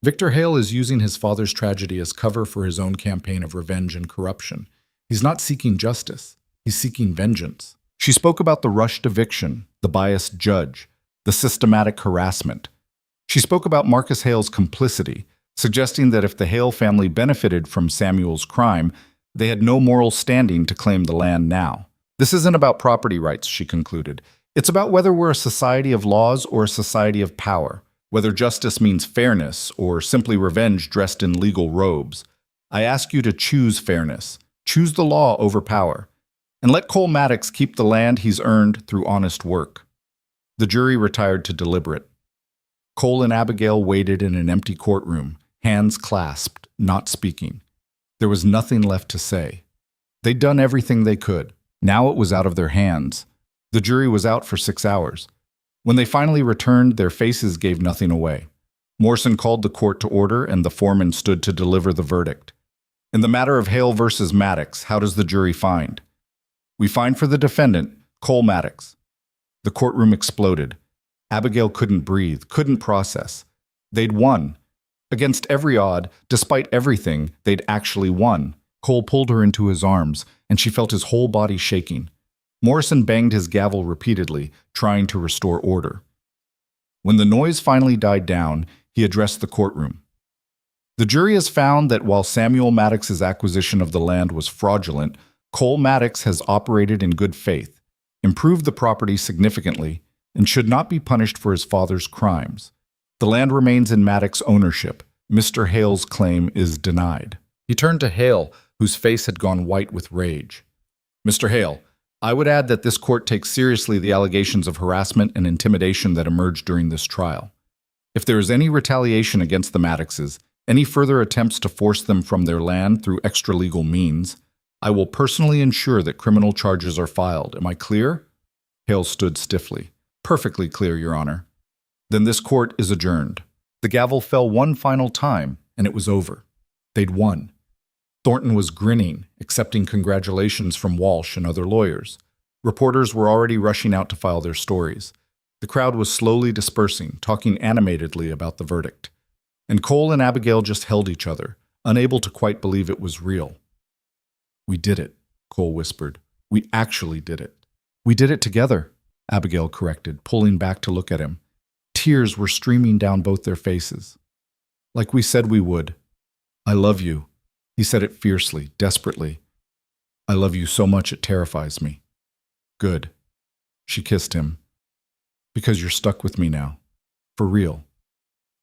S1: Victor Hale is using his father's tragedy as cover for his own campaign of revenge and corruption. He's not seeking justice. He's seeking vengeance. She spoke about the rushed eviction, the biased judge, the systematic harassment. She spoke about Marcus Hale's complicity, suggesting that if the Hale family benefited from Samuel's crime, they had no moral standing to claim the land now. This isn't about property rights, she concluded. It's about whether we're a society of laws or a society of power, whether justice means fairness or simply revenge dressed in legal robes. I ask you to choose fairness, choose the law over power, and let Cole Maddox keep the land he's earned through honest work. The jury retired to deliberate. Cole and Abigail waited in an empty courtroom, hands clasped, not speaking. There was nothing left to say. They'd done everything they could. Now it was out of their hands. The jury was out for 6 hours. When they finally returned, their faces gave nothing away. Morrison called the court to order, and the foreman stood to deliver the verdict. In the matter of Hale versus Maddox, how does the jury find? We find for the defendant, Cole Maddox. The courtroom exploded. Abigail couldn't breathe, couldn't process. They'd won. Against every odd, despite everything, they'd actually won. Cole pulled her into his arms, and she felt his whole body shaking. Morrison banged his gavel repeatedly, trying to restore order. When the noise finally died down, he addressed the courtroom. The jury has found that while Samuel Maddox's acquisition of the land was fraudulent, Cole Maddox has operated in good faith, improved the property significantly, and should not be punished for his father's crimes. The land remains in Maddox ownership. Mr. Hale's claim is denied. He turned to Hale, whose face had gone white with rage. Mr. Hale, I would add that this court takes seriously the allegations of harassment and intimidation that emerged during this trial. If there is any retaliation against the Maddoxes, any further attempts to force them from their land through extra-legal means, I will personally ensure that criminal charges are filed. Am I clear? Hale stood stiffly. Perfectly clear, Your Honor. Then this court is adjourned. The gavel fell one final time, and it was over. They'd won. Thornton was grinning, accepting congratulations from Walsh and other lawyers. Reporters were already rushing out to file their stories. The crowd was slowly dispersing, talking animatedly about the verdict. And Cole and Abigail just held each other, unable to quite believe it was real. We did it, Cole whispered. We actually did it. We did it together, Abigail corrected, pulling back to look at him. Tears were streaming down both their faces. Like we said we would. I love you. He said it fiercely, desperately. I love you so much it terrifies me. Good. She kissed him. Because you're stuck with me now. For real.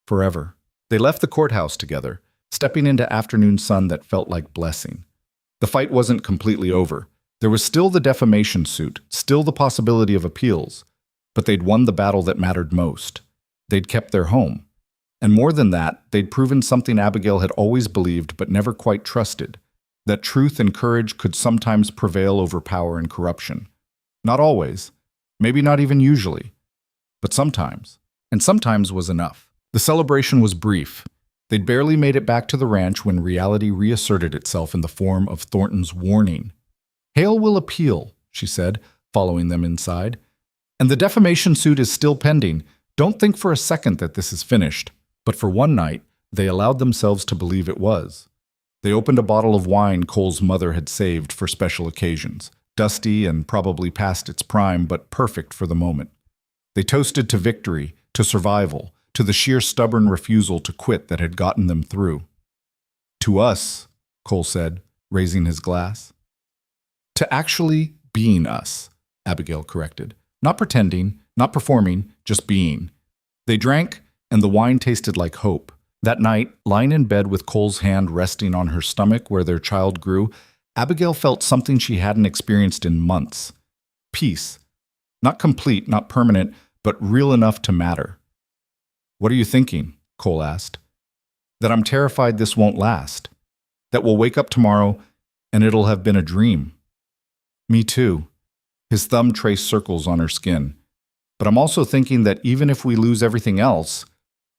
S1: Forever. They left the courthouse together, stepping into afternoon sun that felt like blessing. The fight wasn't completely over. There was still the defamation suit, still the possibility of appeals, but they'd won the battle that mattered most. They'd kept their home. And more than that, they'd proven something Abigail had always believed but never quite trusted, that truth and courage could sometimes prevail over power and corruption. Not always, maybe not even usually, but sometimes. And sometimes was enough. The celebration was brief. They'd barely made it back to the ranch when reality reasserted itself in the form of Thornton's warning. Hale will appeal, she said, following them inside. And the defamation suit is still pending. Don't think for a second that this is finished. But for one night, they allowed themselves to believe it was. They opened a bottle of wine Cole's mother had saved for special occasions, dusty and probably past its prime, but perfect for the moment. They toasted to victory, to survival, to the sheer stubborn refusal to quit that had gotten them through. To us, Cole said, raising his glass. To actually being us, Abigail corrected. Not pretending, not performing, just being. They drank, and the wine tasted like hope. That night, lying in bed with Cole's hand resting on her stomach where their child grew, Abigail felt something she hadn't experienced in months. Peace. Not complete, not permanent, but real enough to matter. What are you thinking? Cole asked. That I'm terrified this won't last. That we'll wake up tomorrow and it'll have been a dream. Me too. His thumb traced circles on her skin. But I'm also thinking that even if we lose everything else,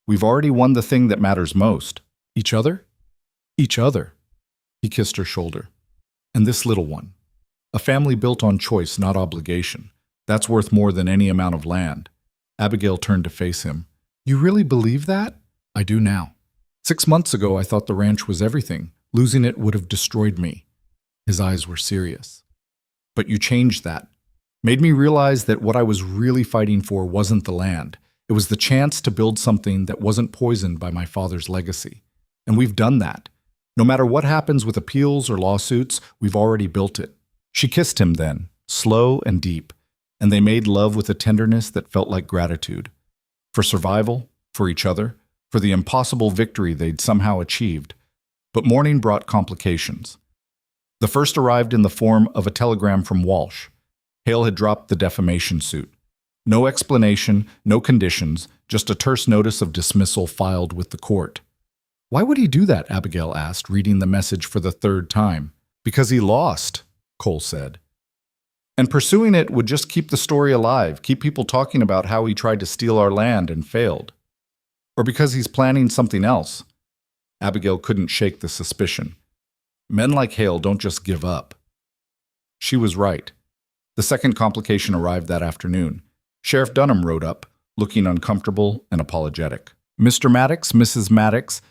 S1: we've already won the thing that matters most. Each other? Each other. He kissed her shoulder. And this little one. A family built on choice, not obligation. That's worth more than any amount of land. Abigail turned to face him. You really believe that? I do now. 6 months ago, I thought the ranch was everything. Losing it would have destroyed me. His eyes were serious. But you changed that. Made me realize that what I was really fighting for wasn't the land. It was the chance to build something that wasn't poisoned by my father's legacy. And we've done that. No matter what happens with appeals or lawsuits, we've already built it. She kissed him then, slow and deep, and they made love with a tenderness that felt like gratitude. For survival, for each other, for the impossible victory they'd somehow achieved. But morning brought complications. The first arrived in the form of a telegram from Walsh. Hale had dropped the defamation suit. No explanation, no conditions, just a terse notice of dismissal filed with the court. Why would he do that? Abigail asked, reading the message for the third time. Because he lost, Cole said. And pursuing it would just keep the story alive, keep people talking about how he tried to steal our land and failed. Or because he's planning something else. Abigail couldn't shake the suspicion. Men like Hale don't just give up. She was right. The second complication arrived that afternoon. Sheriff Dunham rode up, looking uncomfortable and apologetic. Mr. Maddox, Mrs. Maddox,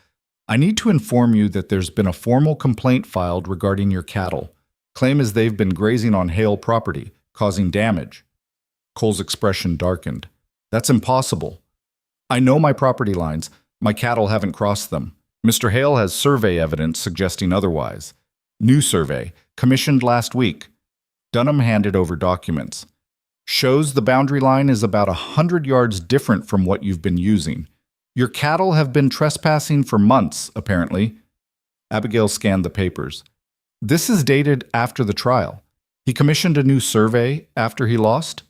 S1: I need to inform you that there's been a formal complaint filed regarding your cattle. Claim is they've been grazing on Hale property, causing damage. Cole's expression darkened. That's impossible. I know my property lines. My cattle haven't crossed them. Mr. Hale has survey evidence suggesting otherwise. New survey, commissioned last week. Dunham handed over documents. Shows the boundary line is about 100 yards different from what you've been using. Your cattle have been trespassing for months, apparently. Abigail scanned the papers. This is dated after the trial. He commissioned a new survey after he lost?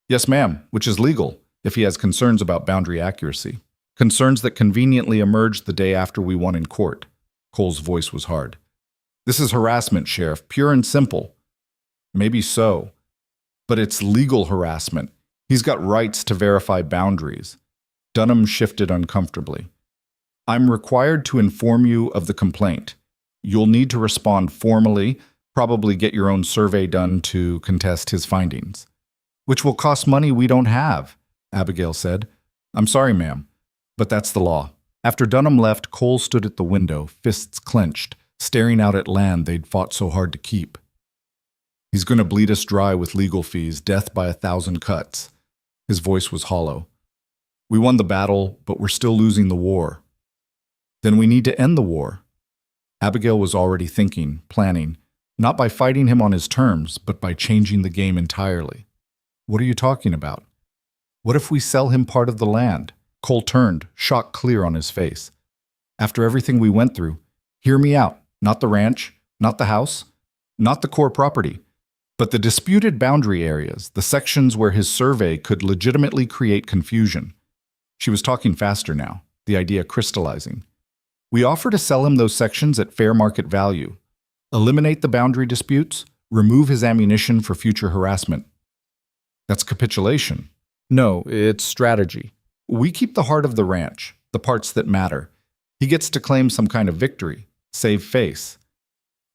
S1: Yes, ma'am, which is legal if he has concerns about boundary accuracy. Concerns that conveniently emerged the day after we won in court. Cole's voice was hard. This is harassment, Sheriff, pure and simple. Maybe so. But it's legal harassment. He's got rights to verify boundaries. Dunham shifted uncomfortably. I'm required to inform you of the complaint. You'll need to respond formally, probably get your own survey done to contest his findings. Which will cost money we don't have, Abigail said. I'm sorry, ma'am, but that's the law. After Dunham left, Cole stood at the window, fists clenched, staring out at land they'd fought so hard to keep. He's going to bleed us dry with legal fees, death by 1,000 cuts. His voice was hollow. We won the battle, but we're still losing the war. Then we need to end the war. Abigail was already thinking, planning, not by fighting him on his terms, but by changing the game entirely. What are you talking about? What if we sell him part of the land? Cole turned, shock clear on his face. After everything we went through, hear me out. Not the ranch, not the house, not the core property, but the disputed boundary areas, the sections where his survey could legitimately create confusion. She was talking faster now, the idea crystallizing. We offer to sell him those sections at fair market value. Eliminate the boundary disputes, remove his ammunition for future harassment. That's capitulation. No, it's strategy. We keep the heart of the ranch, the parts that matter. He gets to claim some kind of victory, save face.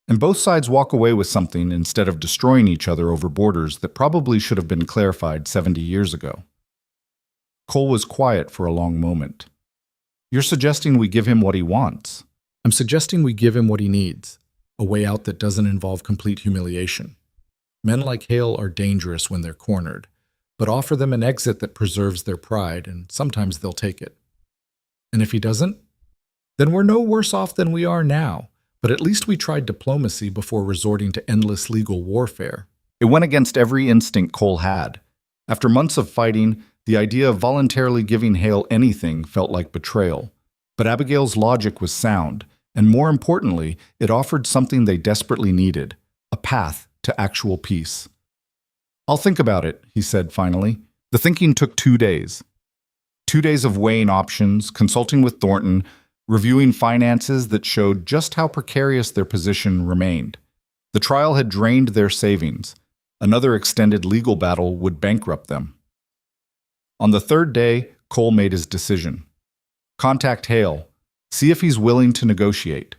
S1: And both sides walk away with something instead of destroying each other over borders that probably should have been clarified 70 years ago. Cole was quiet for a long moment. You're suggesting we give him what he wants. I'm suggesting we give him what he needs, a way out that doesn't involve complete humiliation. Men like Hale are dangerous when they're cornered, but offer them an exit that preserves their pride, and sometimes they'll take it. And if he doesn't, then we're no worse off than we are now. But at least we tried diplomacy before resorting to endless legal warfare. It went against every instinct Cole had. After months of fighting, the idea of voluntarily giving Hale anything felt like betrayal. But Abigail's logic was sound, and more importantly, it offered something they desperately needed, a path to actual peace. I'll think about it, he said finally. The thinking took 2 days. 2 days of weighing options, consulting with Thornton, reviewing finances that showed just how precarious their position remained. The trial had drained their savings. Another extended legal battle would bankrupt them. On the 3rd day, Cole made his decision. Contact Hale. See if he's willing to negotiate.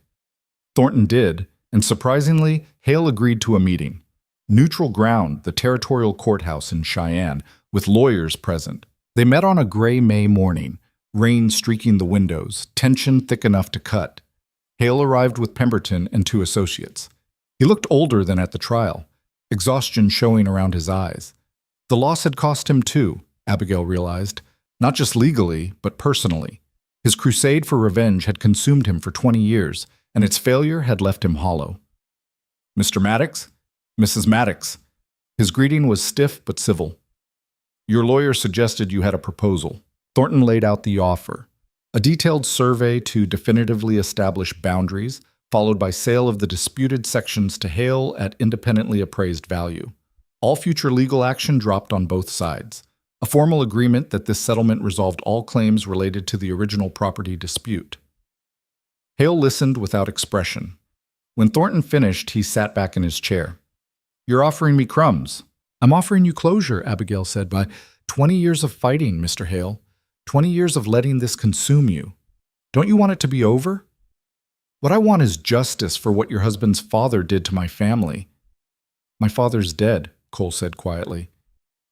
S1: Thornton did, and surprisingly, Hale agreed to a meeting. Neutral ground, the territorial courthouse in Cheyenne, with lawyers present. They met on a gray May morning. Rain streaking the windows, tension thick enough to cut. Hale arrived with Pemberton and 2 associates. He looked older than at the trial, exhaustion showing around his eyes. The loss had cost him too, Abigail realized, not just legally, but personally. His crusade for revenge had consumed him for 20 years, and its failure had left him hollow. Mr. Maddox? Mrs. Maddox. His greeting was stiff but civil. Your lawyer suggested you had a proposal. Thornton laid out the offer, a detailed survey to definitively establish boundaries, followed by sale of the disputed sections to Hale at independently appraised value. All future legal action dropped on both sides. A formal agreement that this settlement resolved all claims related to the original property dispute. Hale listened without expression. When Thornton finished, he sat back in his chair. You're offering me crumbs. I'm offering you closure, Abigail said, by 20 years of fighting, Mr. Hale. 20 years of letting this consume you. Don't you want it to be over? What I want is justice for what your husband's father did to my family. My father's dead, Cole said quietly.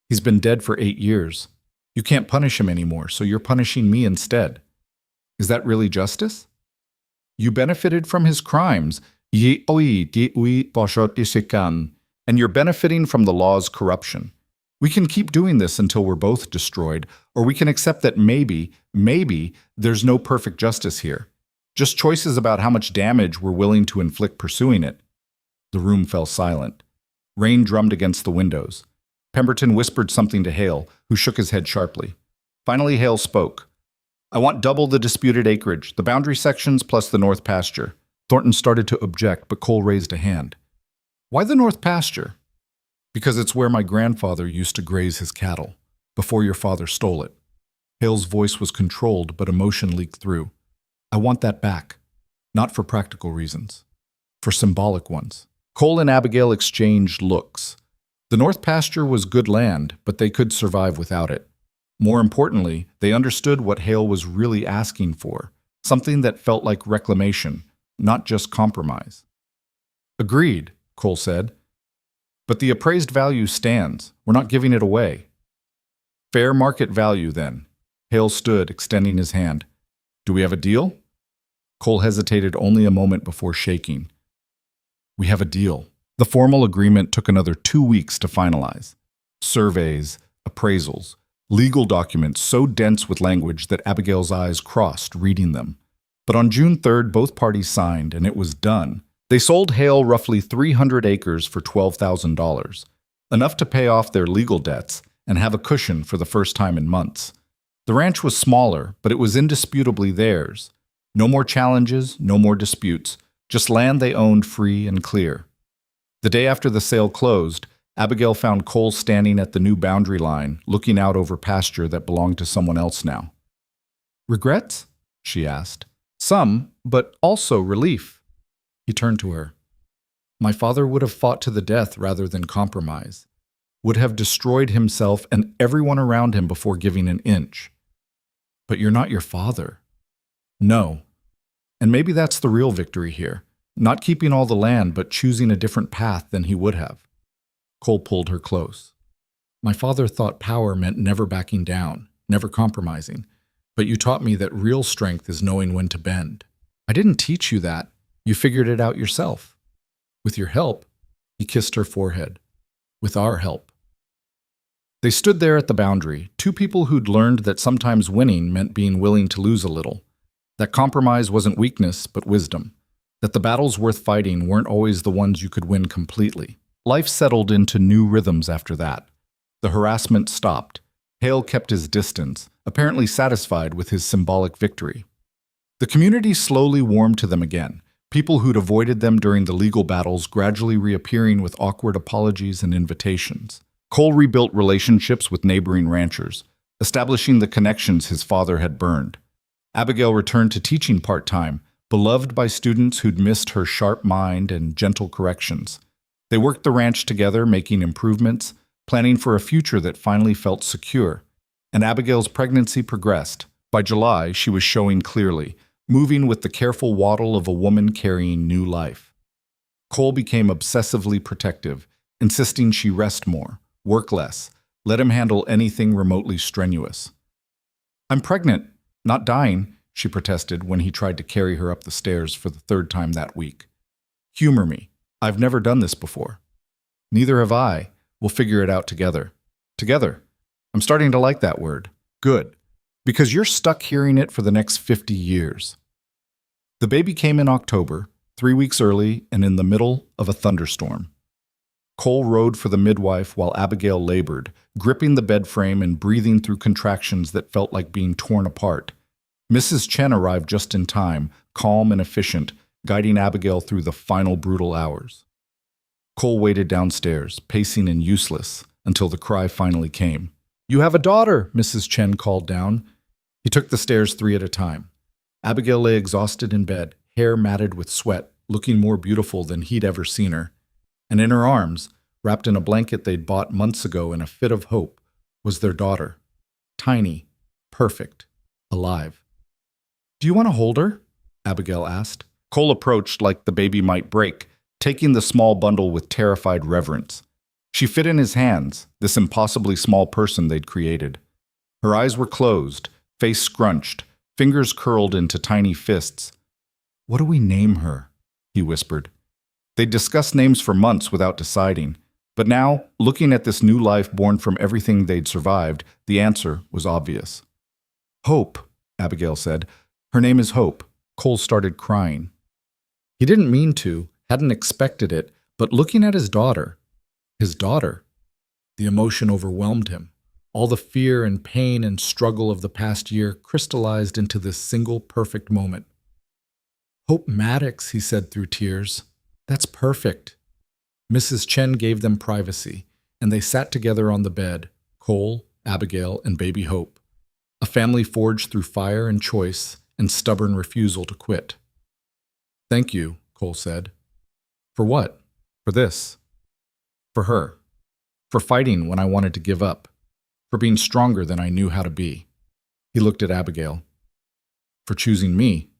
S1: He's been dead for 8 years. You can't punish him anymore, so you're punishing me instead. Is that really justice? You benefited from his crimes, and you're benefiting from the law's corruption. We can keep doing this until we're both destroyed, or we can accept that maybe, there's no perfect justice here. Just choices about how much damage we're willing to inflict pursuing it. The room fell silent. Rain drummed against the windows. Pemberton whispered something to Hale, who shook his head sharply. Finally, Hale spoke. I want double the disputed acreage, the boundary sections plus the north pasture. Thornton started to object, but Cole raised a hand. Why the north pasture? Because it's where my grandfather used to graze his cattle, before your father stole it. Hale's voice was controlled, but emotion leaked through. I want that back. Not for practical reasons. For symbolic ones. Cole and Abigail exchanged looks. The north pasture was good land, but they could survive without it. More importantly, they understood what Hale was really asking for, something that felt like reclamation, not just compromise. Agreed, Cole said. But the appraised value stands. We're not giving it away. Fair market value, then. Hale stood, extending his hand. Do we have a deal? Cole hesitated only a moment before shaking. We have a deal. The formal agreement took another 2 weeks to finalize. Surveys, appraisals, legal documents so dense with language that Abigail's eyes crossed reading them. But on June 3rd, both parties signed, and it was done. They sold Hale roughly 300 acres for $12,000, enough to pay off their legal debts and have a cushion for the first time in months. The ranch was smaller, but it was indisputably theirs. No more challenges, no more disputes, just land they owned free and clear. The day after the sale closed, Abigail found Cole standing at the new boundary line, looking out over pasture that belonged to someone else now. Regrets? She asked. Some, but also relief. He turned to her. My father would have fought to the death rather than compromise. Would have destroyed himself and everyone around him before giving an inch. But you're not your father. No. And maybe that's the real victory here. Not keeping all the land, but choosing a different path than he would have. Cole pulled her close. My father thought power meant never backing down, never compromising. But you taught me that real strength is knowing when to bend. I didn't teach you that. You figured it out yourself. With your help, he kissed her forehead. With our help. They stood there at the boundary, two people who'd learned that sometimes winning meant being willing to lose a little. That compromise wasn't weakness, but wisdom. That the battles worth fighting weren't always the ones you could win completely. Life settled into new rhythms after that. The harassment stopped. Hale kept his distance, apparently satisfied with his symbolic victory. The community slowly warmed to them again, people who'd avoided them during the legal battles gradually reappearing with awkward apologies and invitations. Cole rebuilt relationships with neighboring ranchers, establishing the connections his father had burned. Abigail returned to teaching part-time, beloved by students who'd missed her sharp mind and gentle corrections. They worked the ranch together, making improvements, planning for a future that finally felt secure. And Abigail's pregnancy progressed. By July, she was showing clearly, moving with the careful waddle of a woman carrying new life. Cole became obsessively protective, insisting she rest more, work less, let him handle anything remotely strenuous. I'm pregnant, not dying, she protested when he tried to carry her up the stairs for the third time that week. Humor me. I've never done this before. Neither have I. We'll figure it out together. Together. I'm starting to like that word. Good. Because you're stuck hearing it for the next 50 years. The baby came in October, 3 weeks early and in the middle of a thunderstorm. Cole rode for the midwife while Abigail labored, gripping the bed frame and breathing through contractions that felt like being torn apart. Mrs. Chen arrived just in time, calm and efficient, guiding Abigail through the final brutal hours. Cole waited downstairs, pacing and useless, until the cry finally came. You have a daughter, Mrs. Chen called down. He took the stairs 3 at a time. Abigail lay exhausted in bed, hair matted with sweat, looking more beautiful than he'd ever seen her. And in her arms, wrapped in a blanket they'd bought months ago in a fit of hope, was their daughter. Tiny, perfect, alive. Do you want to hold her? Abigail asked. Cole approached like the baby might break, taking the small bundle with terrified reverence. She fit in his hands, this impossibly small person they'd created. Her eyes were closed, face scrunched, fingers curled into tiny fists. What do we name her? He whispered. They'd discussed names for months without deciding, but now, looking at this new life born from everything they'd survived, the answer was obvious. Hope, Abigail said. Her name is Hope. Cole started crying. He didn't mean to, hadn't expected it, but looking at his daughter, the emotion overwhelmed him. All the fear and pain and struggle of the past year crystallized into this single perfect moment. "Hope Maddox," he said through tears. "That's perfect." Mrs. Chen gave them privacy, and they sat together on the bed, Cole, Abigail, and baby Hope, a family forged through fire and choice and stubborn refusal to quit. "Thank you," Cole said. "For what?" "For this. For her. For fighting when I wanted to give up. For being stronger than I knew how to be." He looked at Abigail. "For choosing me,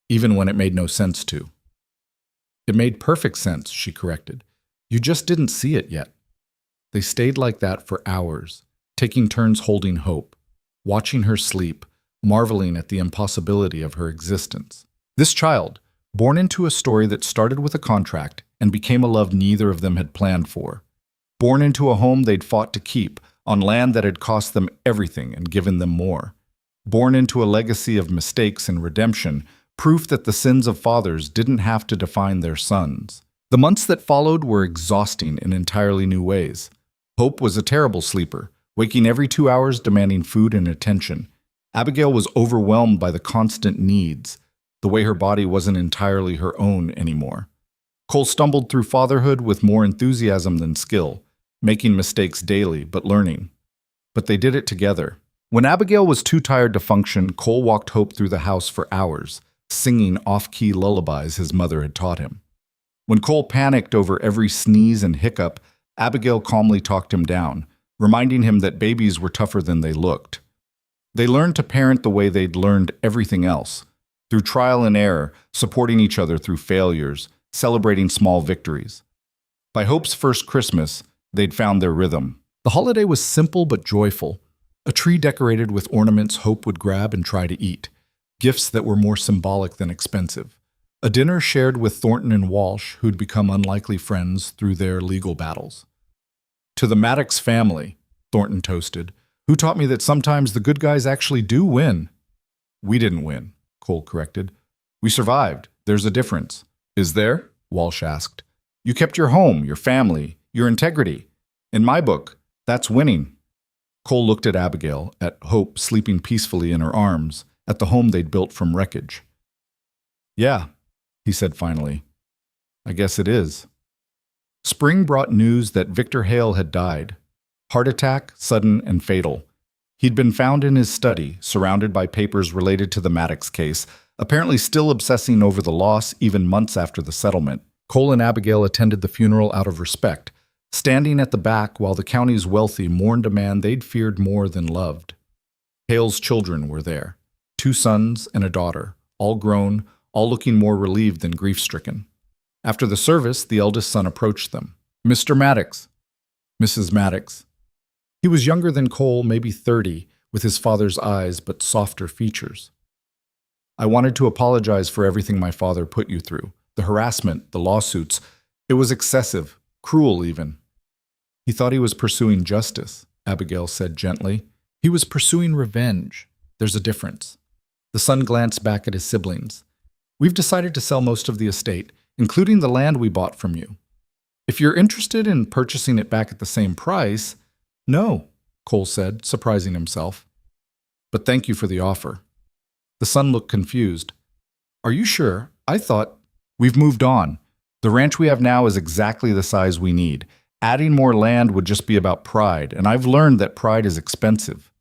S1: even when it made no sense to." "It made perfect sense," she corrected. "You just didn't see it yet." They stayed like that for hours, taking turns holding Hope, watching her sleep, marveling at the impossibility of her existence. This child, born into a story that started with a contract and became a love neither of them had planned for. Born into a home they'd fought to keep, on land that had cost them everything and given them more. Born into a legacy of mistakes and redemption, proof that the sins of fathers didn't have to define their sons. The months that followed were exhausting in entirely new ways. Hope was a terrible sleeper, waking every 2 hours demanding food and attention. Abigail was overwhelmed by the constant needs, the way her body wasn't entirely her own anymore. Cole stumbled through fatherhood with more enthusiasm than skill, making mistakes daily but learning. But they did it together. When Abigail was too tired to function, Cole walked Hope through the house for hours, singing off-key lullabies his mother had taught him. When Cole panicked over every sneeze and hiccup, Abigail calmly talked him down, reminding him that babies were tougher than they looked. They learned to parent the way they'd learned everything else, through trial and error, supporting each other through failures, celebrating small victories. By Hope's first Christmas, they'd found their rhythm. The holiday was simple but joyful. A tree decorated with ornaments Hope would grab and try to eat, gifts that were more symbolic than expensive. A dinner shared with Thornton and Walsh, who'd become unlikely friends through their legal battles. "To the Maddox family," Thornton toasted, "who taught me that sometimes the good guys actually do win." "We didn't win," Cole corrected. "We survived. There's a difference." "Is there?" Walsh asked. "You kept your home, your family, your integrity. In my book, that's winning." Cole looked at Abigail, at Hope sleeping peacefully in her arms, at the home they'd built from wreckage. "Yeah," he said finally. "I guess it is." Spring brought news that Victor Hale had died. Heart attack, sudden and fatal. He'd been found in his study, surrounded by papers related to the Maddox case, apparently still obsessing over the loss even months after the settlement. Cole and Abigail attended the funeral out of respect, standing at the back while the county's wealthy mourned a man they'd feared more than loved. Hale's children were there, 2 sons and a daughter, all grown, all looking more relieved than grief-stricken. After the service, the eldest son approached them. "Mr. Maddox." "Mrs. Maddox." He was younger than Cole, maybe 30, with his father's eyes but softer features. "I wanted to apologize for everything my father put you through. The harassment, the lawsuits. It was excessive, cruel even." "He thought he was pursuing justice," Abigail said gently. "He was pursuing revenge. There's a difference." The son glanced back at his siblings. "We've decided to sell most of the estate, including the land we bought from you. If you're interested in purchasing it back at the same price—" "No," Cole said, surprising himself. "But thank you for the offer." The son looked confused. "Are you sure? I thought—" "We've moved on. The ranch we have now is exactly the size we need. Adding more land would just be about pride, and I've learned that pride is expensive."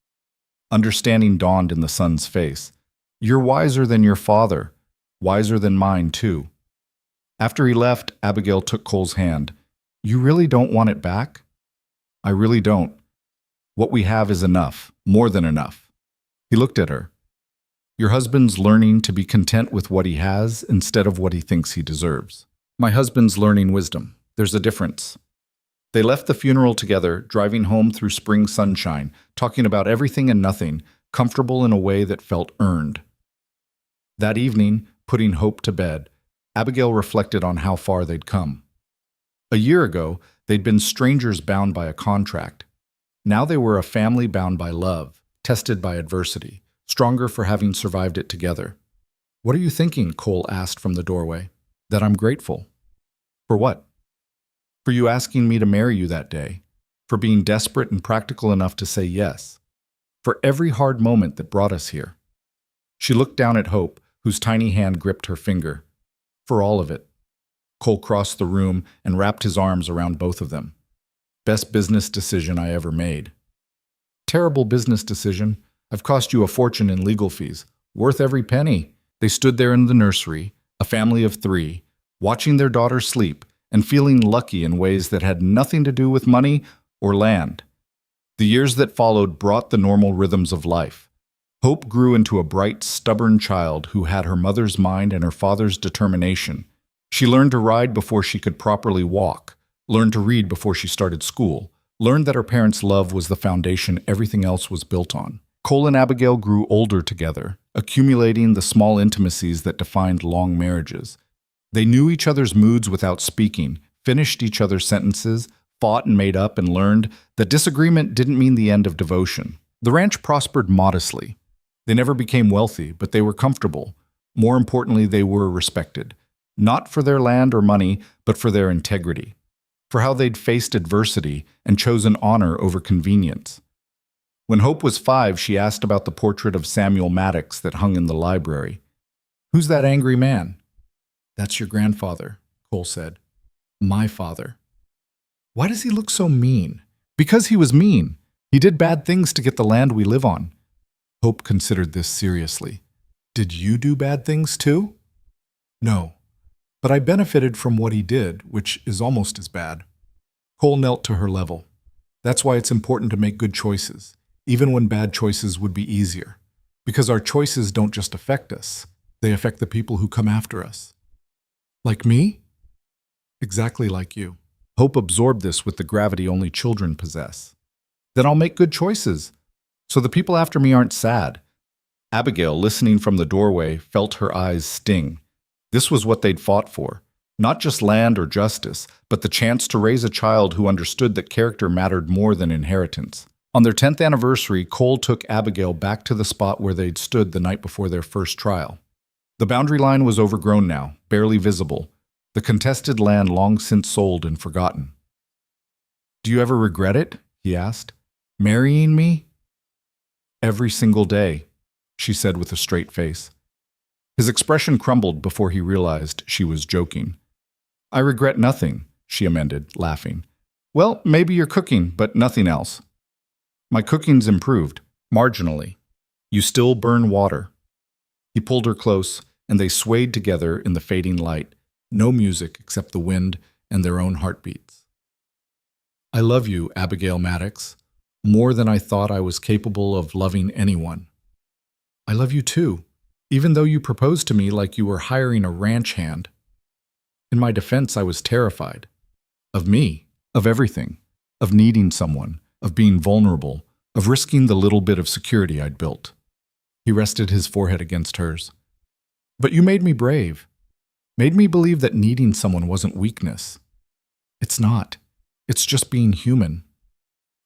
S1: Understanding dawned in the son's face. "You're wiser than your father. Wiser than mine, too." After he left, Abigail took Cole's hand. "You really don't want it back?" "I really don't. What we have is enough, more than enough." He looked at her. "Your husband's learning to be content with what he has instead of what he thinks he deserves." "My husband's learning wisdom. There's a difference." They left the funeral together, driving home through spring sunshine, talking about everything and nothing, comfortable in a way that felt earned. That evening, putting Hope to bed, Abigail reflected on how far they'd come. A year ago, they'd been strangers bound by a contract. Now they were a family bound by love, tested by adversity, stronger for having survived it together. What are you thinking? Cole asked from the doorway. That I'm grateful. For what? For you asking me to marry you that day. For being desperate and practical enough to say yes. For every hard moment that brought us here. She looked down at Hope, whose tiny hand gripped her finger. For all of it. Cole crossed the room and wrapped his arms around both of them. Best business decision I ever made. Terrible business decision. I've cost you a fortune in legal fees. Worth every penny. They stood there in the nursery, a family of 3, watching their daughter sleep and feeling lucky in ways that had nothing to do with money or land. The years that followed brought the normal rhythms of life. Hope grew into a bright, stubborn child who had her mother's mind and her father's determination. She learned to ride before she could properly walk, learned to read before she started school, learned that her parents' love was the foundation everything else was built on. Cole and Abigail grew older together, accumulating the small intimacies that defined long marriages. They knew each other's moods without speaking, finished each other's sentences, fought and made up, and learned that disagreement didn't mean the end of devotion. The ranch prospered modestly. They never became wealthy, but they were comfortable. More importantly, they were respected. Not for their land or money, but for their integrity. For how they'd faced adversity and chosen honor over convenience. When Hope was 5, she asked about the portrait of Samuel Maddox that hung in the library. Who's that angry man? That's your grandfather, Cole said. My father. Why does he look so mean? Because he was mean. He did bad things to get the land we live on. Hope considered this seriously. Did you do bad things too? No. But I benefited from what he did, which is almost as bad. Cole knelt to her level. That's why it's important to make good choices, even when bad choices would be easier. Because our choices don't just affect us, they affect the people who come after us. Like me? Exactly like you. Hope absorbed this with the gravity only children possess. Then I'll make good choices, so the people after me aren't sad. Abigail, listening from the doorway, felt her eyes sting. This was what they'd fought for. Not just land or justice, but the chance to raise a child who understood that character mattered more than inheritance. On their 10th anniversary, Cole took Abigail back to the spot where they'd stood the night before their first trial. The boundary line was overgrown now, barely visible. The contested land long since sold and forgotten. Do you ever regret it? He asked. Marrying me? Every single day, she said with a straight face. His expression crumbled before he realized she was joking. I regret nothing, she amended, laughing. Well, maybe your cooking, but nothing else. My cooking's improved, marginally. You still burn water. He pulled her close, and they swayed together in the fading light, no music except the wind and their own heartbeats. I love you, Abigail Maddox, more than I thought I was capable of loving anyone. I love you too, even though you proposed to me like you were hiring a ranch hand. In my defense, I was terrified. Of me, of everything, of needing someone, of being vulnerable, of risking the little bit of security I'd built. He rested his forehead against hers. But you made me brave. Made me believe that needing someone wasn't weakness. It's not. It's just being human.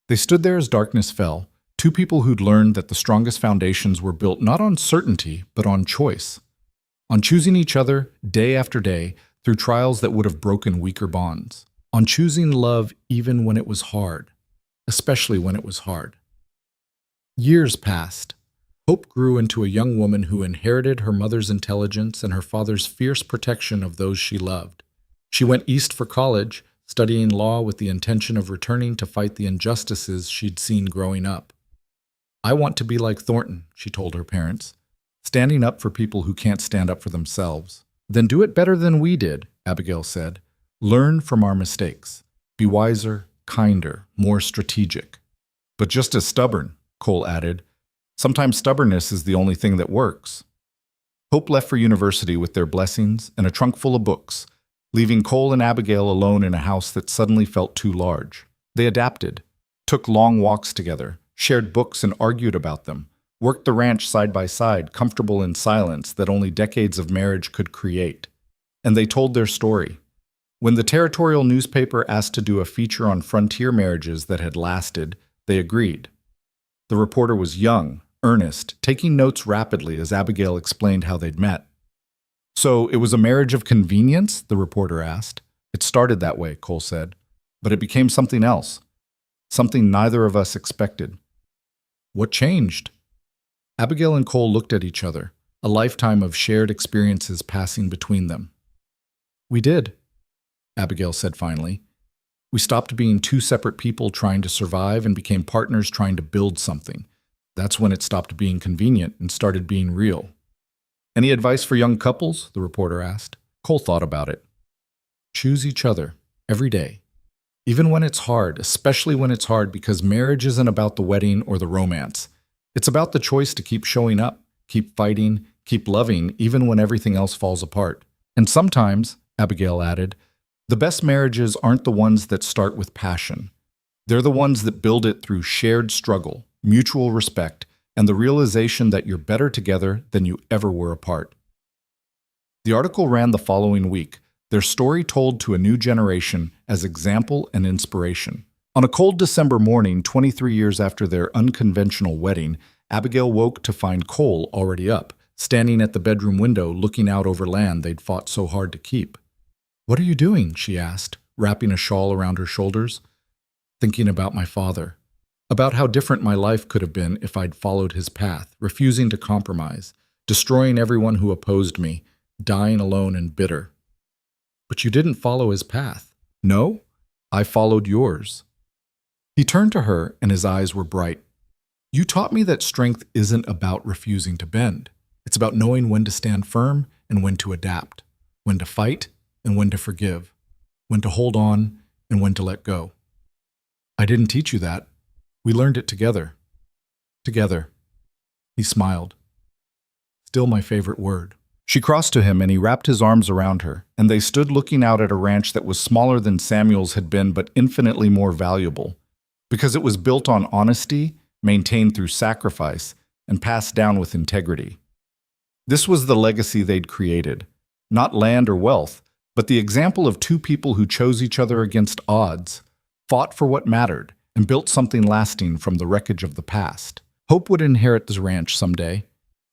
S1: They stood there as darkness fell, two people who'd learned that the strongest foundations were built not on certainty, but on choice. On choosing each other, day after day, through trials that would have broken weaker bonds. On choosing love even when it was hard, especially when it was hard. Years passed. Hope grew into a young woman who inherited her mother's intelligence and her father's fierce protection of those she loved. She went east for college, studying law with the intention of returning to fight the injustices she'd seen growing up. I want to be like Thornton, she told her parents, standing up for people who can't stand up for themselves. Then do it better than we did, Abigail said. Learn from our mistakes. Be wiser, kinder, more strategic. But just as stubborn, Cole added. Sometimes stubbornness is the only thing that works. Hope left for university with their blessings and a trunk full of books, leaving Cole and Abigail alone in a house that suddenly felt too large. They adapted, took long walks together, shared books and argued about them, worked the ranch side by side, comfortable in silence that only decades of marriage could create. And they told their story. When the territorial newspaper asked to do a feature on frontier marriages that had lasted, they agreed. The reporter was young, earnest, taking notes rapidly as Abigail explained how they'd met. So it was a marriage of convenience? The reporter asked. It started that way, Cole said. But it became something else. Something neither of us expected. What changed? Abigail and Cole looked at each other, a lifetime of shared experiences passing between them. We did, Abigail said finally. We stopped being two separate people trying to survive and became partners trying to build something. That's when it stopped being convenient and started being real. Any advice for young couples? The reporter asked. Cole thought about it. Choose each other, every day. Even when it's hard, especially when it's hard because marriage isn't about the wedding or the romance. It's about the choice to keep showing up, keep fighting, keep loving, even when everything else falls apart. And sometimes, Abigail added, the best marriages aren't the ones that start with passion. They're the ones that build it through shared struggle, mutual respect, and the realization that you're better together than you ever were apart. The article ran the following week, their story told to a new generation as example and inspiration. On a cold December morning, 23 years after their unconventional wedding, Abigail woke to find Cole already up, standing at the bedroom window looking out over land they'd fought so hard to keep. What are you doing? She asked, wrapping a shawl around her shoulders. Thinking about my father. About how different my life could have been if I'd followed his path, refusing to compromise, destroying everyone who opposed me, dying alone and bitter. But you didn't follow his path. No, I followed yours. He turned to her and his eyes were bright. You taught me that strength isn't about refusing to bend. It's about knowing when to stand firm and when to adapt, when to fight and when to forgive, when to hold on and when to let go. I didn't teach you that. We learned it together. Together. He smiled. Still my favorite word. She crossed to him and he wrapped his arms around her, and they stood looking out at a ranch that was smaller than Samuel's had been but infinitely more valuable, because it was built on honesty, maintained through sacrifice, and passed down with integrity. This was the legacy they'd created, not land or wealth, but the example of two people who chose each other against odds, fought for what mattered, and built something lasting from the wreckage of the past. Hope would inherit this ranch someday,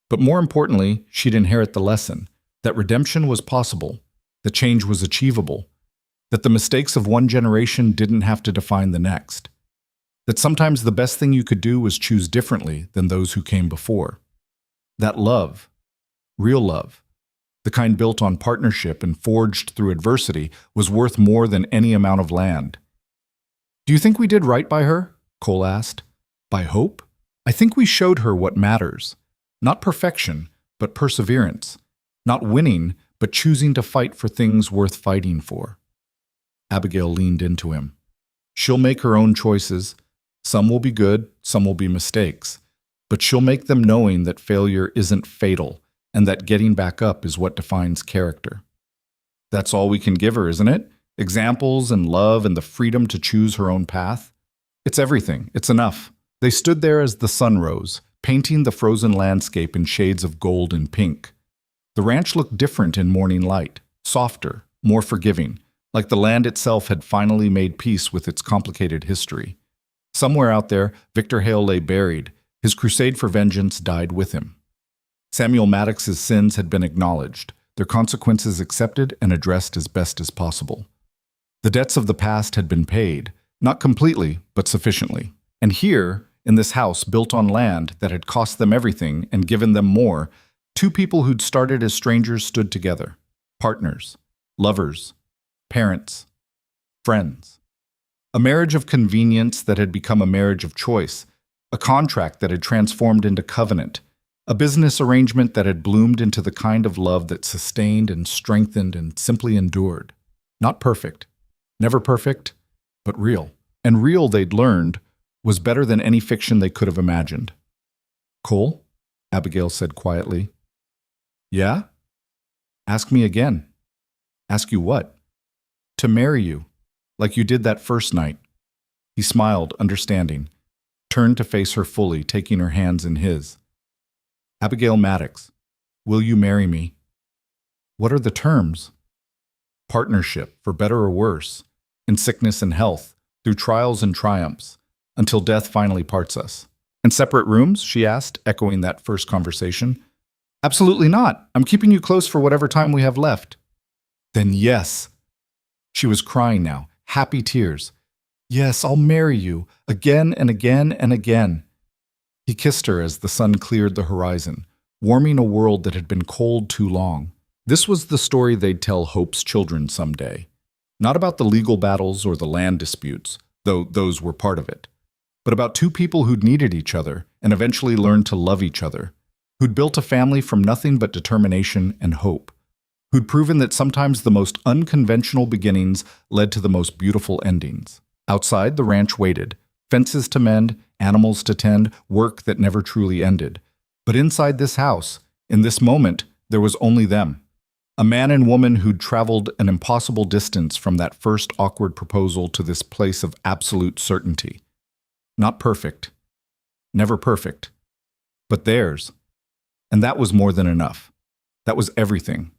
S1: but more importantly, she'd inherit the lesson that redemption was possible, that change was achievable, that the mistakes of one generation didn't have to define the next, that sometimes the best thing you could do was choose differently than those who came before. That love, real love, the kind built on partnership and forged through adversity, was worth more than any amount of land. Do you think we did right by her? Cole asked. By hope? I think we showed her what matters. Not perfection, but perseverance. Not winning, but choosing to fight for things worth fighting for. Abigail leaned into him. She'll make her own choices. Some will be good, some will be mistakes. But she'll make them knowing that failure isn't fatal, and that getting back up is what defines character. That's all we can give her, isn't it? Examples and love and the freedom to choose her own path. It's everything. It's enough. They stood there as the sun rose, painting the frozen landscape in shades of gold and pink. The ranch looked different in morning light, softer, more forgiving, like the land itself had finally made peace with its complicated history. Somewhere out there, Victor Hale lay buried. His crusade for vengeance died with him. Samuel Maddox's sins had been acknowledged, their consequences accepted and addressed as best as possible. The debts of the past had been paid, not completely, but sufficiently. And here, in this house built on land that had cost them everything and given them more, two people who'd started as strangers stood together. Partners, lovers, parents, friends. A marriage of convenience that had become a marriage of choice, a contract that had transformed into covenant, a business arrangement that had bloomed into the kind of love that sustained and strengthened and simply endured. Not perfect, never perfect, but real. And real, they'd learned, was better than any fiction they could have imagined. Cole? Abigail said quietly. Yeah? Ask me again. Ask you what? To marry you, like you did that first night. He smiled, understanding, turned to face her fully, taking her hands in his. Abigail Maddox, will you marry me? What are the terms? Partnership, for better or worse, in sickness and health, through trials and triumphs, until death finally parts us. And separate rooms? She asked, echoing that first conversation. Absolutely not. I'm keeping you close for whatever time we have left. Then yes. She was crying now, happy tears. Yes, I'll marry you, again and again and again. He kissed her as the sun cleared the horizon, warming a world that had been cold too long. This was the story they'd tell Hope's children someday. Not about the legal battles or the land disputes, though those were part of it, but about two people who'd needed each other and eventually learned to love each other, who'd built a family from nothing but determination and hope, who'd proven that sometimes the most unconventional beginnings led to the most beautiful endings. Outside, the ranch waited, fences to mend, animals to tend, work that never truly ended. But inside this house, in this moment, there was only them. A man and woman who'd traveled an impossible distance from that first awkward proposal to this place of absolute certainty. Not perfect. Never perfect. But theirs. And that was more than enough. That was everything.